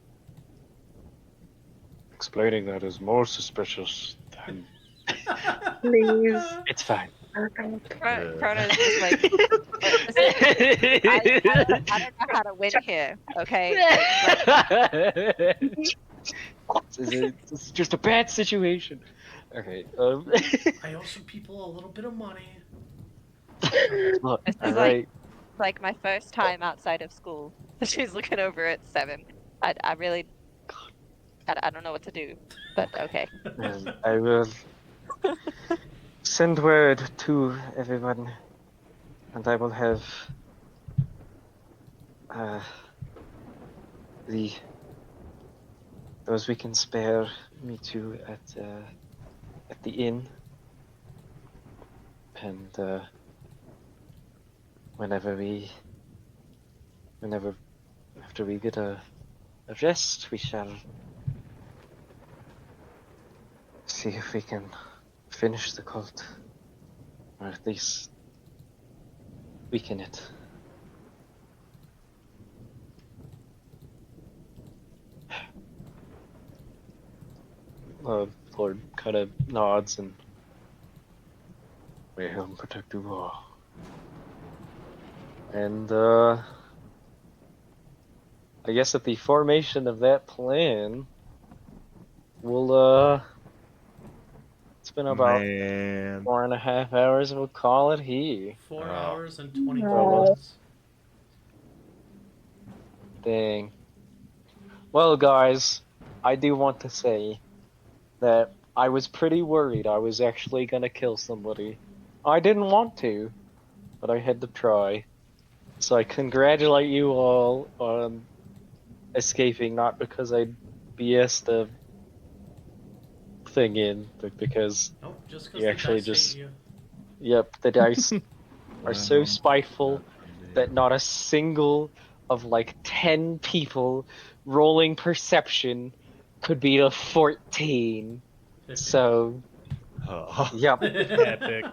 Explaining that is more suspicious than... Please. It's fine. Chrona's just like, I don't know how to win here, okay? This is just a bad situation. Okay. I owe some people a little bit of money. Look, This is alright. like my first time outside of school. She's looking over at 7. I really, I don't know what to do, but okay. I will send word to everyone, and I will have those we can spare meet you at the inn, and whenever after we get a rest, we shall see if we can finish the cult, or at least weaken it. Lord kind of nods and may Him protect you all. And I guess at the formation of that plan, we'll it's been about Man. 4.5 hours. We'll call it here. 4 Oh. hours and 24 No. minutes. Dang. Well, guys, I do want to say that I was pretty worried I was actually gonna kill somebody. I didn't want to, but I had to try. So I congratulate you all on escaping, not because I BS'd the thing in, but because, Nope, just You because the actually dice just- hate you. yep, the dice are so Well, spiteful that not a single of like 10 people rolling perception could beat a 14. So, yep. Epic.